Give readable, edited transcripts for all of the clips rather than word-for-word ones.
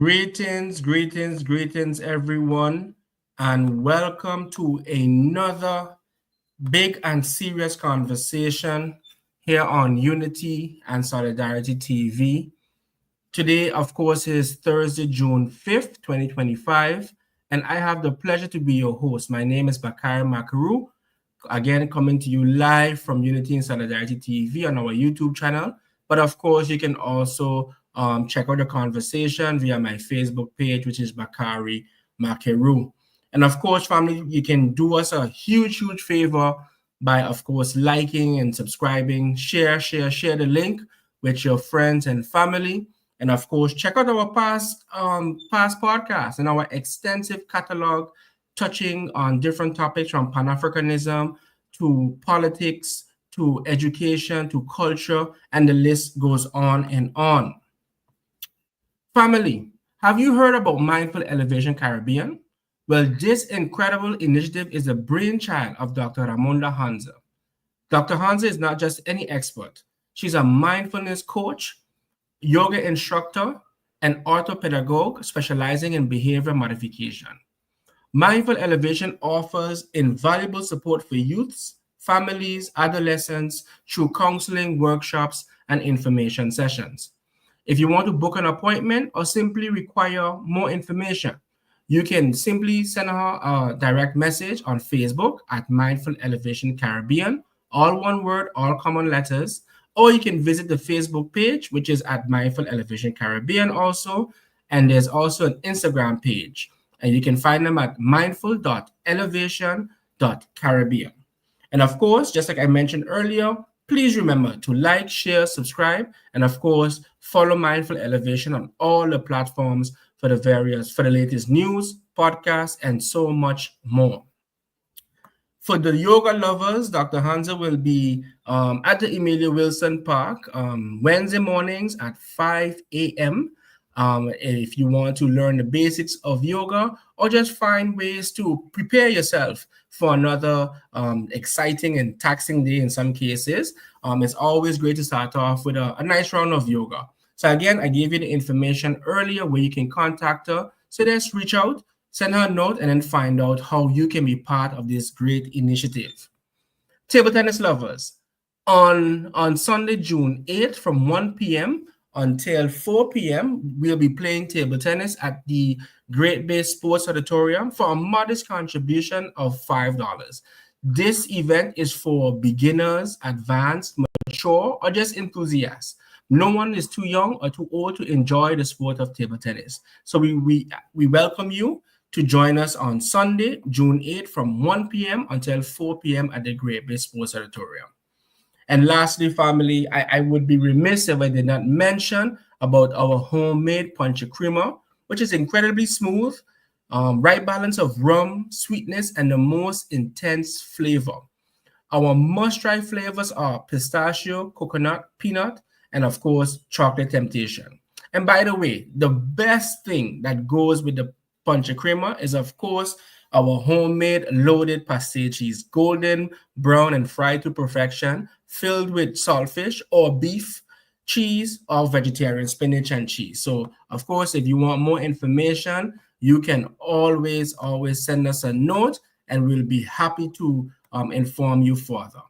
Greetings, everyone, and welcome to another big and serious conversation here on Unity and Solidarity TV. Today, of course, is Thursday, June 5th, 2025, and I have the pleasure to be your host. My name is Bakari Makaru, again, coming to you live from Unity and Solidarity TV on our YouTube channel. But of course, you can also check out the conversation via my Facebook page, which is Bakari Makaru. And of course, family, you can do us a huge favor by, of course, liking and subscribing, share the link with your friends and family. And of course, check out our past podcasts and our extensive catalog touching on different topics from Pan-Africanism to politics, to education, to culture, and the list goes on and on. Family, have you heard about Mindful Elevation Caribbean? Well, this incredible initiative is a brainchild of Dr. Ramonda Hanza. Dr. Hanza is not just any expert. She's a mindfulness coach, yoga instructor, and orthopedagogue specializing in behavior modification. Mindful Elevation offers invaluable support for youths, families, adolescents through counseling, workshops, and information sessions. If you want to book an appointment or simply require more information, you can simply send her a direct message on Facebook at Mindful Elevation Caribbean, all one word, all common letters, or you can visit the Facebook page, which is at Mindful Elevation Caribbean also, and there's also an Instagram page. And you can find them at mindful.elevation.caribbean. And of course, just like I mentioned earlier, please remember to like, share, subscribe, and of course, follow Mindful Elevation on all the platforms for the latest news, podcasts, and so much more. For the yoga lovers, Dr. Hanza will be at the Emilia Wilson Park Wednesday mornings at 5 a.m. If you want to learn the basics of yoga or just find ways to prepare yourself for another exciting and taxing day in some cases, it's always great to start off with a nice round of yoga. So again, I gave you the information earlier where you can contact her. So just reach out, send her a note, and then find out how you can be part of this great initiative. Table tennis lovers, on Sunday, June 8th from 1 p.m. until 4 p.m., we'll be playing table tennis at the Great Bay Sports Auditorium for a modest contribution of $5. This event is for beginners, advanced, mature, or just enthusiasts. No one is too young or too old to enjoy the sport of table tennis. So we welcome you to join us on Sunday, June 8th from 1 p.m. until 4 p.m. at the Great Bay Sports Auditorium. And lastly, family, I would be remiss if I did not mention about our homemade Pancha Creamer, which is incredibly smooth, right balance of rum, sweetness, and the most intense flavor. Our must-try flavors are pistachio, coconut, peanut, and of course, chocolate temptation. And by the way, the best thing that goes with the Pancha Creamer is, of course, our homemade loaded pastel cheese, golden, brown, and fried to perfection, filled with saltfish or beef, cheese, or vegetarian spinach and cheese. So, of course, if you want more information, you can always send us a note, and we'll be happy to inform you further.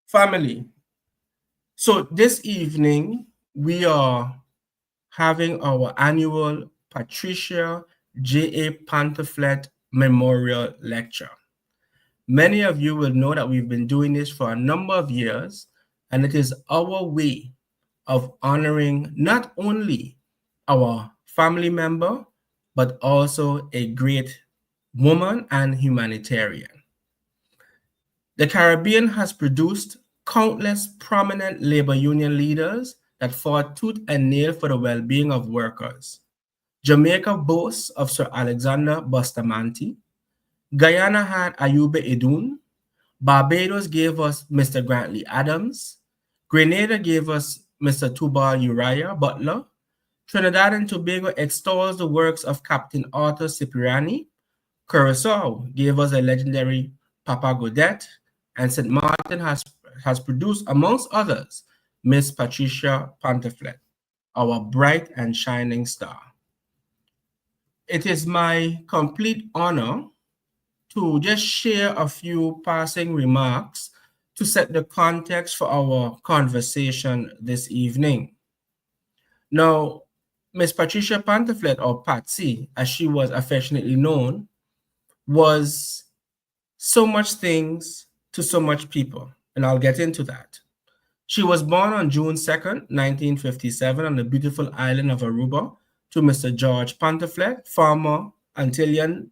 Family, so this evening, we are having our annual Patricia J.A. Pantophlet Memorial Lecture. Many of you will know that we've been doing this for a number of years, and it is our way of honoring not only our family member, but also a great woman and humanitarian. The Caribbean has produced countless prominent labor union leaders that fought tooth and nail for the well-being of workers. Jamaica boasts of Sir Alexander Bustamante. Guyana had Ayuba Edun. Barbados gave us Mr. Grantley Adams. Grenada gave us Mr. Tubal Uriah Butler. Trinidad and Tobago extols the works of Captain Arthur Cipriani. Curacao gave us a legendary Papa Godet. And St. Martin has produced, amongst others, Miss Patricia Pantophlet. our bright and shining star. It is my complete honor to just share a few passing remarks to set the context for our conversation this evening. Now, Miss Patricia Pantophlet, or Patsy, as she was affectionately known, was so much things to so much people, and I'll get into that. She was born on June 2nd, 1957, on the beautiful island of Aruba to Mr. George Pantophlet, former Antillean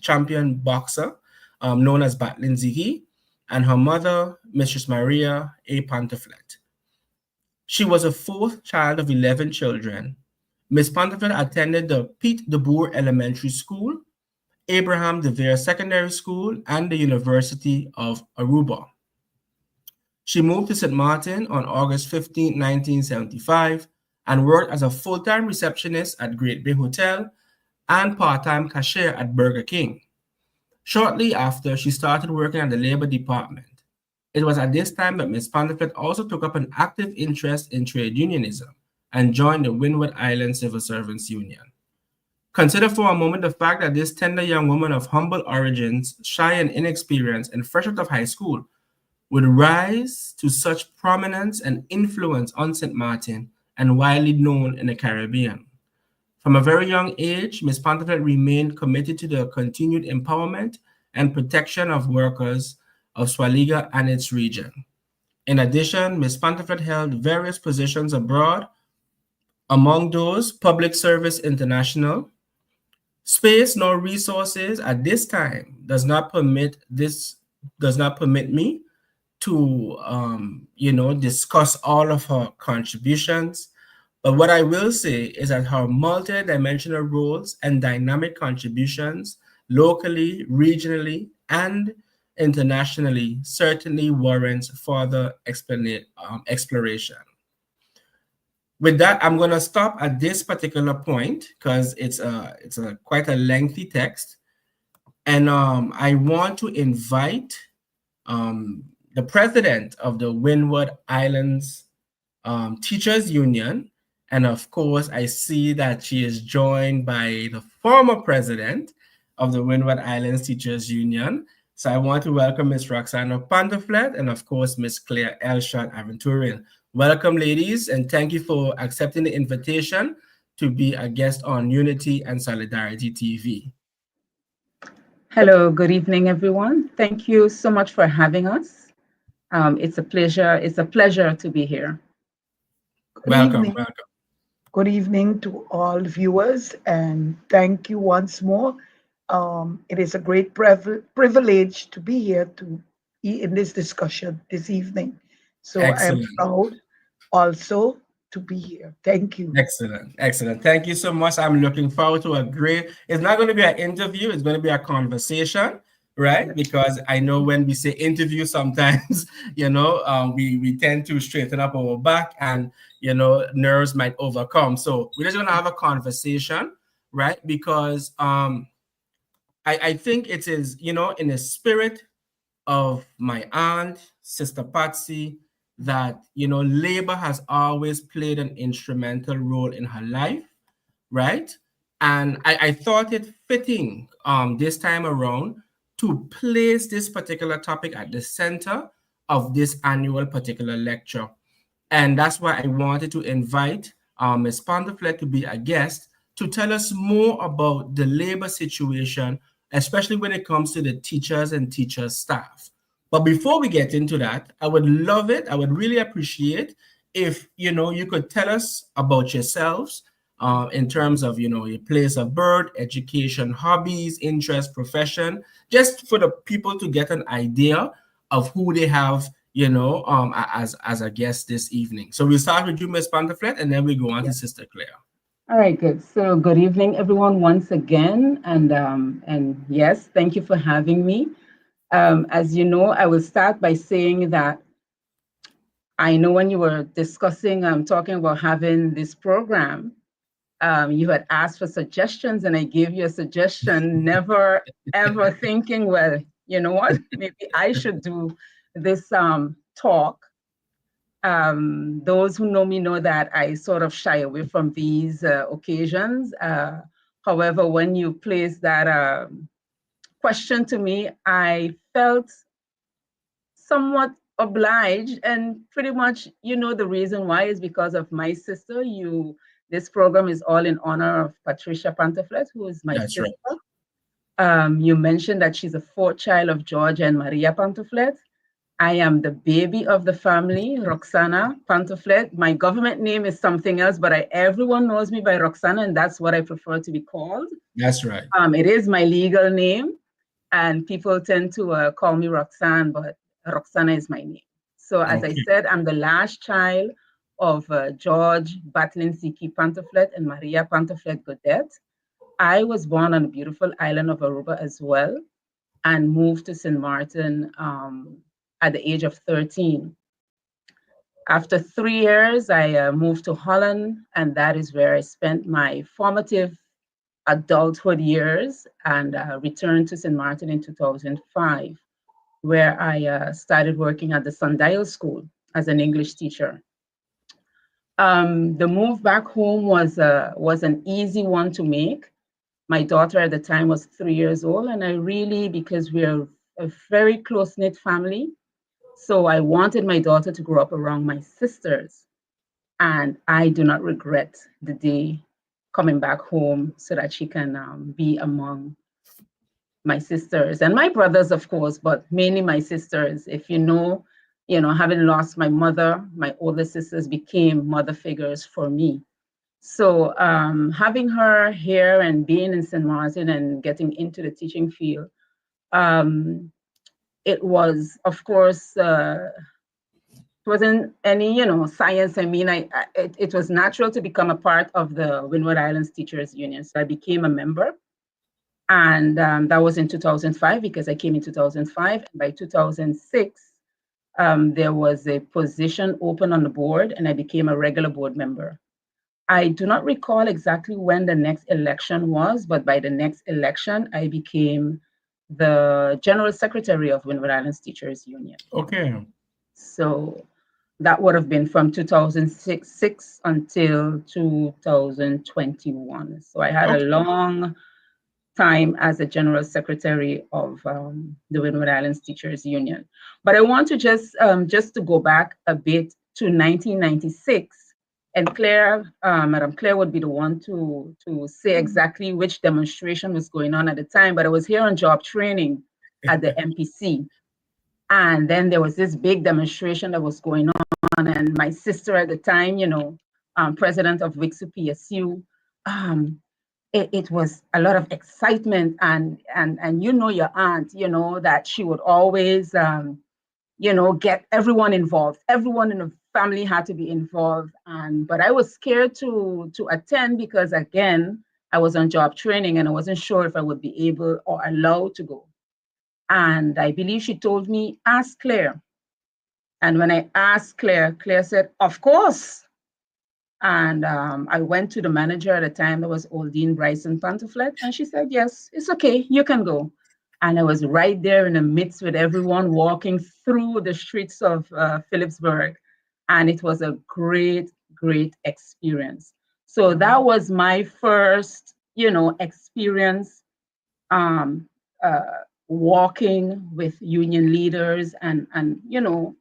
champion boxer known as Batlin Ziggy, and her mother, Mistress Maria A. Pantophlet. She was a fourth child of 11 children. Miss Pantophlet attended the Pete de Boer Elementary School, Abraham de Vere Secondary School, and the University of Aruba. She moved to St. Martin on August 15, 1975, and worked as a full-time receptionist at Great Bay Hotel and part-time cashier at Burger King. Shortly after, she started working at the Labor Department. It was at this time that Ms. Pantophlet also took up an active interest in trade unionism and joined the Windward Island Civil Servants Union. Consider for a moment the fact that this tender young woman of humble origins, shy and inexperienced, and fresh out of high school, would rise to such prominence and influence on St. Martin and widely known in the Caribbean. From a very young age, Ms. Pantophlet remained committed to the continued empowerment and protection of workers of Swaliga and its region. In addition, Ms. Pantophlet held various positions abroad, among those Public Service International. Space nor resources at this time does not permit me to discuss all of her contributions. But what I will say is that her multi-dimensional roles and dynamic contributions locally, regionally, and internationally certainly warrants further exploration. With that, I'm going to stop at this particular point because it's quite a lengthy text. And I want to invite the president of the Windward Islands Teachers Union. And of course, I see that she is joined by the former president of the Windward Islands Teachers Union. So I want to welcome Ms. Roxanne Pantophlet and of course, Ms. Claire Elshot Aventurian. Welcome, ladies, and thank you for accepting the invitation to be a guest on Unity and Solidarity TV. Hello, good evening, everyone. Thank you so much for having us. It's a pleasure. It's a pleasure to be here. Welcome. Good evening to all viewers, and thank you once more. It is a great privilege to be here in this discussion this evening. So Excellent. I am proud also to be here. Thank you. Excellent. Thank you so much. I'm looking forward to it's not going to be an interview, it's going to be a conversation, right? Because I know when we say interview, sometimes, we tend to straighten up our back and, nerves might overcome. So we're just going to have a conversation, right? Because I think it is, in the spirit of my aunt, Sister Patsy, that, labor has always played an instrumental role in her life, right? And I thought it fitting this time around to place this particular topic at the center of this annual particular lecture. And that's why I wanted to invite Ms. Pantophlet to be a guest to tell us more about the labor situation, especially when it comes to the teachers and teacher staff. But before we get into that, I would really appreciate if, you could tell us about yourselves in terms of, your place of birth, education, hobbies, interest, profession, just for the people to get an idea of who they have, as a guest this evening. So we'll start with you, Ms. Pantophlet, and then we go on to Sister Claire. All right, good. So good evening, everyone, once again. And yes, thank you for having me. As you know, I will start by saying that I know when you were discussing, talking about having this program, you had asked for suggestions and I gave you a suggestion, never ever thinking, well, you know what, maybe I should do this talk Those who know me know that I sort of shy away from these occasions. However, when you place that question to me, I felt somewhat obliged, and pretty much, the reason why is because of my sister. This program is all in honor of Patricia Pantophlet, who is my That's sister. right. You mentioned that she's a fourth child of George and Maria Pantophlet. I am the baby of the family, Roxanne Pantophlet. My government name is something else, but everyone knows me by Roxanne, and that's what I prefer to be called. That's right. It is my legal name, and people tend to call me Roxanne, but Roxana is my name. So as I said, I'm the last child of George Batlin Ziki Pantophlet and Maria Pantophlet Godet. I was born on the beautiful island of Aruba as well, and moved to St. Martin at the age of 13. After 3 years, I moved to Holland, and that is where I spent my formative adulthood years, and returned to St. Martin in 2005, where I started working at the Sundial School as an English teacher. The move back home was an easy one to make. My daughter at the time was 3 years old, and I really, because we're a very close-knit family, so I wanted my daughter to grow up around my sisters. And I do not regret the day coming back home so that she can be among my sisters and my brothers, of course, but mainly my sisters. If having lost my mother, my older sisters became mother figures for me. So having her here and being in St. Martin and getting into the teaching field, it was, of course, it wasn't any, science. I mean, it was natural to become a part of the Windward Islands Teachers Union. So I became a member. And that was in 2005, because I came in 2005. And by 2006, there was a position open on the board, and I became a regular board member. I do not recall exactly when the next election was, but by the next election, I became the General Secretary of Windward Islands Teachers Union. Okay. So that would have been from 2006 until 2021. So I had a long time as a General Secretary of the Windward Islands Teachers Union. But I want to just to go back a bit to 1996. And Claire, Madam Claire would be the one to say exactly which demonstration was going on at the time, but I was here on job training at the MPC. And then there was this big demonstration that was going on, and my sister at the time, president of WITU PSU, it was a lot of excitement, and your aunt, that she would always, get everyone involved. Everyone in the family had to be involved, but I was scared to attend because, again, I was on job training and I wasn't sure if I would be able or allowed to go. And I believe she told me, ask Claire. And when I asked Claire, Claire said, of course. And I went to the manager at the time, that was Aldine Bryson Pantophlet, and she said, yes, it's okay, you can go. And I was right there in the midst with everyone walking through the streets of Phillipsburg. And it was a great, great experience. So that was my first, experience walking with union leaders and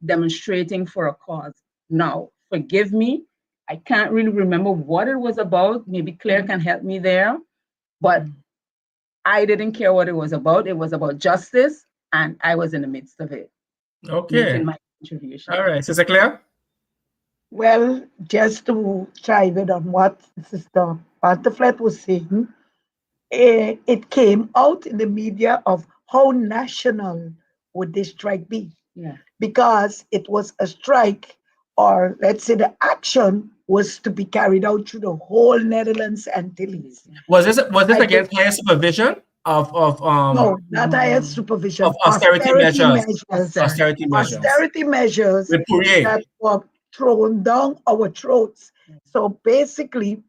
demonstrating for a cause. Now, forgive me, I can't really remember what it was about. Maybe Claire can help me there, but I didn't care what it was about. It was about justice, and I was in the midst of it. Okay. Making my contribution. All right, Sister Claire? Well, just to chime in on what Sister Pantophlet was saying, it came out in the media of how national would this strike be. Yeah. Because it was a strike, or let's say the action was to be carried out through the whole Netherlands Antilles. Was this against higher supervision of no, not higher supervision, of austerity measures. Austerity measures with Poirier that were thrown down our throats. So basically,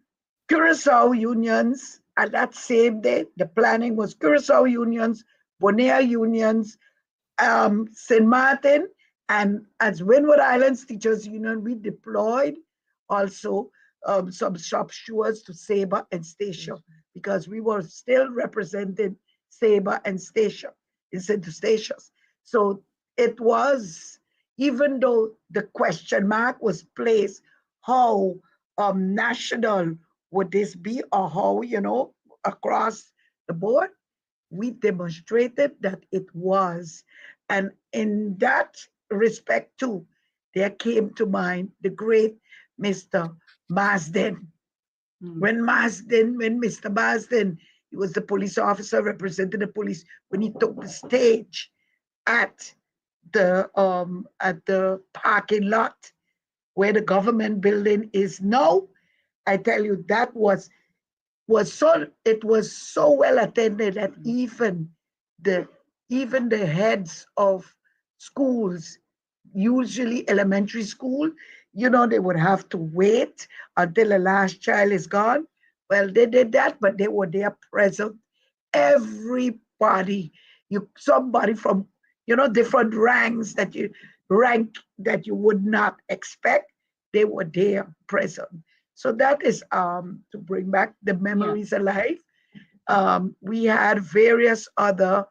Curacao unions at that same day, the planning was Curacao unions, Bonaire unions, St. Martin, And as Windward Islands Teachers Union, we deployed also some sharpshooters to Sabre and Statia because we were still representing Sabre and Statia instead of Statia's. So it was, even though the question mark was placed, how national would this be, or how, across the board, we demonstrated that it was. And in that respect, too, there came to mind the great Mr. Marsden. When Mr. Marsden, he was the police officer representing the police, when he took the stage at the parking lot where the government building is now, I tell you, that was so well attended that the even the heads of schools, usually elementary school, they would have to wait until the last child is gone. Well, they did that, but they were there present. Everybody, somebody from different rank that you would not expect, they were there present. So that is to bring back the memories alive. We had various other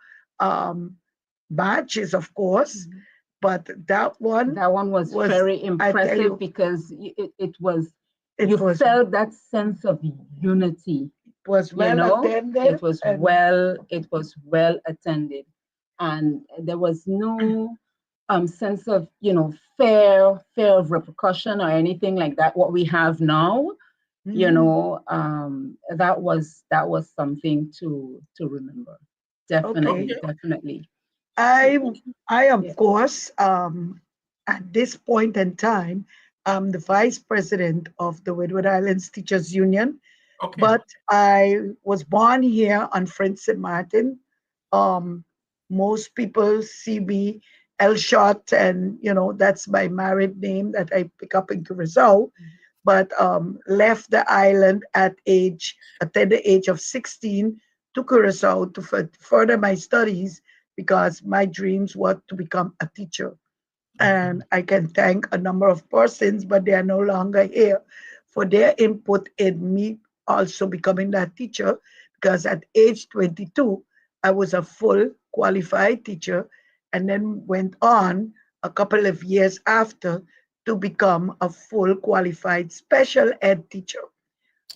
matches, of course, but that one was very impressive because it was felt that sense of unity. It was well attended. It was well attended, and there was no sense of fear of repercussion or anything like that. What we have now, that was something to remember. Definitely. I of course, at this point in time, I'm the vice president of the Windward Islands Teachers Union. Okay. But I was born here on French St. Martin. Most people see me Elshot, and that's my married name that I pick up in Curacao. But left the island at the age of 16 to Curacao to further my studies because my dreams were to become a teacher. And I can thank a number of persons, but they are no longer here, for their input in me also becoming that teacher, because at age 22, I was a full qualified teacher and then went on a couple of years after to become a full qualified special ed teacher.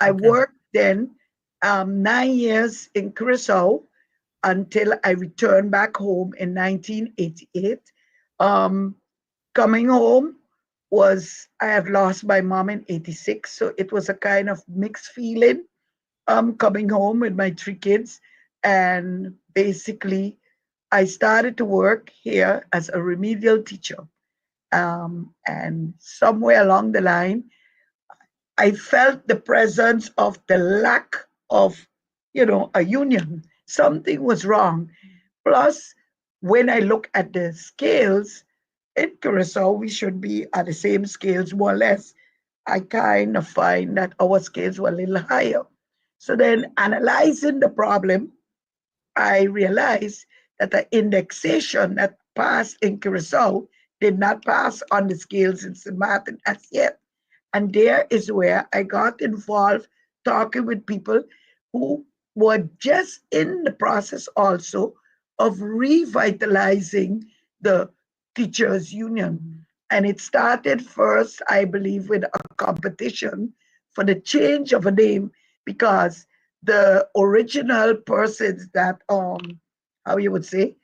I worked then 9 years in Curacao until I returned back home in 1988. Coming home I have lost my mom in 86, so it was a kind of mixed feeling coming home with my 3 kids. And basically, I started to work here as a remedial teacher. And somewhere along the line, I felt the presence of the lack of, a union. Something was wrong. Plus, when I look at the scales, in Curacao, we should be at the same scales, more or less. I kind of find that our scales were a little higher. So then, analyzing the problem, I realized that the indexation that passed in Curacao did not pass on the scales in St. Martin as yet. And there is where I got involved talking with people who were just in the process also of revitalizing the teachers union. And it started first, I believe, with a competition for the change of a name, because the original persons that how you would say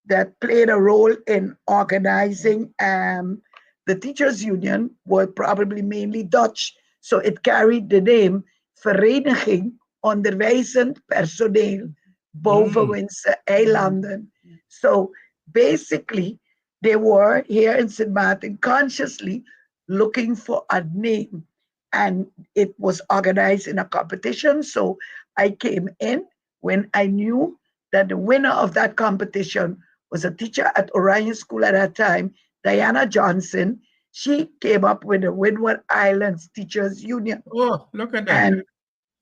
that played a role in organizing the teachers union were probably mainly Dutch. So it carried the name Vereniging Onderwijzend Personeel Bovenwindse Eilanden. So basically, they were here in St. Martin consciously looking for a name, and it was organized in a competition. So I came in when I knew that the winner of that competition was a teacher at Orion School at that time, Diana Johnson. She came up with the Windward Islands Teachers Union. Oh, look at that.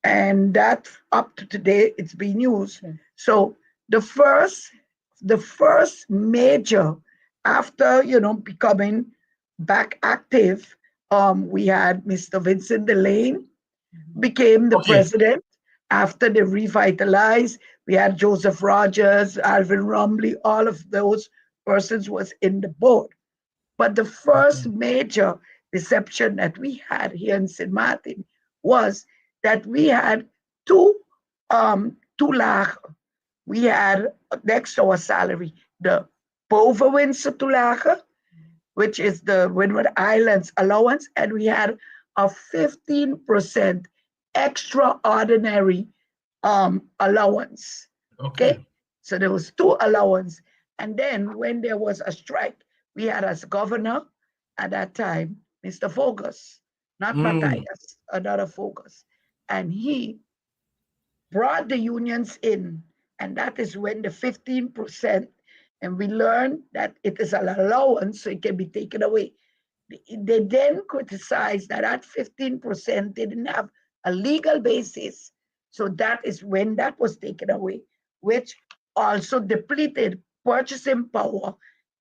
And that up to today, it's been used. So the first major after, becoming back active, we had Mr. Vincent Delane became the Okay. president after they revitalized. We had Joseph Rogers, Alvin Rumley, all of those persons was in the board. But the first major deception that we had here in St. Martin was that we had two lager. We had next to our salary the bovenwinst toelage, which is the Windward Islands allowance, and we had a 15% extraordinary allowance. Okay, so there was two allowance, and then when there was a strike, we had as governor at that time, Mr. Fogus, not Matthias, another Fogus, and he brought the unions in, and that is when the 15%, and we learned that it is an allowance, so it can be taken away. They then criticized that at 15% they didn't have a legal basis. So that is when that was taken away, which also depleted purchasing power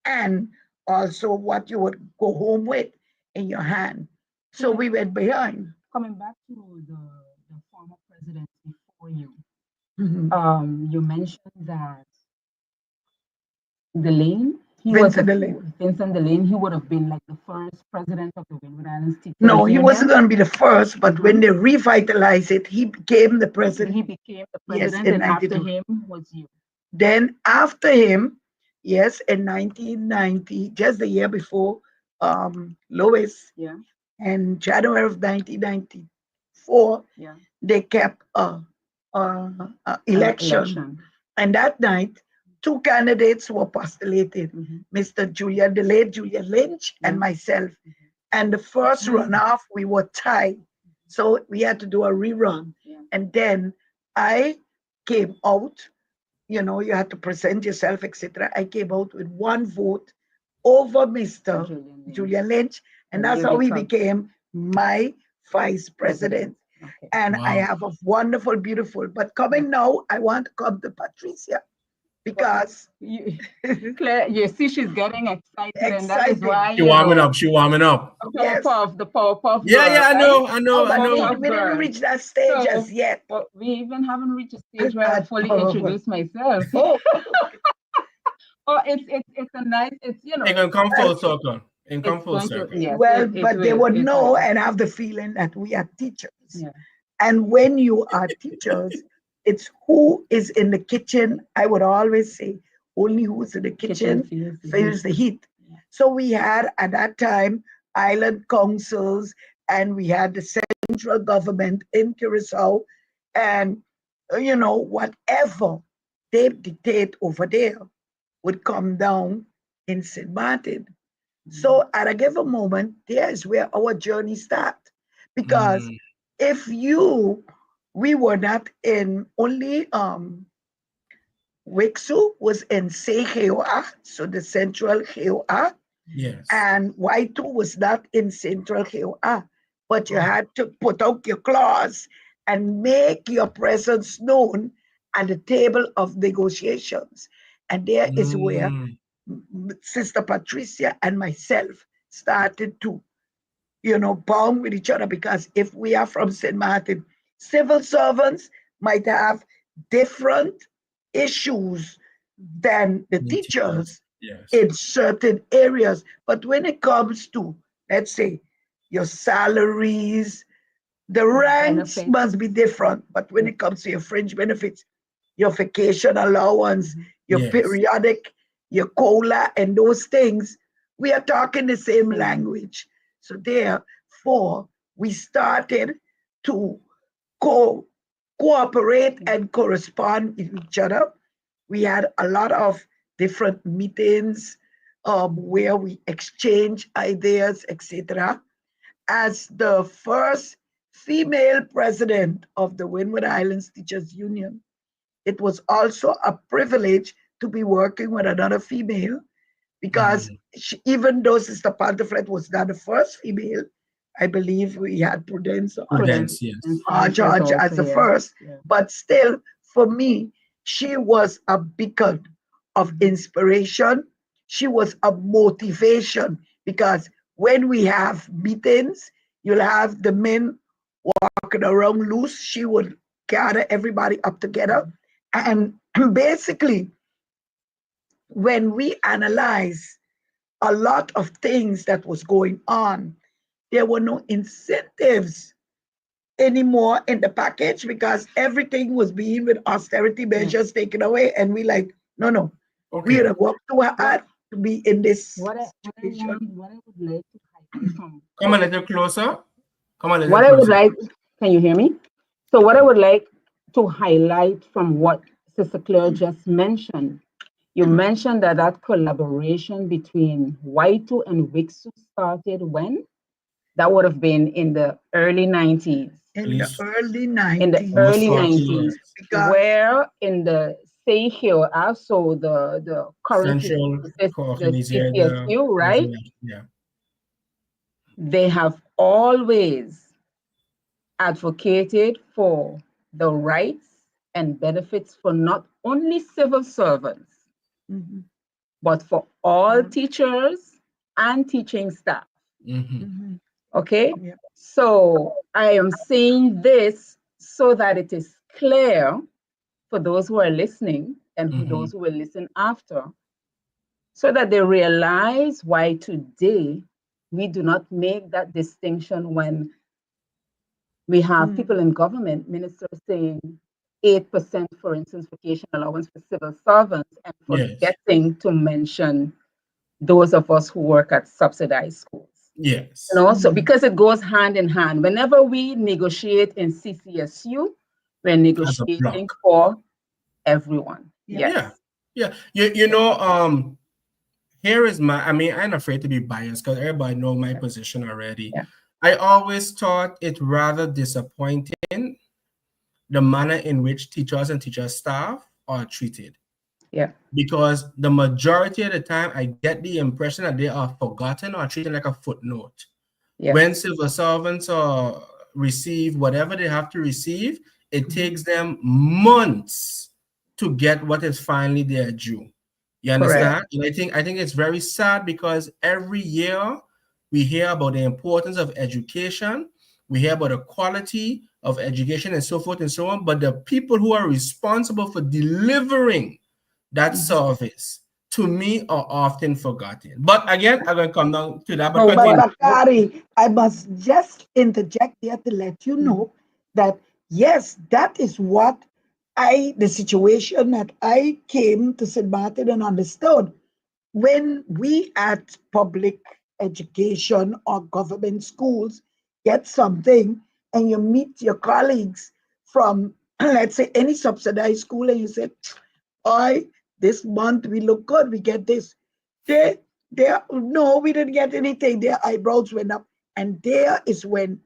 and also what you would go home with in your hand. So we went behind. Coming back to the former president before you, Mhm. you mentioned that Delane, Vincent Delane. Vincent Delane, he would have been like the first president of the Windward Islands Teachers No, he wasn't Union. going to be the first, but when they revitalized it, he became the He president. became the Yes, president, in and after 92. him was you. Then after him, yes, in 1990, just the year before, Lois, Yeah, in January of 1994, yeah. they kept a election. Election. And that night, two candidates were postulated, Mr. the late Julian Lynch and myself. And the first runoff, we were tied. So we had to do a rerun. Yeah. And then I came out, you had to present yourself, etc. I came out with one vote over Mr. Julian Lynch. And that's how he became my vice president. Okay. And I have a wonderful, beautiful, but coming now, I want to come to Patricia because Claire, you see, she's getting excited, and that is why She warming up. She warming up. The Powerpuff Yeah, Girl, yeah, I know, right? I know, I know. But we didn't reach that stage as yet. But we even haven't reached a stage where I fully introduce myself. Oh, it's a nice, it's It can come full circle. It can come full circle. Yes, well, but they would know and have the feeling that we are teachers. Yeah. And when you are teachers, it's who is in the kitchen. I would always say, only who's in the kitchen feels the heat. Yeah. So we had at that time island councils, and we had the central government in Curacao, and whatever they dictate over there would come down in St. Martin. So at a given moment, there is where our journey starts. Because if we were not in only Wixu was in CGOA, so the central GOA. Yes. And WITU was not in central GOA. But you had to put out your claws and make your presence known at the table of negotiations. And there is where Sister Patricia and myself started to, bond with each other, because if we are from St. Martin, civil servants might have different issues than the teachers in certain areas. But when it comes to, let's say, your salaries, the ranks must be different. But when it comes to your fringe benefits, your vacation allowance, your periodic, your COLA, and those things, we are talking the same language. So therefore, we started to cooperate and correspond with each other. We had a lot of different meetings where we exchange ideas, etc. As the first female president of the Windward Islands Teachers Union, it was also a privilege to be working with another female, because even though Sister Pantophlet was not the first female, I believe we had Prudence George as the first, but still, for me, she was a beacon of inspiration. she was a motivation, because when we have meetings, you'll have the men walking around loose. She would gather everybody up together. And basically, when we analyze a lot of things that was going on, there were no incentives anymore in the package, because everything was being with austerity measures taken away. And we like, no, we Okay. have worked too hard to be in this What I situation. would like to highlight from Come a little closer. Come a little what I would closer. like, can you hear me? So what I would like to highlight from what Sister Claire just mentioned, you mentioned that that collaboration between WITU and WITU started when? That would have been in the early 90s. In the Please. early In the 90s, early Almost 40 90s, years. because where in the say here also the current Central the Organization. CCSU, right? Yeah. They have always advocated for the rights and benefits for not only civil servants, Mhm, but for all Mhm. teachers and teaching staff. Mm-hmm. Mhm. Okay? Yeah. So I am saying this so that it is clear for those who are listening and who Mm-hmm. those who will listen after, so that they realize why today we do not make that distinction when we have people in government, ministers saying 8%, for instance, vacation allowance for civil servants, and Yes. forgetting to mention those of us who work at subsidized schools. Yes. You know, so because it goes hand in hand. Whenever we negotiate in CCSU, we're As a negotiating block. for everyone. Yeah. Yeah. You know, here is my, I mean, I'm afraid to be biased because everybody know my position already. Yeah. I always thought it rather disappointing the manner in which teachers and teacher staff are treated. Yeah. Because the majority of the time I get the impression that they are forgotten or treated like a footnote. Yeah. When civil servants receive whatever they have to receive, it takes them months to get what is finally their due. You understand? And I think it's very sad because every year we hear about the importance of education, we hear about the quality of education and so forth and so on, but the people who are responsible for delivering that service, to me, are often forgotten. But again, I'm going to come down to that. But But continue. Akari, I must just interject here to let you know that yes, that is what the situation that I came to St. Martin and understood. When we at public education or government schools get something and you meet your colleagues from, let's say, any subsidized school, and you say, "I this month we look good, we get this." They no, we didn't get anything. Their eyebrows went up, and there is when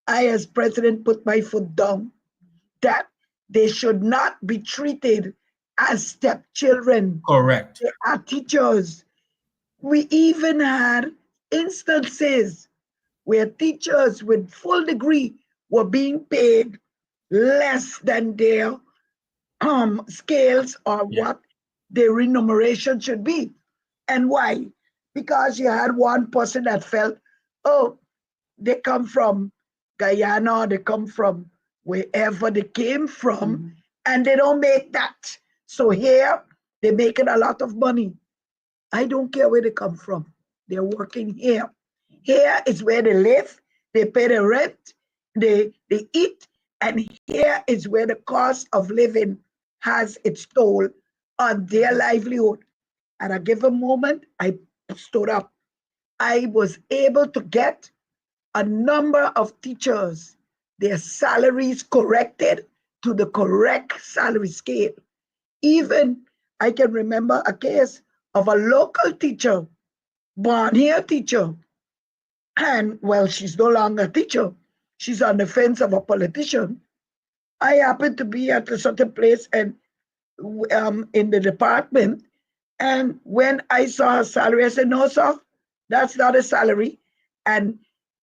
I, as president, put my foot down that they should not be treated as stepchildren. Correct. They are teachers. We even had instances where teachers with full degree were being paid less than their scales or what their remuneration should be. And why? Because you had one person that felt, oh, they come from Guyana, they come from wherever they came from, and they don't make that. So here, they're making a lot of money. I don't care where they come from. They're working here. Here is where they live. They pay the rent. They eat. And here is where the cost of living has its toll on their livelihood. At a given moment, I stood up. I was able to get a number of teachers, their salaries corrected to the correct salary scale. Even I can remember a case of a local teacher, born here teacher, and well, she's no longer a teacher. She's on the fence of a politician. I happened to be at a certain place and in the department, and when I saw her salary, I said, "No, sir, that's not a salary." And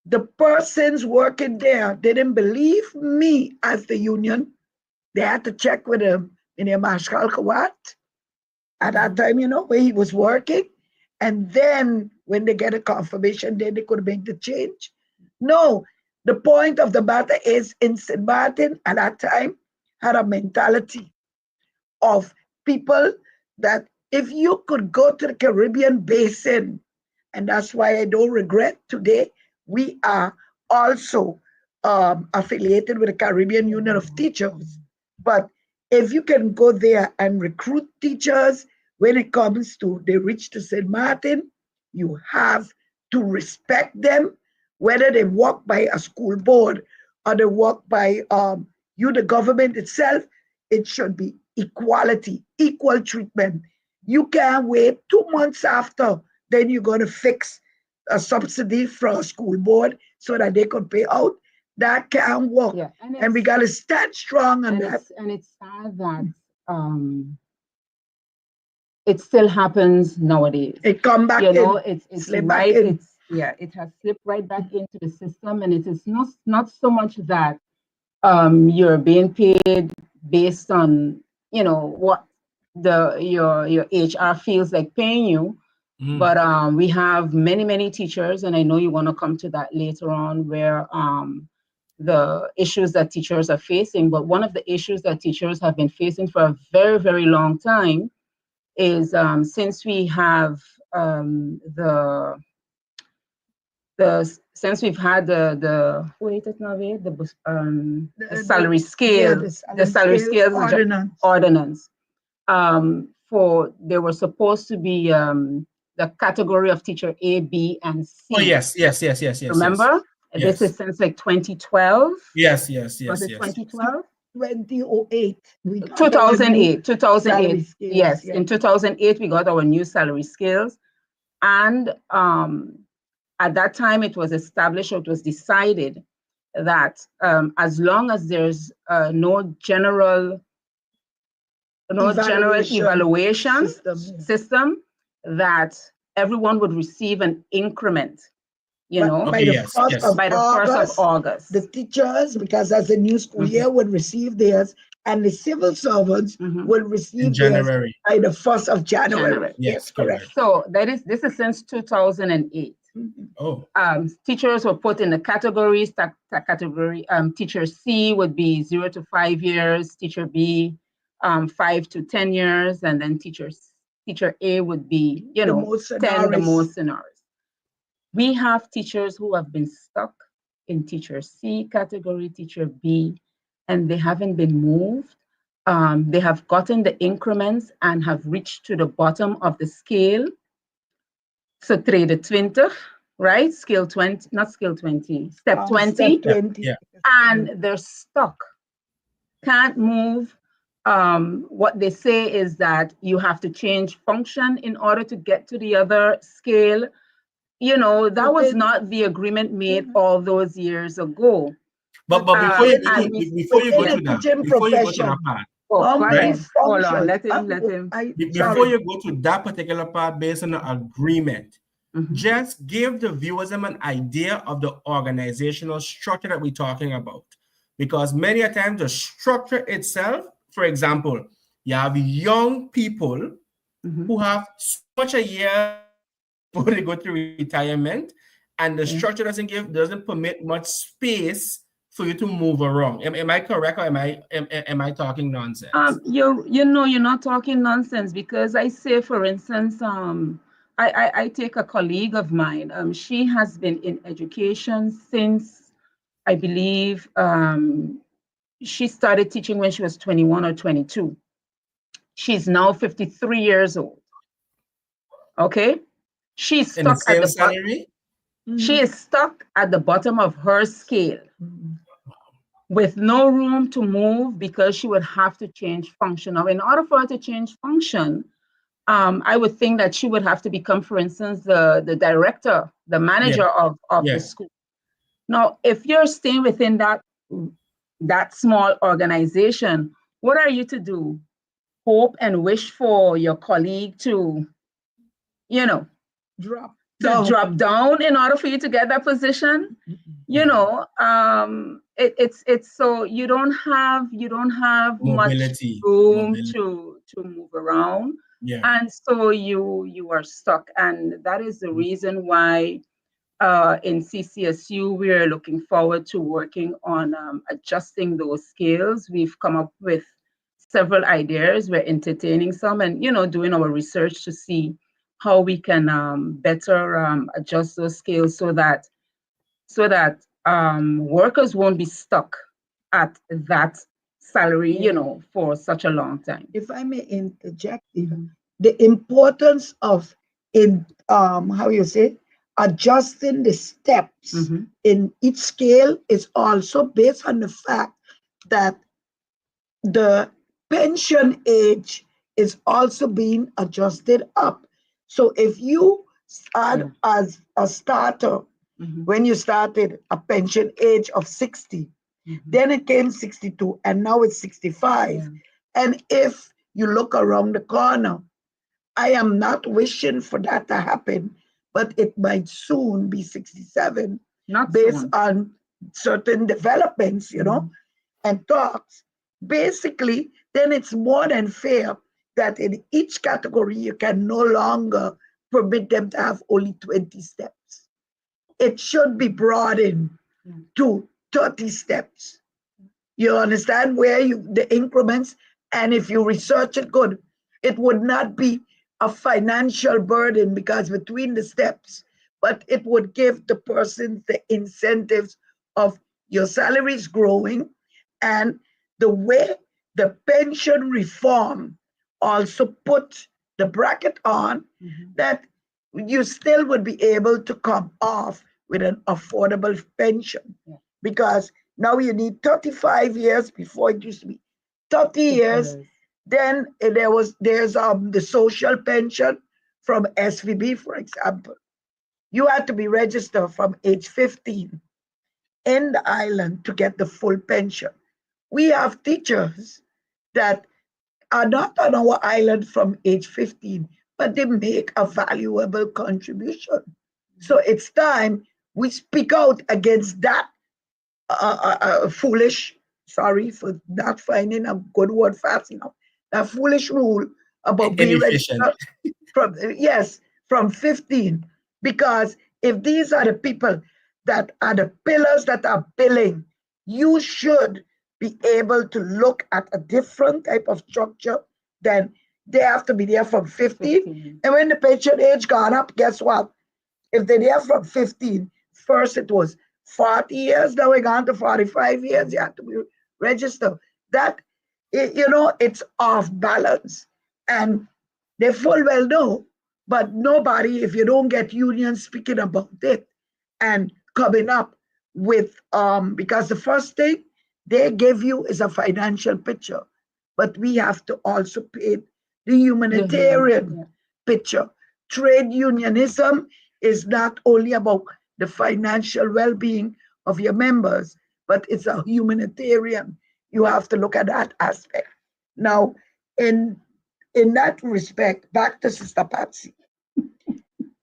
the persons working there didn't believe me as the union. They had to check with him in a Marshal Kawat at that time, where he was working. and then when they get a confirmation, then they could make the change. No, the point of the matter is in St. Martin at that time had a mentality of people that if you could go to the Caribbean basin, and that's why I don't regret today, we are also affiliated with the Caribbean Union of Teachers. But if you can go there and recruit teachers, when it comes to they reach to St. Martin, you have to respect them, whether they walk by a school board or they walk by you, the government itself. It should be equality, equal treatment. You can't wait 2 months after, then you're going to fix a subsidy from a school board so that they could pay out. That can't work. Yeah, and we got to stand strong on that. And it's sad that it still happens nowadays. It come back it's right. It has slipped right back into the system, and it is not so much that you're being paid based on what your HR feels like paying you. But we have many teachers, and I know you want to come to that later on, where the issues that teachers are facing. But one of the issues that teachers have been facing for a very long time is since we have since we've had the salary scale, the salary scales ordinance. There were supposed to be the category of teacher A, B, and C. Oh yes. Remember? Yes. This is since like 2012. Yes. Was it 2012? 2008. 2008. Yes. In 2008, we got our new salary scales. And at that time, it was established, or it was decided that as long as there's no general evaluation system, that everyone would receive an increment. By the 1st of August, the teachers, because as the new school year, would receive theirs, and the civil servants will receive theirs by the 1st of January. Yes, correct. So this is since 2008. Teachers were put in the categories. That category, teacher C would be 0 to 5 years, teacher B 5 to 10 years, and then teacher A would be 10, the most scenarios. We have teachers who have been stuck in teacher C category, teacher B, and they haven't been moved. They have gotten the increments and have reached to the bottom of the scale. So trade 20, right? Scale 20, not scale 20, step 20. Step 20. Yeah. And they're stuck. Can't move. What they say is that you have to change function in order to get to the other scale. That was not the agreement made all those years ago. But before you go to that part, hold on, let him. Before you go to that particular part, based on the agreement, just give the viewers an idea of the organizational structure that we're talking about, because many a times the structure itself, for example, you have young people who have so much a year before they go to retirement, and the structure doesn't permit much space for you to move around. Am I correct, or am I talking nonsense? You're not talking nonsense, because I say, for instance, I take a colleague of mine. She has been in education since, I believe, she started teaching when she was 21 or 22. She's now 53 years old. Okay? She's stuck at the salary. She is stuck at the bottom of her scale with no room to move, because she would have to change function. Now, in order for her to change function, I would think that she would have to become, for instance, the director, the manager of the school. Now, if you're staying within that small organization, what are you to do? Hope and wish for your colleague to, drop down in order for you to get that position? It's so you don't have mobility, much room to move around. Yeah. And so you are stuck. And that is the reason why in CCSU, we are looking forward to working on adjusting those scales. We've come up with several ideas. We're entertaining some and, doing our research to see how we can better adjust those scales so that workers won't be stuck at that salary, for such a long time. If I may interject, the importance of how you say adjusting the steps in each scale is also based on the fact that the pension age is also being adjusted up. So if you start as a starter, when you started a pension age of 60, then it came 62, and now it's 65. And if you look around the corner, I am not wishing for that to happen, but it might soon be 67, based on certain developments, and talks. Basically, then it's more than fair that in each category, you can no longer permit them to have only 20 steps. It should be broadened to 30 steps. You understand where the increments, and if you research it good, it would not be a financial burden because between the steps, but it would give the person the incentives of your salaries growing, and the way the pension reform also put the bracket on that you still would be able to come off with an affordable pension, because now you need 35 years before it used to be 30 years. Then there's the social pension from SVB, for example. You had to be registered from age 15 in the island to get the full pension. We have teachers that are not on our island from age 15, but they make a valuable contribution. So it's time we speak out against that foolish, sorry for not finding a good word fast enough, that foolish rule about being registered from 15. Because if these are the people that are the pillars that are billing, you should be able to look at a different type of structure. Then they have to be there from 15. And when the pension age gone up, guess what? If they're there from 15, first it was 40 years, now we're gone to 45 years, you have to be registered. That, it's off balance. And they full well know, but nobody, if you don't get unions speaking about it and coming up with, because the first thing they give you is a financial picture, but we have to also paint the humanitarian picture. Trade unionism is not only about the financial well-being of your members, but it's a humanitarian. You have to look at that aspect. Now, in that respect, back to Sister Patsy.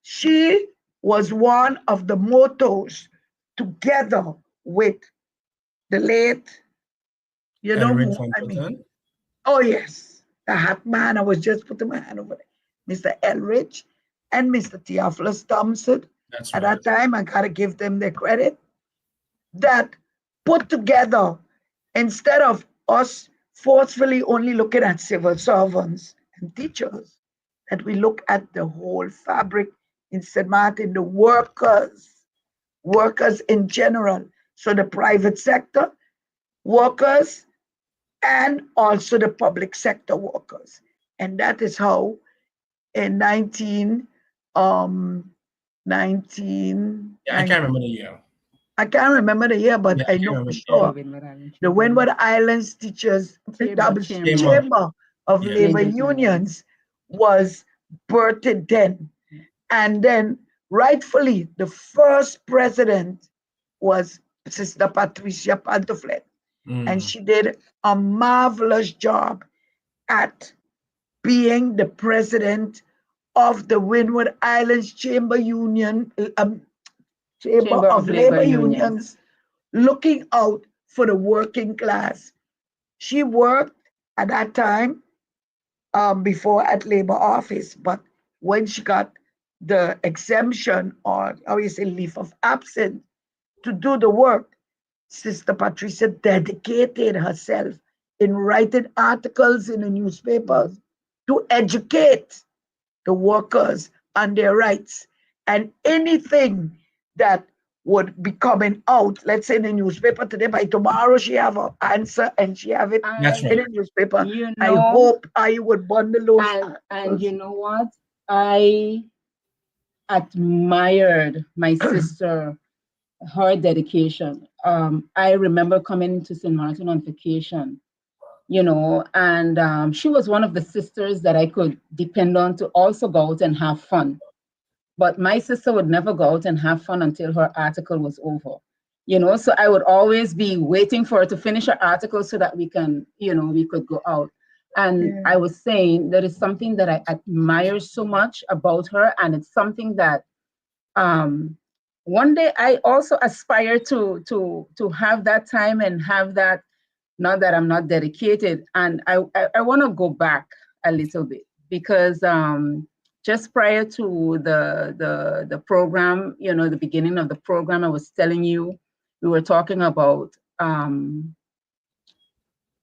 She was one of the mottos, together with the late, oh yes, the hat man. I was just putting my hand over there, Mr. Elrich and Mr. Theophilus Thompson. At that time, I gotta give them their credit. That put together, instead of us forcefully only looking at civil servants and teachers, that we look at the whole fabric in St. Martin, the workers in general. So the private sector workers and also the public sector workers. And that is how in 19, I can't remember the year. I can't remember the year, but I know for sure. The Windward Islands Teachers Chamber of Labor Unions was birthed then. And then rightfully, the first president was Sister Patricia Pantophlet. And she did a marvelous job at being the president of the Windward Islands Chamber of Labor Unions, looking out for the working class. She worked at that time before at labor office, but when she got the exemption, or how you say, leave of absence to do the work, Sister Patricia dedicated herself in writing articles in the newspapers to educate the workers on their rights, and anything that would be coming out, let's say in the newspaper today, by tomorrow she have an answer and she have it That's in right. the newspaper. You I know, hope I would bundle those and articles. you know what? I admired my sister, her dedication. I remember coming to St. Martin on vacation, you know, and she was one of the sisters that I could depend on to also go out and have fun. But my sister would never go out and have fun until her article was over, you know. So I would always be waiting for her to finish her article so that we can, you know, we could go out. And Yeah. I was saying that is something that I admire so much about her, and it's something that um, one day I also aspire to have that time and have that. Not that I'm not dedicated, and I want to go back a little bit because just prior to the program, you know, the beginning of the program, I was telling you we were talking about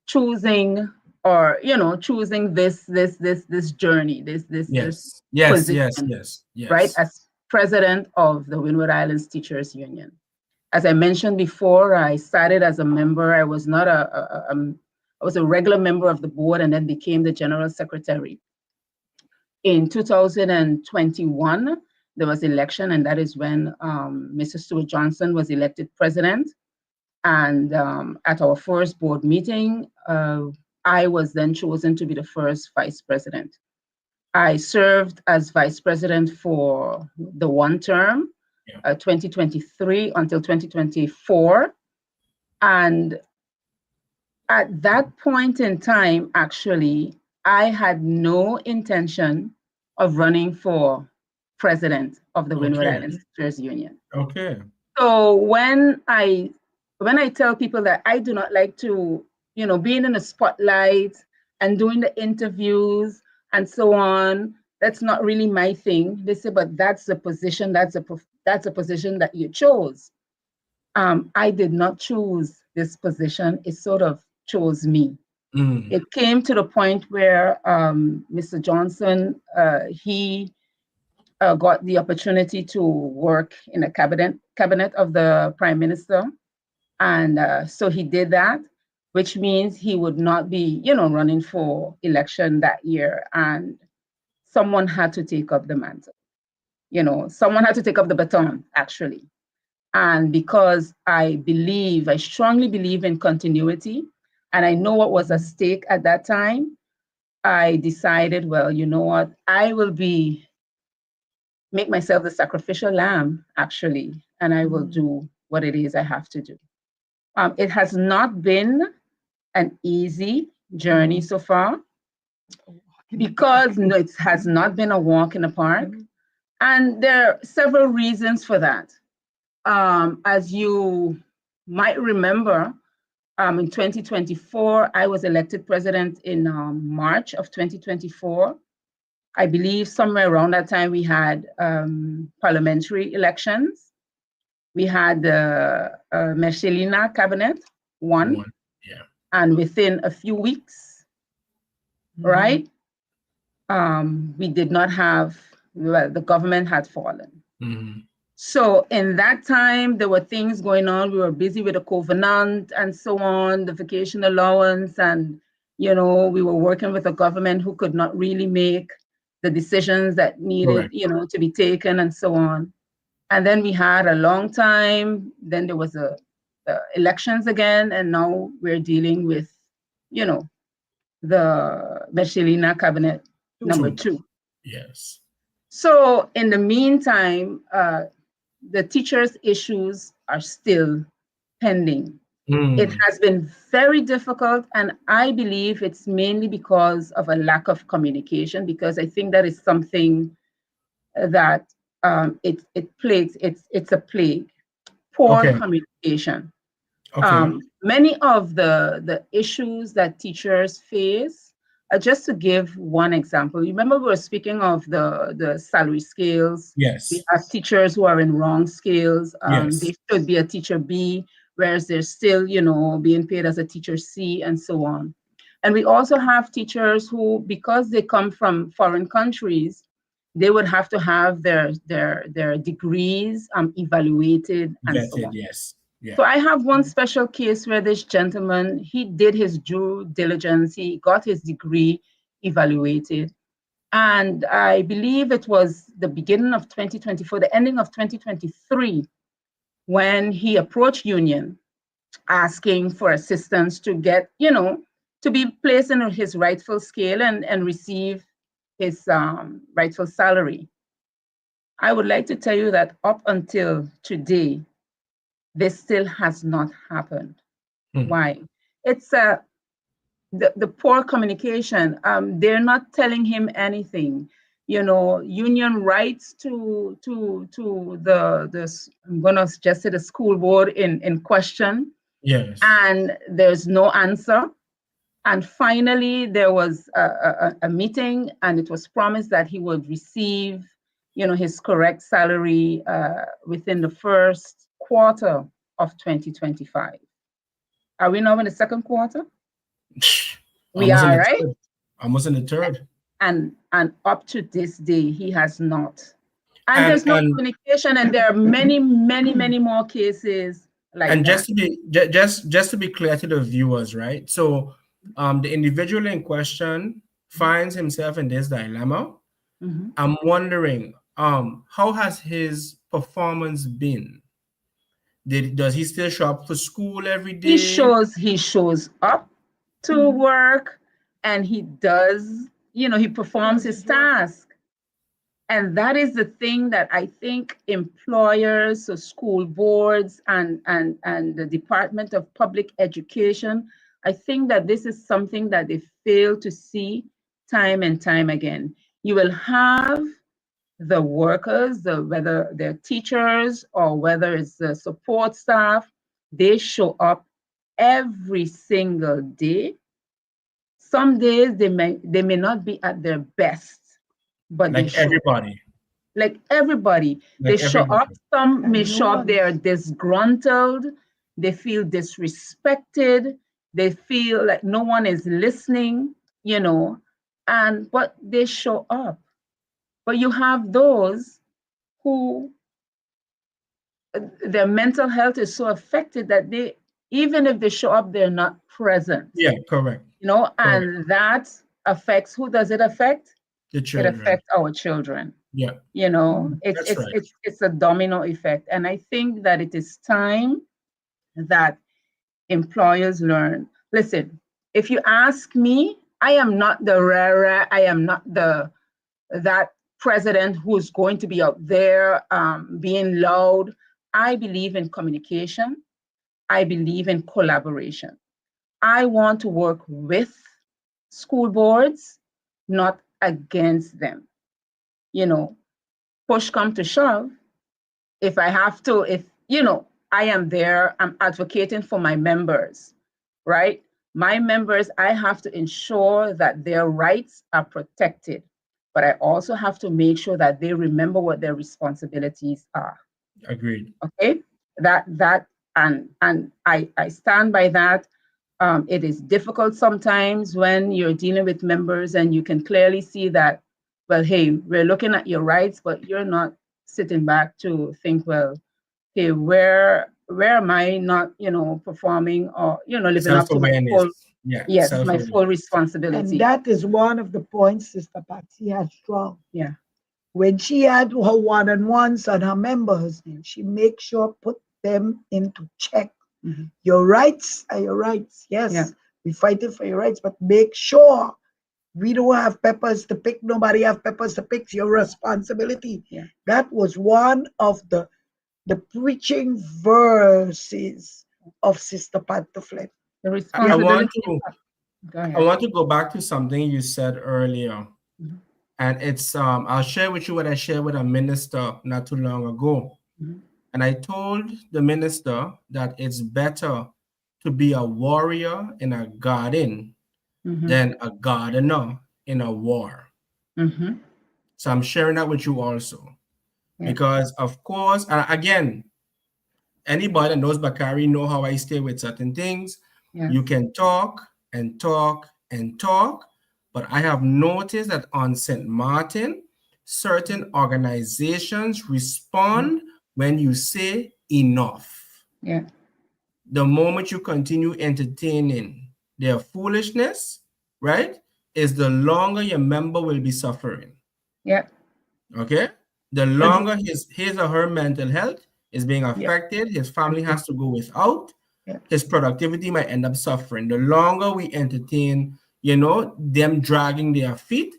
choosing, or you know, choosing this journey, this Yes. Yes. position, Yes. Yes. right, Yes. as president of the Windward Islands Teachers Union. As I mentioned before, I started as a member. I was not I was a regular member of the board and then became the general secretary. In 2021, there was election, and that is when Mr. Stuart Johnson was elected president. And at our first board meeting, I was then chosen to be the first vice president. I served as vice president for the one term, 2023 until 2024. And at that point in time, actually, I had no intention of running for president of the Windward Okay. Islands Teachers Union. Okay. So when I tell people that I do not like to, you know, being in the spotlight and doing the interviews and so on, that's not really my thing. They say, but that's the position, that's a position that you chose. I did not choose this position. It sort of chose me. Mm. It came to the point where Mr. Johnson, he got the opportunity to work in the cabinet of the Prime Minister. And so he did that, which means he would not be, you know, running for election that year. And someone had to take up the mantle. You know, someone had to take up the baton, actually. And because I strongly believe in continuity, and I know what was at stake at that time, I decided, well, you know what, I will make myself the sacrificial lamb, actually, and I will do what it is I have to do. It has not been an easy journey so far, because no, it has not been a walk in the park. And there are several reasons for that. As you might remember, in 2024, I was elected president in March of 2024. I believe somewhere around that time we had parliamentary elections. We had the Mercelina cabinet, one, Yeah. and within a few weeks, right, we did not have, well, the government had fallen. Mm-hmm. So in that time, there were things going on. We were busy with the covenant and so on, the vacation allowance, and you know, we were working with a government who could not really make the decisions that needed, Correct. you know, to be taken and so on. And then we had a long time. Then there was the elections again, and now we're dealing with, you know, the Mercelina cabinet number 2. Yes. So in the meantime, the teachers' issues are still pending. It has been very difficult, and I believe it's mainly because of a lack of communication, because I think that is something that it plagues, it's a plague, poor communication. Okay. Many of the issues that teachers face just to give one example, remember we were speaking of the salary scales. Yes. We have teachers who are in wrong scales. Yes. They should be a teacher B, whereas they're still, being paid as a teacher C, and so on. And we also have teachers who, because they come from foreign countries, they would have to have their degrees evaluated and so Vetted, on. yes. Yeah. So I have one special case where this gentleman, he did his due diligence, he got his degree evaluated. And I believe it was the beginning of 2024, the ending of 2023, when he approached Union asking for assistance to get, to be placed in his rightful scale and receive his rightful salary. I would like to tell you that up until today, this still has not happened. Why? It's the poor communication. They're not telling him anything. Union writes to the I'm gonna suggest the school board in question. Yes. And there's no answer. And finally, there was a meeting, and it was promised that he would receive, his correct salary within the first quarter of 2025. Are we now in the second quarter? We are, right? Almost in the third. And up to this day, he has not. And there's no communication, and there are many, many, many more cases like that. And just to be clear to the viewers, right? So the individual in question finds himself in this dilemma. I'm wondering, how has his performance been? Does he still show up for school every day? He shows up to work, and he does, he performs his task. And that is the thing that I think employers, so school boards and the Department of Public Education, I think that this is something that they fail to see time and time again. You will have the workers, whether they're teachers or whether it's the support staff, they show up every single day. Some days they may not be at their best, but like everybody. Like everybody. They show up. Some may show up, they are disgruntled, they feel disrespected, they feel like no one is listening, but they show up. But you have those who their mental health is so affected that they, even if they show up, they're not present. Yeah, correct. And that affects, who does it affect? The children. It affects our children. Yeah. It's a domino effect. And I think that it is time that employers learn. Listen, if you ask me, I am not I am not that president who's going to be out there being loud. I believe in communication. I believe in collaboration. I want to work with school boards, not against them. Push come to shove, if I have to, I am there, I'm advocating for my members, right? My members, I have to ensure that their rights are protected, but I also have to make sure that they remember what their responsibilities are. Agreed. Okay, and I stand by that. It is difficult sometimes when you're dealing with members and you can clearly see that, well, hey, we're looking at your rights, but you're not sitting back to think, well, hey, where am I not, performing or, living up to my full, my full responsibility. And that is one of the points Sister Patsy has strong. Yeah. When she had her one-on-ones on her members, she makes sure put them into check. Your rights are your rights. Yes, we fighting for your rights, but make sure we don't have peppers to pick. Nobody have peppers to pick. It's your responsibility. Yeah. That was one of the preaching verses of Sister Pantophlet. The responsibility. I want to go back to something you said earlier. And it's I'll share with you what I shared with a minister not too long ago. And I told the minister that it's better to be a warrior in a garden than a gardener in a war. So I'm sharing that with you also. Because, of course, and again, anybody that knows Bakari know how I stay with certain things. You can talk and talk and talk, but I have noticed that on St. Martin, certain organizations respond when you say enough. The moment you continue entertaining their foolishness, right, is the longer your member will be suffering. Okay? The longer his or her mental health is being affected, his family has to go without, his productivity might end up suffering. The longer we entertain, them dragging their feet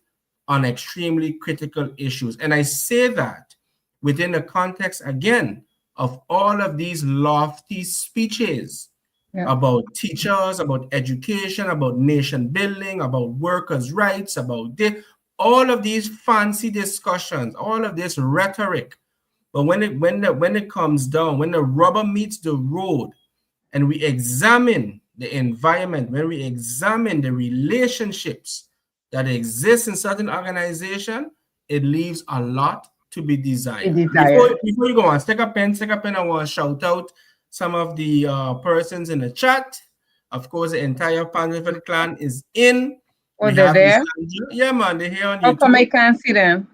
on extremely critical issues. And I say that within the context, again, of all of these lofty speeches about teachers, about education, about nation building, about workers' rights, about this, all of these fancy discussions, all of this rhetoric. But when it comes down, when the rubber meets the road, and we examine the environment, when we examine the relationships that exist in certain organizations, it leaves a lot to be desired. Before you go on, take a pen. I want to shout out some of the persons in the chat. Of course, the entire Pantophlet clan is in. They're there? Yeah, man, they're here on YouTube. How come I can't see them?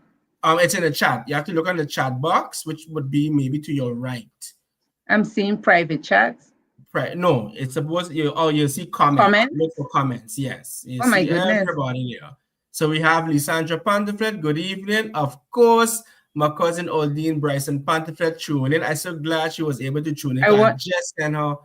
It's in the chat. You have to look on the chat box, which would be maybe to your right. I'm seeing private chats. No, it's supposed you see comments. Look for comments. Yes. You see my goodness. Everybody here. So we have Lysandra Pantophlet. Good evening. Of course, my cousin Aldine Bryson Pantophlet tuning in. I'm so glad she was able to tune in. I just sent her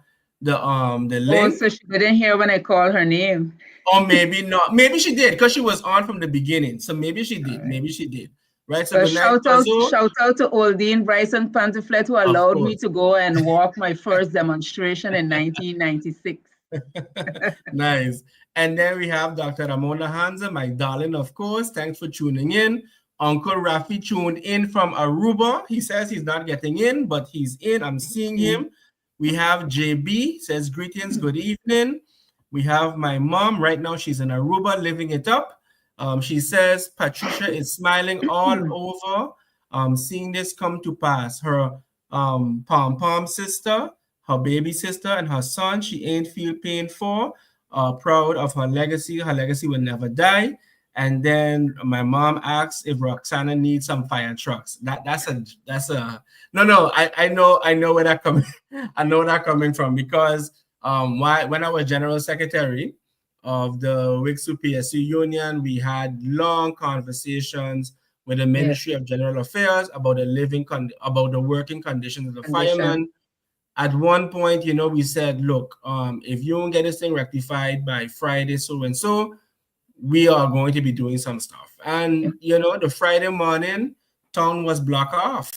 the link. Oh, so she didn't hear when I called her name. Or maybe not. Maybe she did because she was on from the beginning. So maybe she did. Right. Maybe she did. Right. So shout out to Aldine Bryson Pantophlet, who allowed me to go and walk my first demonstration in 1996. Nice. And then we have Dr. Ramona Hansa, my darling, of course. Thanks for tuning in. Uncle Rafi tuned in from Aruba. He says he's not getting in, but he's in. I'm seeing him. We have JB, says greetings, good evening. We have my mom. Right now, she's in Aruba, living it up. She says Patricia is smiling all over, seeing this come to pass. Her pom-pom sister, her baby sister, and her son, she ain't feel pain for. Proud of her legacy. Her legacy will never die. And then my mom asks if Roxanne needs some fire trucks. That's a no. I know where that coming. I know where that coming from because when I was general secretary of the WITU PSU Union, we had long conversations with the Ministry of General Affairs about the working conditions of the firemen. At one point, we said, look, if you don't get this thing rectified by Friday, so and so, we are going to be doing some stuff. And the Friday morning, town was blocked off.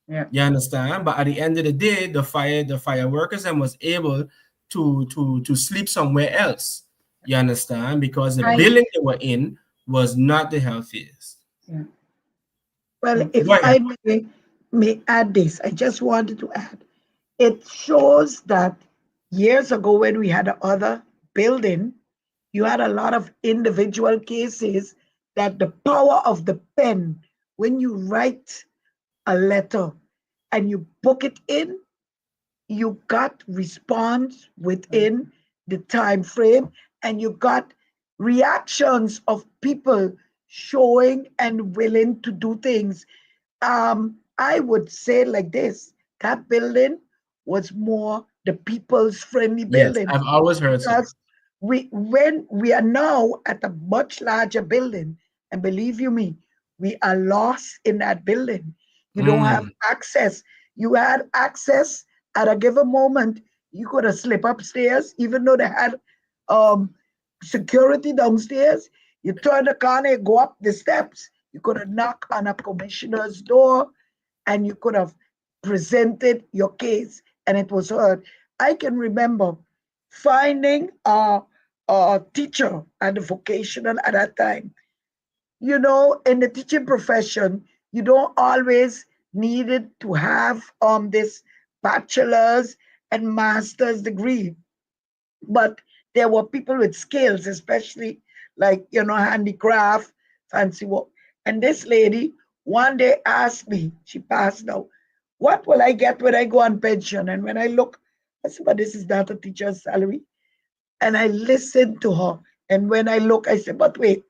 You understand? But at the end of the day, the fire workers and was able to sleep somewhere else. You understand? Because the building they were in was not the healthiest. Well, if I may add this, I just wanted to add, it shows that years ago when we had the other building, you had a lot of individual cases that the power of the pen, when you write a letter and you book it in, you got response within the time frame, and you got reactions of people showing and willing to do things. I would say like this, that building was more the people's friendly building. Yes, I've always heard so. When we are now at a much larger building, and believe you me, we are lost in that building. You don't have access. You had access at a given moment. You could have slipped upstairs, even though they had security downstairs. You turn the corner, go up the steps. You could have knocked on a commissioner's door, and you could have presented your case, and it was heard. I can remember finding a teacher at the vocational at that time. In the teaching profession, you don't always needed to have this bachelor's and master's degree. But there were people with skills, especially like, handicraft, fancy work. And this lady one day asked me, she passed now, what will I get when I go on pension? And when I look, I said, but this is not a teacher's salary. And I listened to her. And when I look, I said, but wait,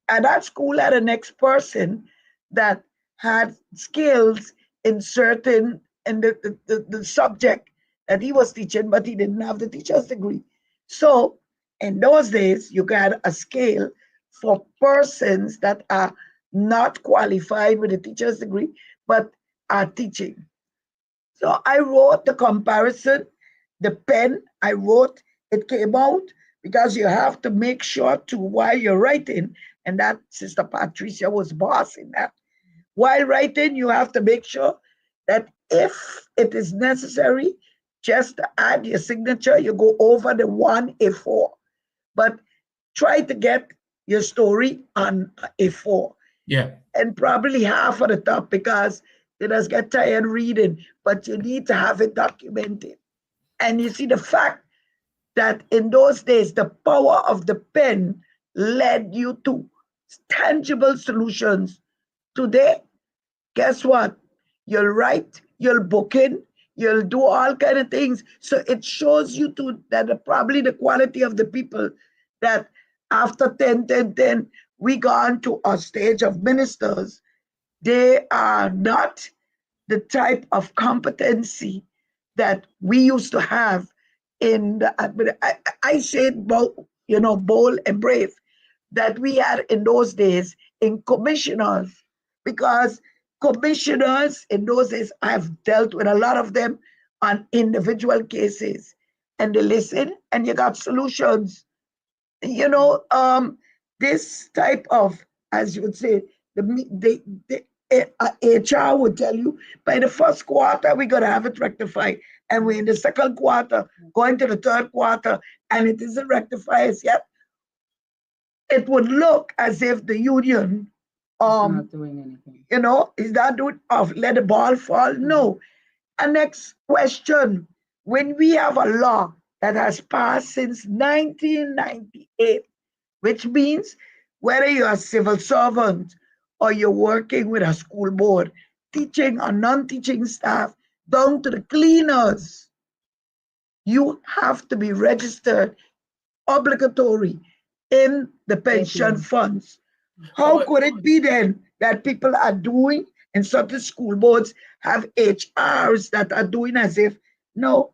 at that school had a next person that had skills in certain, in the subject that he was teaching, but he didn't have the teacher's degree. So in those days, you got a scale for persons that are not qualified with a teacher's degree, but are teaching. So I wrote the comparison, the pen, I wrote, it came out because you have to make sure to, while you're writing, and that Sister Patricia was boss in that. While writing, you have to make sure that if it is necessary, just to add your signature, you go over the 1A4. But try to get your story on A4. Yeah. And probably half of the top because they just get tired reading, but you need to have it documented. And you see the fact that in those days, the power of the pen led you to tangible solutions. Today, guess what? You'll write, you'll book in, you'll do all kind of things. So it shows you that probably the quality of the people that after 10, we gone to a stage of ministers, they are not the type of competency that we used to have in the, I say it bold, bold and brave, that we had in those days in commissioners, because commissioners in those days, I've dealt with a lot of them on individual cases, and they listen and you got solutions. This type of, as you would say, the HR would tell you by the first quarter we're gonna have it rectified, and we're in the second quarter, going to the third quarter, and it isn't rectified as yet. It would look as if the union, Not doing anything. is that doing off, let the ball fall? No. And next question: when we have a law that has passed since 1998, which means whether you're a civil servant or you're working with a school board, teaching or non-teaching staff, down to the cleaners, you have to be registered, obligatory, in the pension funds. How could it be then that people are doing, and certain school boards have HRs that are doing as if, no,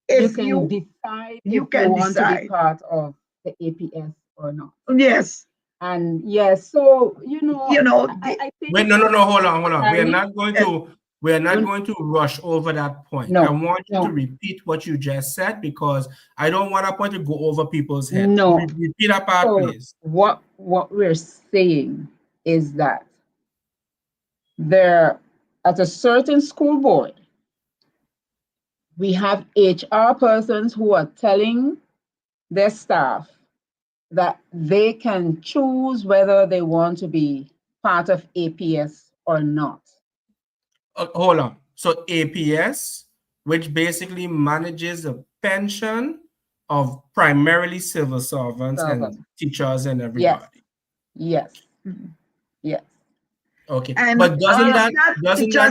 if you can decide you if can you want to decide. be part of the APS or not. Yes. And yes, so I think. Wait, no, hold on. We are Sorry? not going to. We are not going to rush over that point. No, I want you no. to repeat what you just said, because I don't want a point to go over people's heads. No. Repeat that part, So please. what we're saying is that there, at a certain school board, we have HR persons who are telling their staff that they can choose whether they want to be part of APS or not. Hold on. So APS, which basically manages the pension of primarily civil servants and teachers and everybody. Yes. Yes. Okay. And but doesn't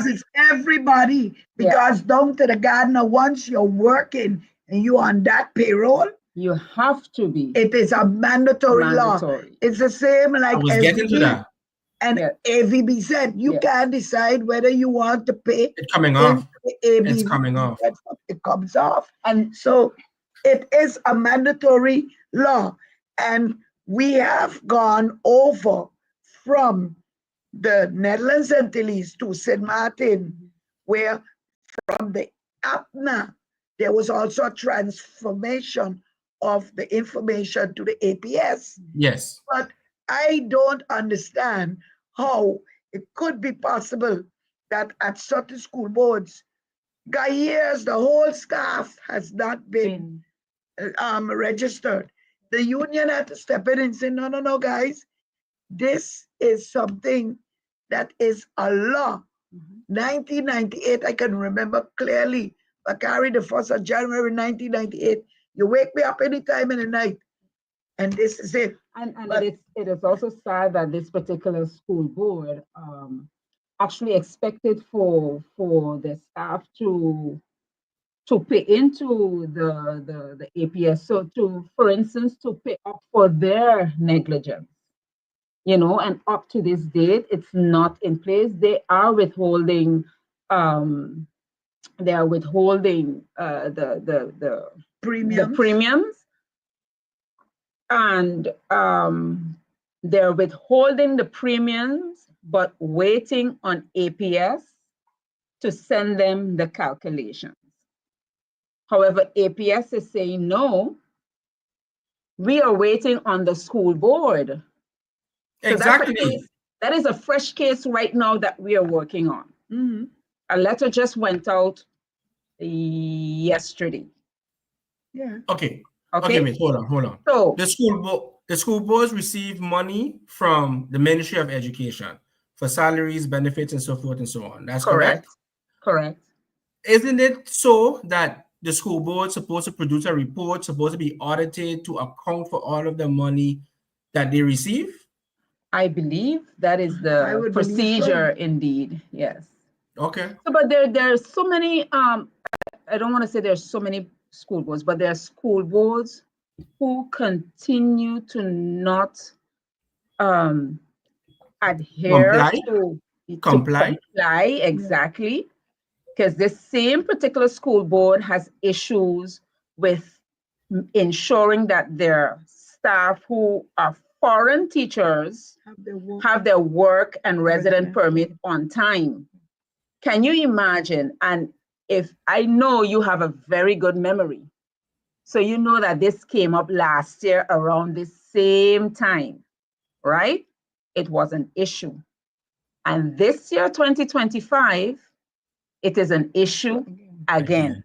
it's everybody, because down to the gardener, once you're working and you're on that payroll, you have to be. It is a mandatory law. It's the same like I was getting to that. And AVB said you can't decide whether you want to pay. It's coming off. It's coming off. It comes off. And so it is a mandatory law. And we have gone over from the Netherlands Antilles to St. Martin, where from the APNA, there was also a transformation of the information to the APS. Yes. But I don't understand how it could be possible that at certain school boards, years, the whole staff has not been registered. The union had to step in and say, no, guys, this is something that is a law. 1998, I can remember clearly, Bakari, the 1st of January 1998, You wake me up anytime in the night. And this is it. And it is also sad that this particular school board actually expected for the staff to pay into the APS. So for instance, to pay up for their negligence, and up to this date, it's not in place. They are withholding the premiums, and they're withholding the premiums, but waiting on APS to send them the calculations. However, APS is saying, no, we are waiting on the school board. So exactly. That is a fresh case right now that we are working on. Mm-hmm. A letter just went out yesterday. Yeah. Okay, wait, hold on. So the school boards receive money from the Ministry of Education for salaries, benefits, and so forth and so on. That's correct? Correct. Isn't it so that the school board is supposed to produce a report, supposed to be audited to account for all of the money that they receive? I believe that is the procedure, indeed. Yes. Okay. So, but there's so many. I don't want to say there's so many school boards, but there are school boards who continue to not adhere to comply. Exactly, because this same particular school board has issues with ensuring that their staff who are foreign teachers have their work and resident permit on time. Can you imagine? And if I know you have a very good memory, so you know that this came up last year around the same time, right? It was an issue. And this year, 2025, it is an issue again.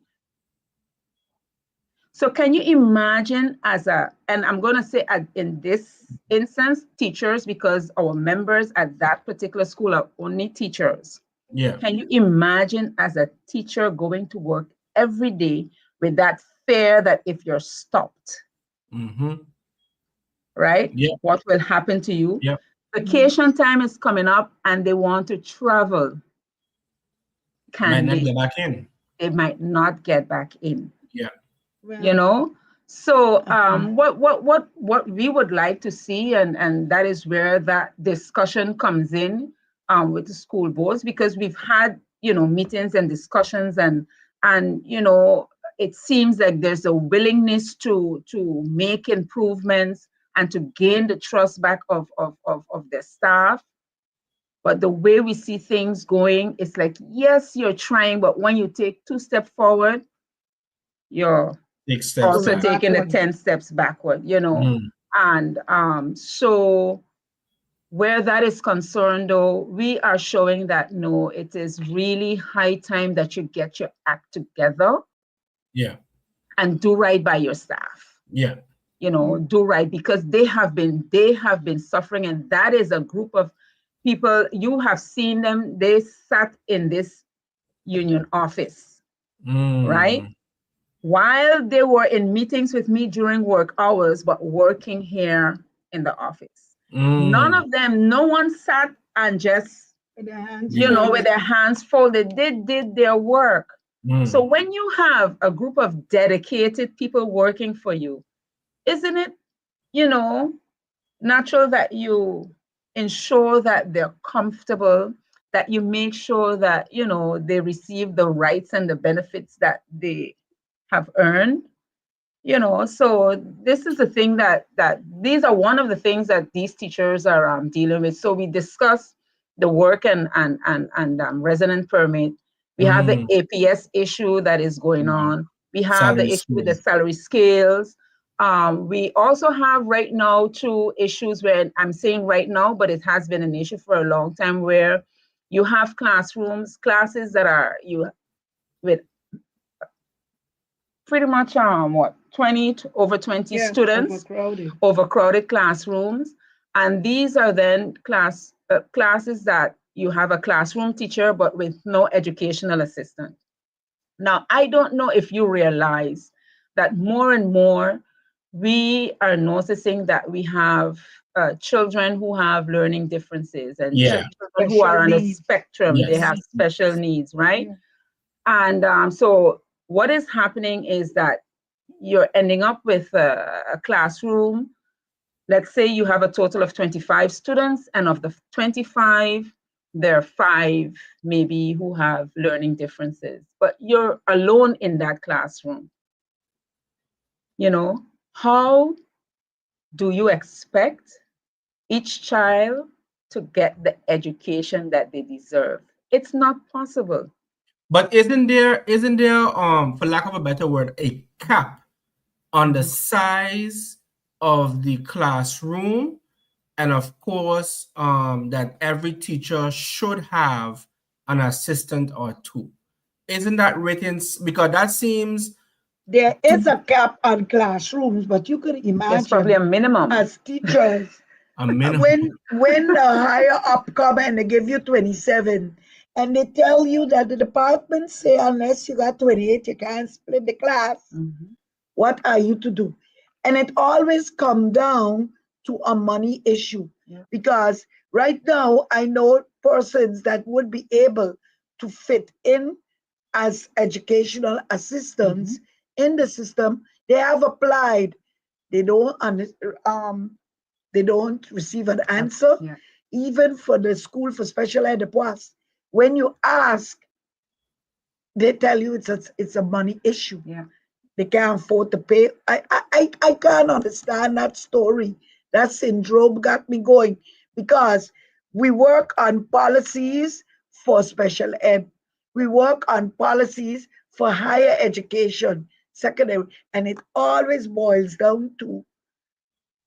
So can you imagine and I'm going to say in this instance, teachers, because our members at that particular school are only teachers. Yeah. Can you imagine as a teacher going to work every day with that fear that if you're stopped, right? Yeah. What will happen to you? Yeah. Vacation time is coming up and they want to travel. Might not get back in. They might not get back in. Yeah. So what we would like to see, and that is where that discussion comes in with the school boards, because we've had meetings and discussions, and it seems like there's a willingness to make improvements and to gain the trust back of the staff. But the way we see things going, it's like, yes, you're trying, but when you take 2 steps forward, you're also taking the 10 steps backward, And so where that is concerned, though, we are showing that, no, it is really high time that you get your act together. Yeah. And do right by your staff. Yeah. Do right, because they have been suffering, and that is a group of people. You have seen them. They sat in this union office, right? While they were in meetings with me during work hours, but working here in the office. None of them, no one sat and just, with their hands folded. They did their work. So when you have a group of dedicated people working for you, isn't it, natural that you ensure that they're comfortable, that you make sure that, they receive the rights and the benefits that they have earned, so this is the thing that these are one of the things that these teachers are dealing with. So we discuss the work and resident permit. We have the APS issue that is going on. We have the issue with the salary scales. We also have right now 2 issues where I'm saying right now, but it has been an issue for a long time, where you have classes that are with pretty much 20 to over 20 students, overcrowded classrooms, and these are then classes that you have a classroom teacher but with no educational assistant. Now, I don't know if you realize, that more and more we are noticing that we have children who have learning differences and Yeah. children who are on the spectrum. They Yes. have special needs, right? And so what is happening is that you're ending up with a classroom. Let's say you have a total of 25 students, and of the 25, there are 5 maybe who have learning differences, but you're alone in that classroom. You know, how do you expect each child to get the education that they deserve? It's not possible. But isn't there, for lack of a better word, a cap on the size of the classroom? And of course, that every teacher should have an assistant or 2. Isn't that written? Because that seems There is a cap on classrooms, but you could There's probably a imagine minimum. as teachers, a minimum. when the higher up come and they give you 27, and they tell you that the department say unless you got 28, you can't split the class. What are you to do? And it always come down to a money issue. Because right now I know persons that would be able to fit in as educational assistants in the system. They have applied. They don't receive an answer. Even for the school for special ed, when you ask, they tell you it's a money issue. They can't afford to pay. I can't understand that story. That syndrome got me going, because we work on policies for special ed. We work on policies for higher education, secondary, and it always boils down to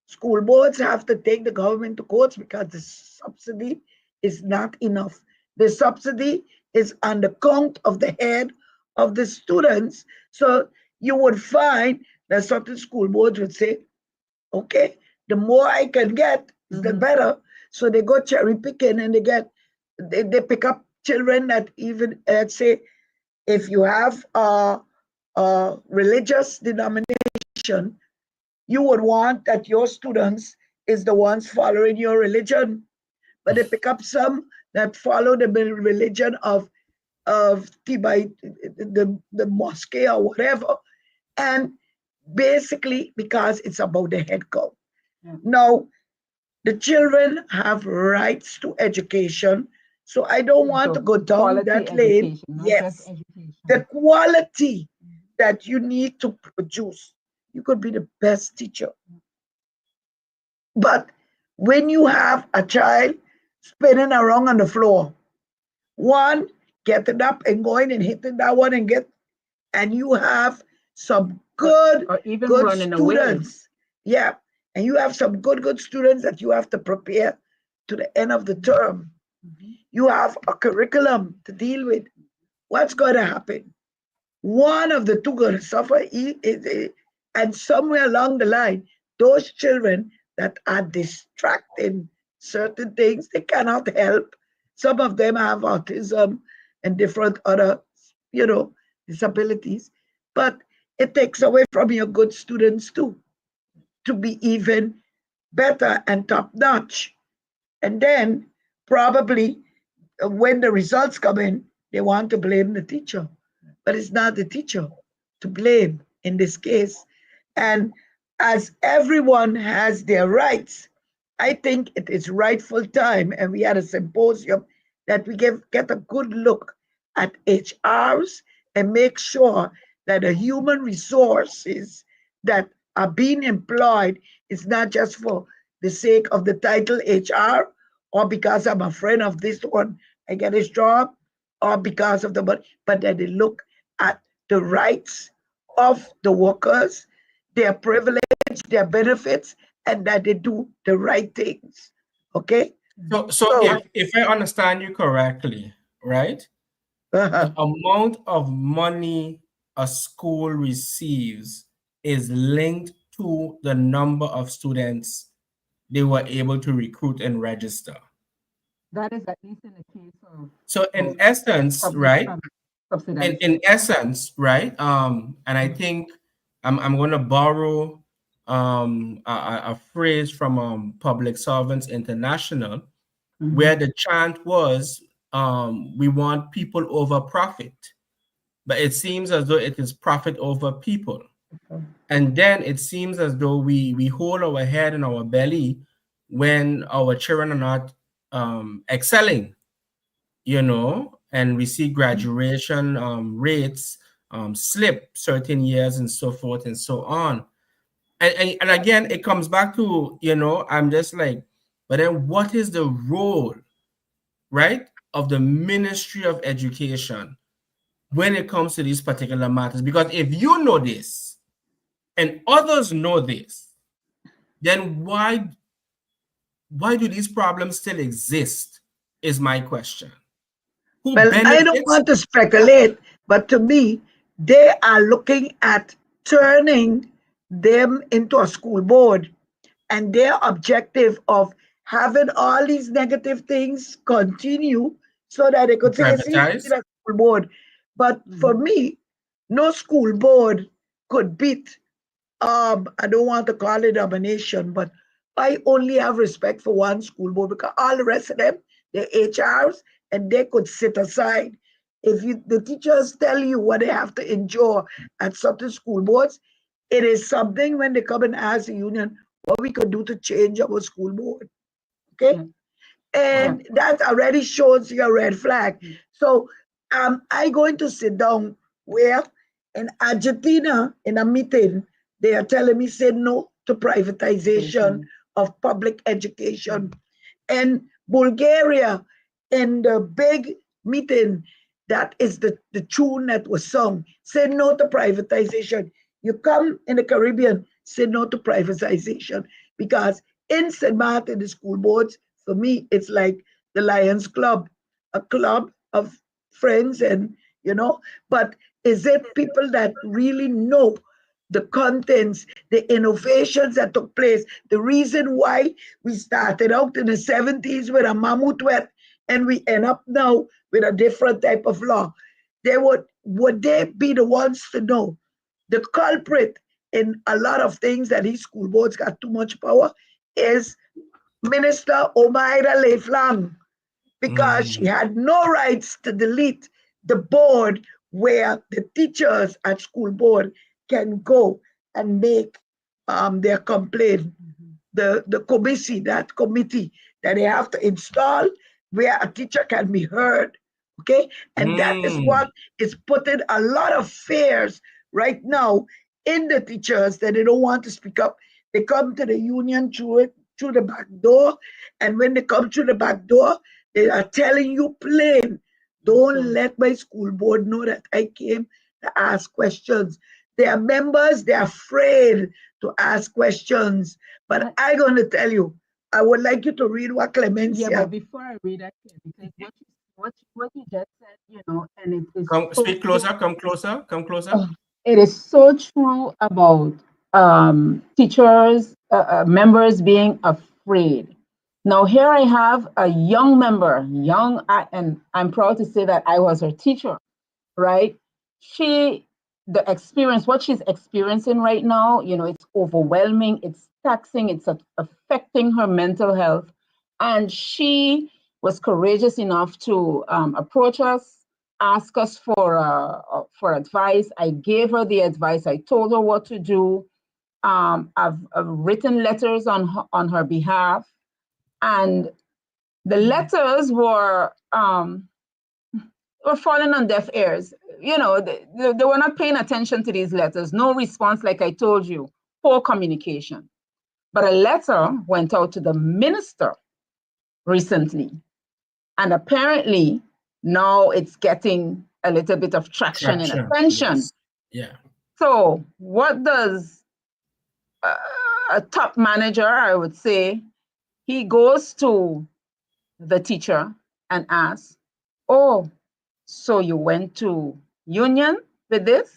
school boards have to take the government to courts because the subsidy is not enough. The subsidy is on the count of the head of the students. So you would find that certain school boards would say, okay, the more I can get, the better. So they go cherry picking and they pick up children that even, let's say, if you have a religious denomination, you would want that your students is the ones following your religion, but they pick up some that follow the religion of the mosque or whatever, and basically because it's about the head count. Now, the children have rights to education, so I don't want to go down that lane. Yes, the quality that you need to produce. You could be the best teacher, but when you have a child spinning around on the floor, one getting up and going and hitting that one and you have some good students. Yeah, and you have some good students that you have to prepare to the end of the term. You have a curriculum to deal with. What's going to happen? One of the two going to suffer, and somewhere along the line, those children that are distracting certain things, they cannot help. Some of them have autism and different other, disabilities, but it takes away from your good students too, to be even better and top notch. And then probably when the results come in, they want to blame the teacher, but it's not the teacher to blame in this case. And as everyone has their rights, I think it is rightful time, and we had a symposium, that we get a good look at HRs and make sure that the human resources that are being employed is not just for the sake of the title HR, or because I'm a friend of this one, I get his job, or because of the money, but that they look at the rights of the workers, their privilege, their benefits, and that they do the right things. Okay? So if I understand you correctly, right? The amount of money a school receives is linked to the number of students they were able to recruit and register. That is at least in the case of. So in essence, right? In essence, right? And I think I'm going to borrow a phrase from Public Servants International, where the chant was, we want people over profit, but it seems as though it is profit over people. And then it seems as though we hold our head in our belly when our children are not excelling, you know, and we see graduation rates slip certain years and so forth and so on. And again, it comes back to, you know, I'm just like, but then what is the role, right, of the Ministry of Education when it comes to these particular matters? Because if you know this and others know this, then why do these problems still exist is my question. Who Well, I don't benefits? want to speculate, but to me, they are looking at turning them into a school board, and their objective of having all these negative things continue so that they could say, see, we need Privatize? a school board. But for me, no school board could beat, I don't want to call it domination, but I only have respect for one school board because all the rest of them, they're HRs, and they could sit aside. If the teachers tell you what they have to endure at certain school boards, it is something when they come and ask the union what we could do to change our school board. Okay? And that already shows you a red flag. So I going to sit down where in Argentina in a meeting, they are telling me say no to privatization of public education. And Bulgaria in the big meeting, that is the tune that was sung, say no to privatization. You come in the Caribbean, say no to privatization. Because in St. Martin, the school boards, for me, it's like the Lions Club, a club of friends and, you know, but is it people that really know the contents, the innovations that took place, the reason why we started out in the 70s with a mammoth wet and we end up now with a different type of law? They would they be the ones to know the culprit in a lot of things that these school boards got too much power is Minister Omaira Leiflang, because she had no rights to delete the board where the teachers at school board can go and make their complaint. The committee, that committee that they have to install where a teacher can be heard. Okay, and that is what is putting a lot of fears right now in the teachers that they don't want to speak up. They come to the union through the back door, and when they come through the back door, they are telling you plain, don't let my school board know that I came to ask questions. Their members, they're afraid to ask questions. But I'm going to tell you, I would like you to read what Clemencia. Yeah, but before I read that, because what you just said, you know, and it is Speak closer, come closer, come closer. It is so true about teachers, members being afraid. Now, here I have a young member, and I'm proud to say that I was her teacher, right? The experience, what she's experiencing right now, you know, it's overwhelming, it's taxing, it's affecting her mental health. And she was courageous enough to approach us, ask us for advice. I gave her the advice. I told her what to do. I've written letters on her behalf, and the letters were falling on deaf ears. You know, they were not paying attention to these letters. No response, like I told you, poor communication. But a letter went out to the minister recently, and apparently now it's getting a little bit of traction and attention. Yes. Yeah. So what does a top manager, I would say, he goes to the teacher and asks, oh, so you went to union with this?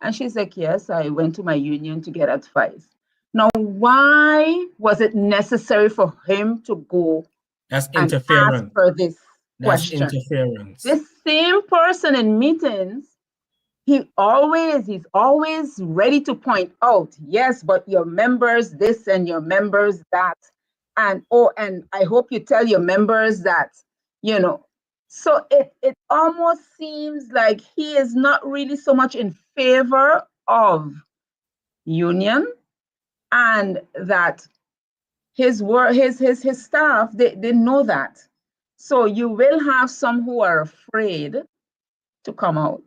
And she's like, yes, I went to my union to get advice. Now, why was it necessary for him to go That's and interference. ask for this That's question? interference. This same person in meetings he's always ready to point out, yes, but your members this and your members that, and I hope you tell your members that, you know. So it almost seems like he is not really so much in favor of union, and that his work, his staff, they know that. So you will have some who are afraid to come out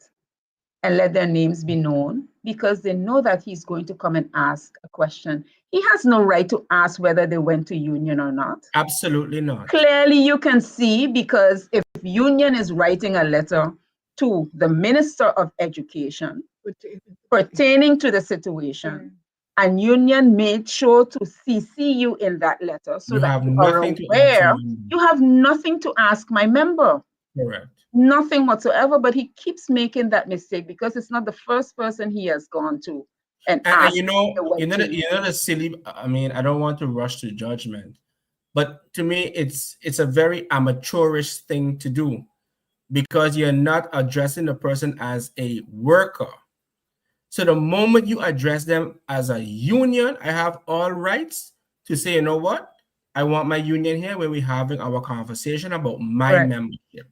and let their names be known, because they know that he's going to come and ask a question. He has no right to ask whether they went to union or not. Absolutely not. Clearly, you can see, because if union is writing a letter to the Minister of Education pertaining to the situation, and union made sure to CC you in that letter so You that have you are nothing to ask aware, me. you have nothing to ask my member. Correct. Nothing whatsoever, but he keeps making that mistake, because it's not the first person he has gone to and asked. You know the silly, I mean, I don't want to rush to judgment, but to me, it's a very amateurish thing to do, because you're not addressing the person as a worker. So the moment you address them as a union, I have all rights to say, you know what? I want my union here when we're having our conversation about my Correct. membership.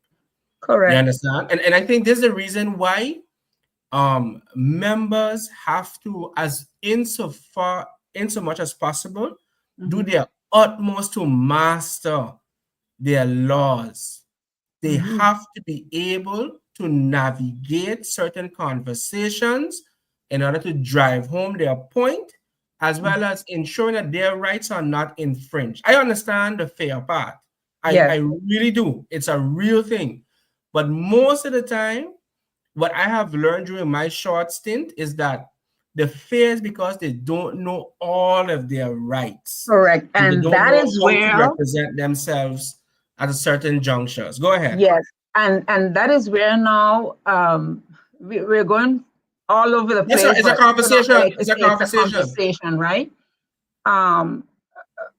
Correct. You understand? And I think there's a reason why members have to, as insomuch as possible, do their utmost to master their laws. They have to be able to navigate certain conversations in order to drive home their point, as well as ensuring that their rights are not infringed. I understand the fair part. Yes. I really do. It's a real thing. But most of the time, what I have learned during my short stint is that the fear is because they don't know all of their rights. Correct. And And they don't that know is how to where, represent themselves at a certain junctures. Go ahead. yes, and that is where now we're going all over the place. It's a conversation. It's a conversation, right?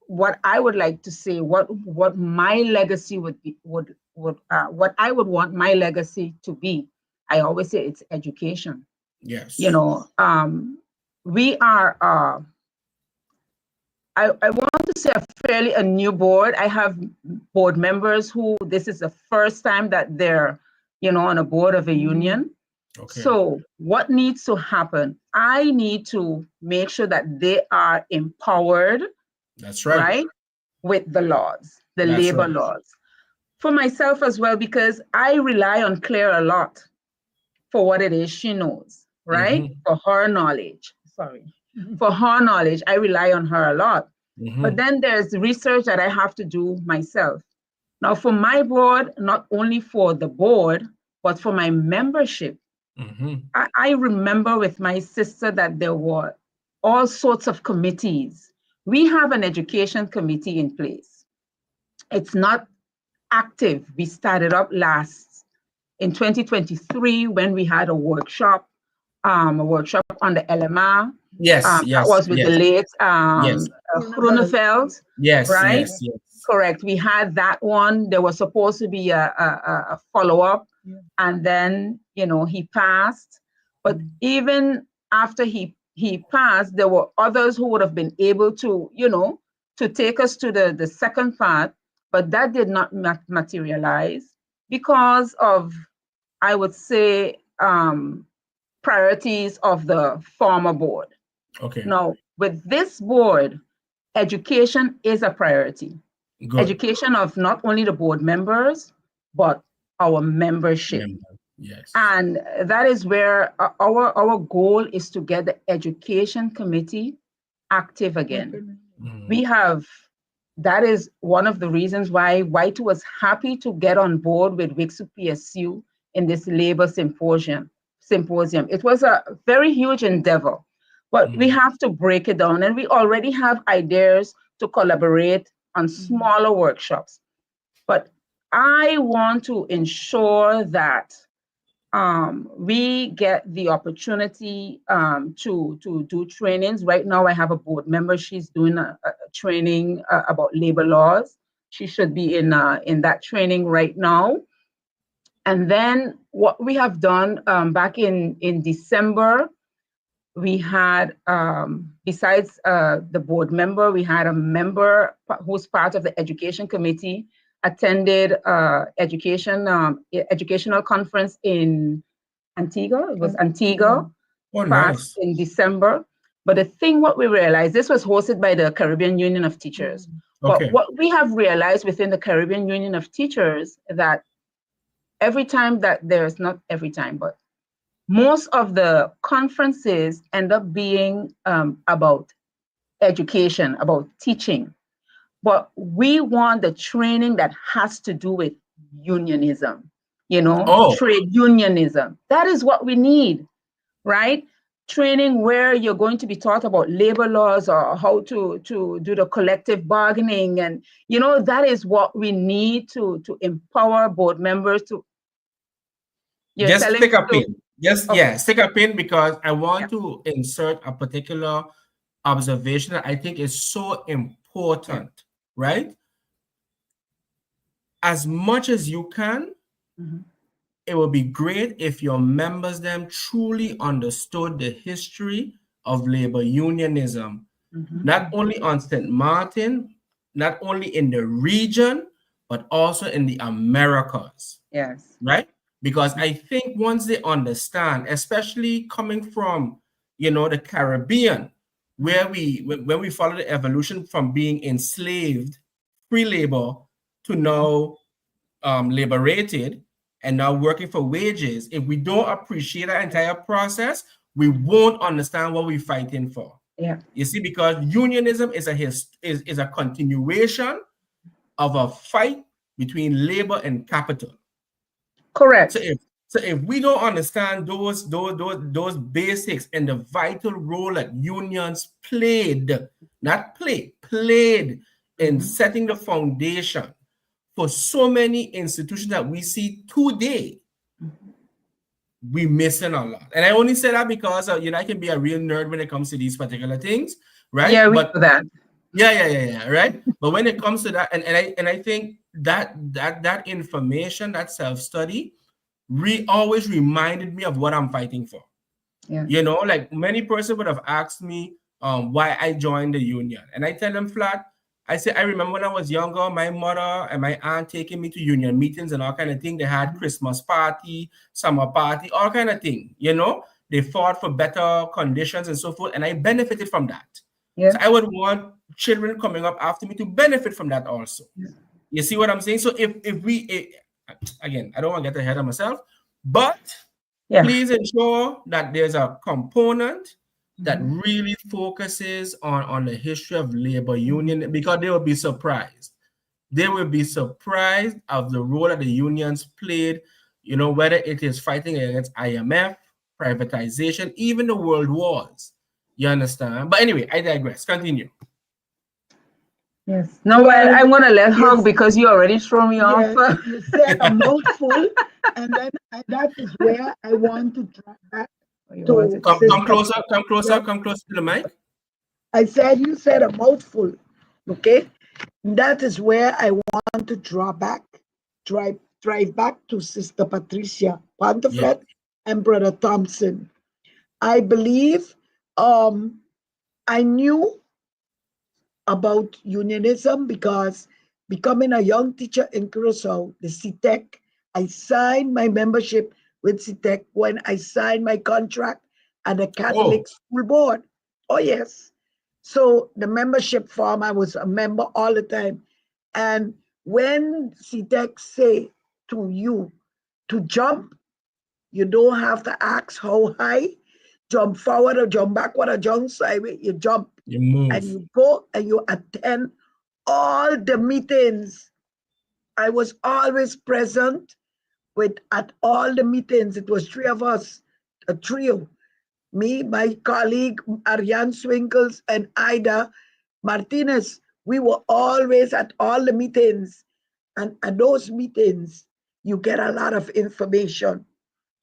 What I would like to say, what my legacy would be, what I would want my legacy to be. I always say it's education. Yes. You know, we are. I want to say a new board. I have board members who this is the first time that they're, on a board of a union. Okay. So what needs to happen? I need to make sure that they are empowered. That's right. Right? With the laws, the labor laws. For myself as well, because I rely on Claire a lot for what it is she knows, right? For her knowledge. For her knowledge, I rely on her a lot. But then there's research that I have to do myself. Now, for my board, not only for the board, but for my membership, I remember with my sister that there were all sorts of committees. We have an education committee in place. It's not active. We started up in 2023 when we had a workshop on the LMR. Yes, that was with the late Grunefeld. Yes, right? Yes. Correct. We had that one. There was supposed to be a follow-up, and then he passed. But even after he passed, there were others who would have been able to to take us to the second part, but that did not materialize because of, I would say, priorities of the former board. Okay. Now, with this board, education is a priority. Good. Education of not only the board members, but our membership. Yes. And that is where our goal is to get the education committee active again. That is one of the reasons why WITU was happy to get on board with WITU PSU in this labor symposium. It was a very huge endeavor, but we have to break it down, and we already have ideas to collaborate on smaller workshops. But I want to ensure that we get the opportunity to do trainings. Right now, I have a board member. She's doing a training about labor laws. She should be in that training right now. And then what we have done back in December, we had, besides the board member, we had a member who's part of the education committee, attended educational conference in Antigua. It was Antigua, nice. in December. But the thing, what we realized, this was hosted by the Caribbean Union of Teachers. Okay. But what we have realized within the Caribbean Union of Teachers, that every time that there's, not every time, but most of the conferences end up being about education, about teaching. But we want the training that has to do with unionism, trade unionism. That is what we need, right? Training where you're going to be taught about labor laws or how to do the collective bargaining. And, that is what we need to empower board members to. Just stick a pin. Okay. Stick a pin, because I want to insert a particular observation that I think is so important, right? As much as you can, it would be great if your members them truly understood the history of labor unionism, not only on St. Martin, not only in the region, but also in the Americas. Yes. Right? Because I think once they understand, especially coming from, the Caribbean, where when we follow the evolution from being enslaved, free labor, to now liberated, and now working for wages, if we don't appreciate that entire process, we won't understand what we're fighting for. Yeah. You see, because unionism is a continuation of a fight between labor and capital. Correct. So if we don't understand those basics and the vital role that unions played in setting the foundation for so many institutions that we see today, we're missing a lot. And I only say that because I can be a real nerd when it comes to these particular things, right? Yeah, we know that. Yeah, right. But when it comes to that, and I think that information, that self-study, always reminded me of what I'm fighting for. Yeah. Like many persons would have asked me why I joined the union, and I tell them flat. I say, I remember when I was younger, my mother and my aunt taking me to union meetings and all kind of thing. They had Christmas party, summer party, all kind of thing. They fought for better conditions and so forth, and I benefited from that. Yeah. So I would want children coming up after me to benefit from that also. Yeah. You see what I'm saying? So if we again, I don't want to get ahead of myself, but please ensure that there's a component that really focuses on the history of labor union, because they will be surprised. They will be surprised of the role that the unions played, whether it is fighting against IMF, privatization, even the world wars. You understand? But anyway, I digress. Continue. Yes. No, well, I'm going to let her, because you already threw me off. You said a mouthful, and then that is where I want to drop back. Come closer to the mic. I said you said a mouthful, okay? That is where I want to drive back to Sister Patricia, Pantophlet, and Brother Thompson. I believe I knew about unionism because becoming a young teacher in Curacao, the CTEC, I signed my membership with CTEC when I signed my contract at the Catholic School Board. Oh, yes. So the membership form, I was a member all the time. And when CTEC say to you to jump, you don't have to ask how high, jump forward or jump backward or jump sideways, you jump. You move. And you go and you attend all the meetings. I was always present at all the meetings. It was three of us, a trio. Me, my colleague, Ariane Swinkles, and Ida Martinez. We were always at all the meetings. And at those meetings, you get a lot of information.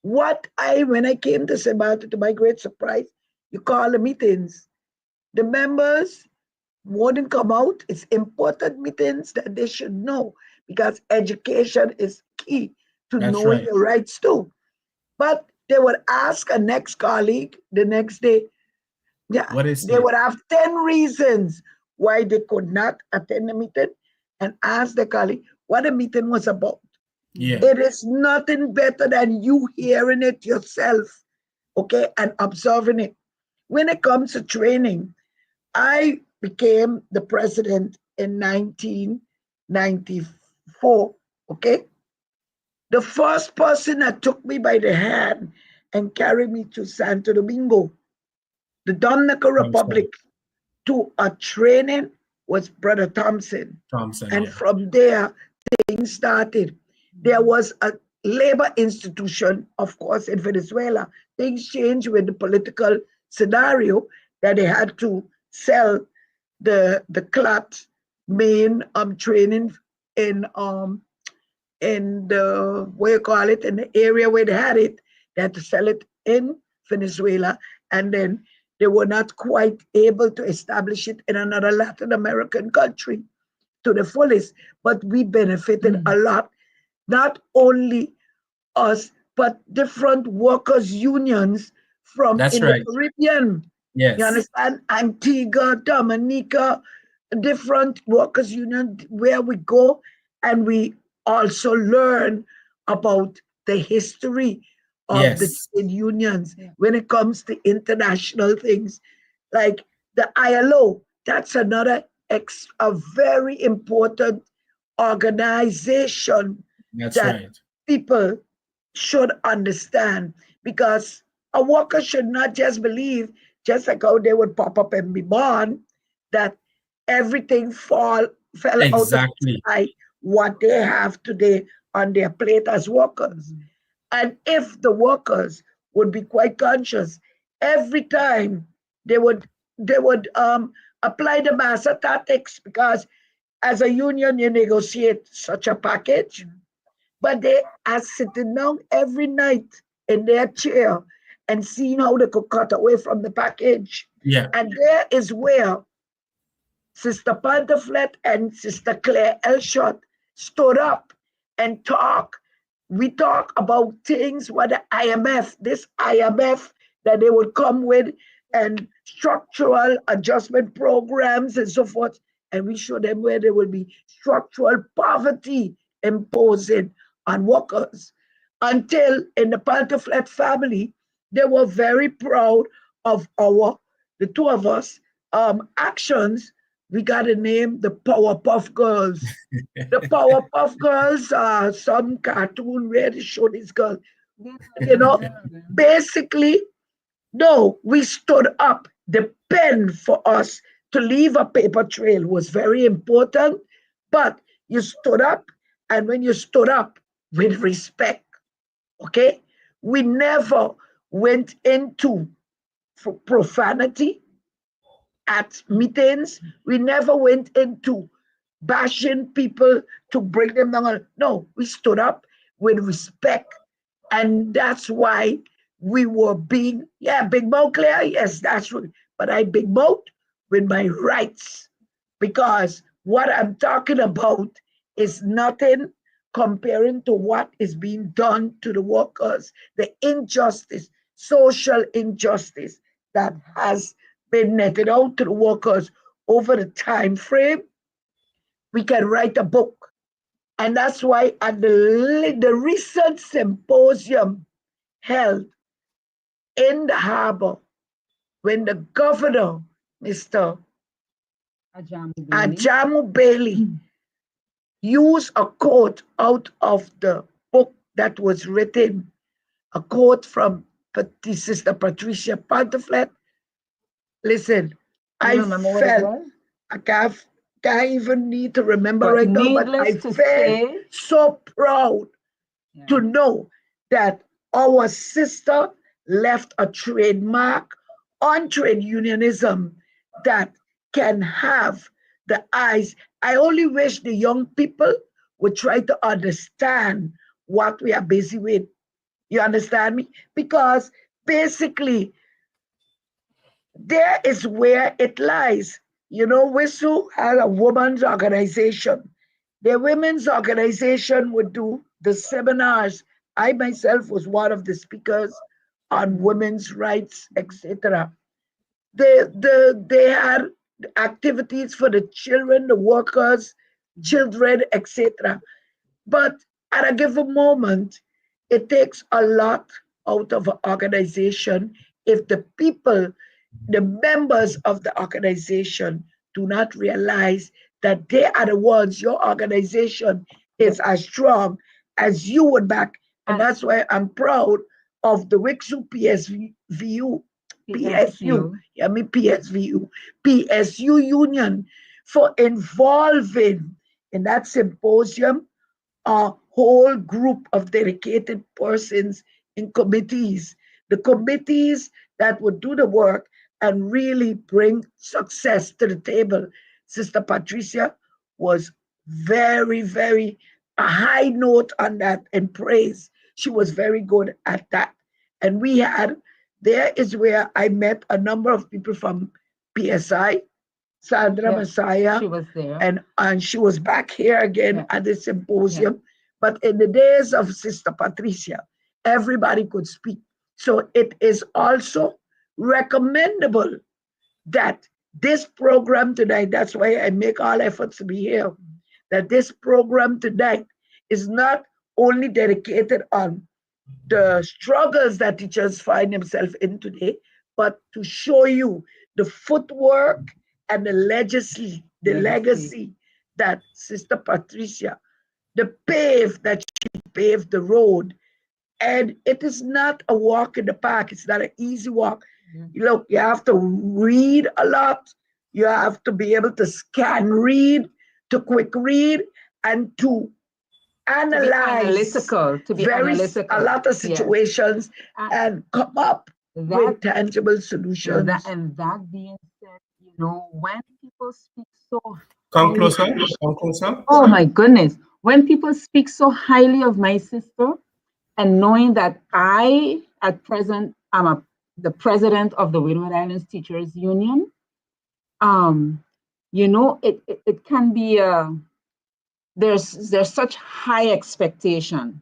When I came to St. Martin, to my great surprise, you call the meetings. The members wouldn't come out. It's important meetings that they should know, because education is key to That's know right. your rights too. But they would ask a next colleague the next day, yeah, What is they it? would have 10 reasons why they could not attend the meeting and ask the colleague what the meeting was about. Yeah. It is nothing better than you hearing it yourself, okay, and observing it. When it comes to training, I became the president in 1994, okay? The first person that took me by the hand and carried me to Santo Domingo, the Dominican Thompson. Republic, to a training was Brother Thompson. Thompson, And yeah. from there, things started. There was a labor institution, of course, in Venezuela. Things changed with the political scenario that they had to sell the CLAT main training in the what you call it, in the area where they had it. They had to sell it in Venezuela, and then they were not quite able to establish it in another Latin American country to the fullest. But we benefited a lot, not only us, but different workers' unions from That's in the right. Caribbean. You Yes. understand? Antigua, Dominica, different workers' union where we go, and we also learn about the history of the Yes. trade unions when it comes to international things like the ILO. That's another a very important organization That's that right. people should understand, because a worker should not just believe, just like how they would pop up and be born, that everything fell out of the Exactly. sky what they have today on their plate as workers. And if the workers would be quite conscious, every time they would apply the massa tactics, because as a union you negotiate such a package, but they are sitting down every night in their chair and seeing how they could cut away from the package. Yeah. And there is where Sister Pantophlet and Sister Claire Elshot stood up and talked. We talk about things what the IMF, this IMF that they would come with, and structural adjustment programs and so forth. And we show them where there will be structural poverty imposing on workers. Until in the Pantophlet family, they were very proud of the two of us, actions. We got to name the Powerpuff Girls. The Powerpuff Girls are some cartoon where they show these girls. You know, basically, no, we stood up. The pen for us to leave a paper trail was very important, but you stood up, and when you stood up with respect, okay, we never went into profanity at meetings. We never went into bashing people to bring them down. No, we stood up with respect. And that's why we were being, big mouth, Claire, yes, that's right. But I big mouth with my rights, because what I'm talking about is nothing comparing to what is being done to the workers, the injustice, social injustice that has been netted out to the workers over the time frame. We can write a book. And that's why at the recent symposium held in the harbor, when the governor, Mr. Ajamu Bailey, used a quote out of the book that was written, a quote from Sister Patricia Pantophlet. Listen, I felt, I can't even need to remember right now, but I felt so proud to know that our sister left a trademark on trade unionism that can have the eyes. I only wish the young people would try to understand what we are busy with. You understand me? Because basically, there is where it lies. You know, WISU has a women's organization. Their women's organization would do the seminars. I myself was one of the speakers on women's rights, etc. They had activities for the children, the workers, children, etc. But at a given moment, it takes a lot out of an organization if the people, the members of the organization, do not realize that they are the ones, your organization is as strong as you would back. And that's why I'm proud of the WITU PSU Union for involving in that symposium a whole group of dedicated persons in committees, the committees that would do the work and really bring success to the table. Sister Patricia was very, very a high note on that and praise. She was very good at that. And we had, there is where I met a number of people from PSI, Sandra Messiah. She was there. And she was back here again at the symposium. But in the days of Sister Patricia, everybody could speak. So it is also recommendable that this program tonight, that's why I make all efforts to be here, that this program tonight is not only dedicated on the struggles that teachers find themselves in today, but to show you the footwork and the legacy that Sister Patricia, the that she paved the road. And it is not a walk in the park. It's not an easy walk. Look, you have to read a lot. You have to be able to scan read, to quick read, and to analyze to be analytical. A lot of situations and come up with tangible solutions. And that being said, you know, when people speak so come closer. Oh my goodness. When people speak so highly of my sister, and knowing that I, at present, am the president of the Windward Islands Teachers Union, you know, it can be there's such high expectation,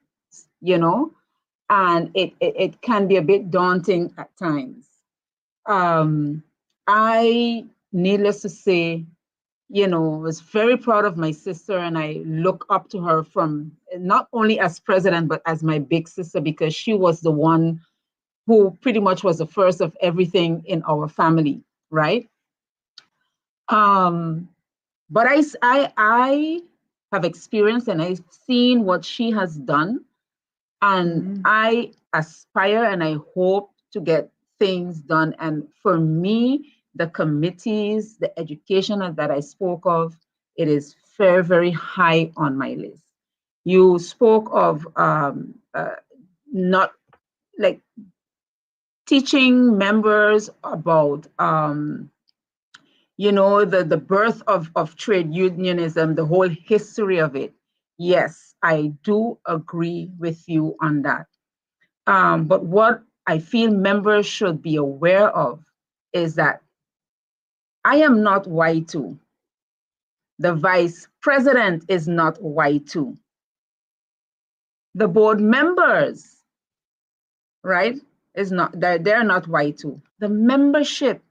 you know, and it can be a bit daunting at times. I, needless to say, you know, was very proud of my sister, and I look up to her from not only as president, but as my big sister, because she was the one who pretty much was the first of everything in our family, right? But I have experienced and I've seen what she has done, and I aspire and I hope to get things done. And for me, the committees, the education that I spoke of, it is very, very high on my list. You spoke of not like teaching members about, you know, the birth of trade unionism, the whole history of it. Yes, I do agree with you on that. But what I feel members should be aware of is that I am not WITU. The vice president is not WITU. The board members, right, is not, they're not WITU. The membership,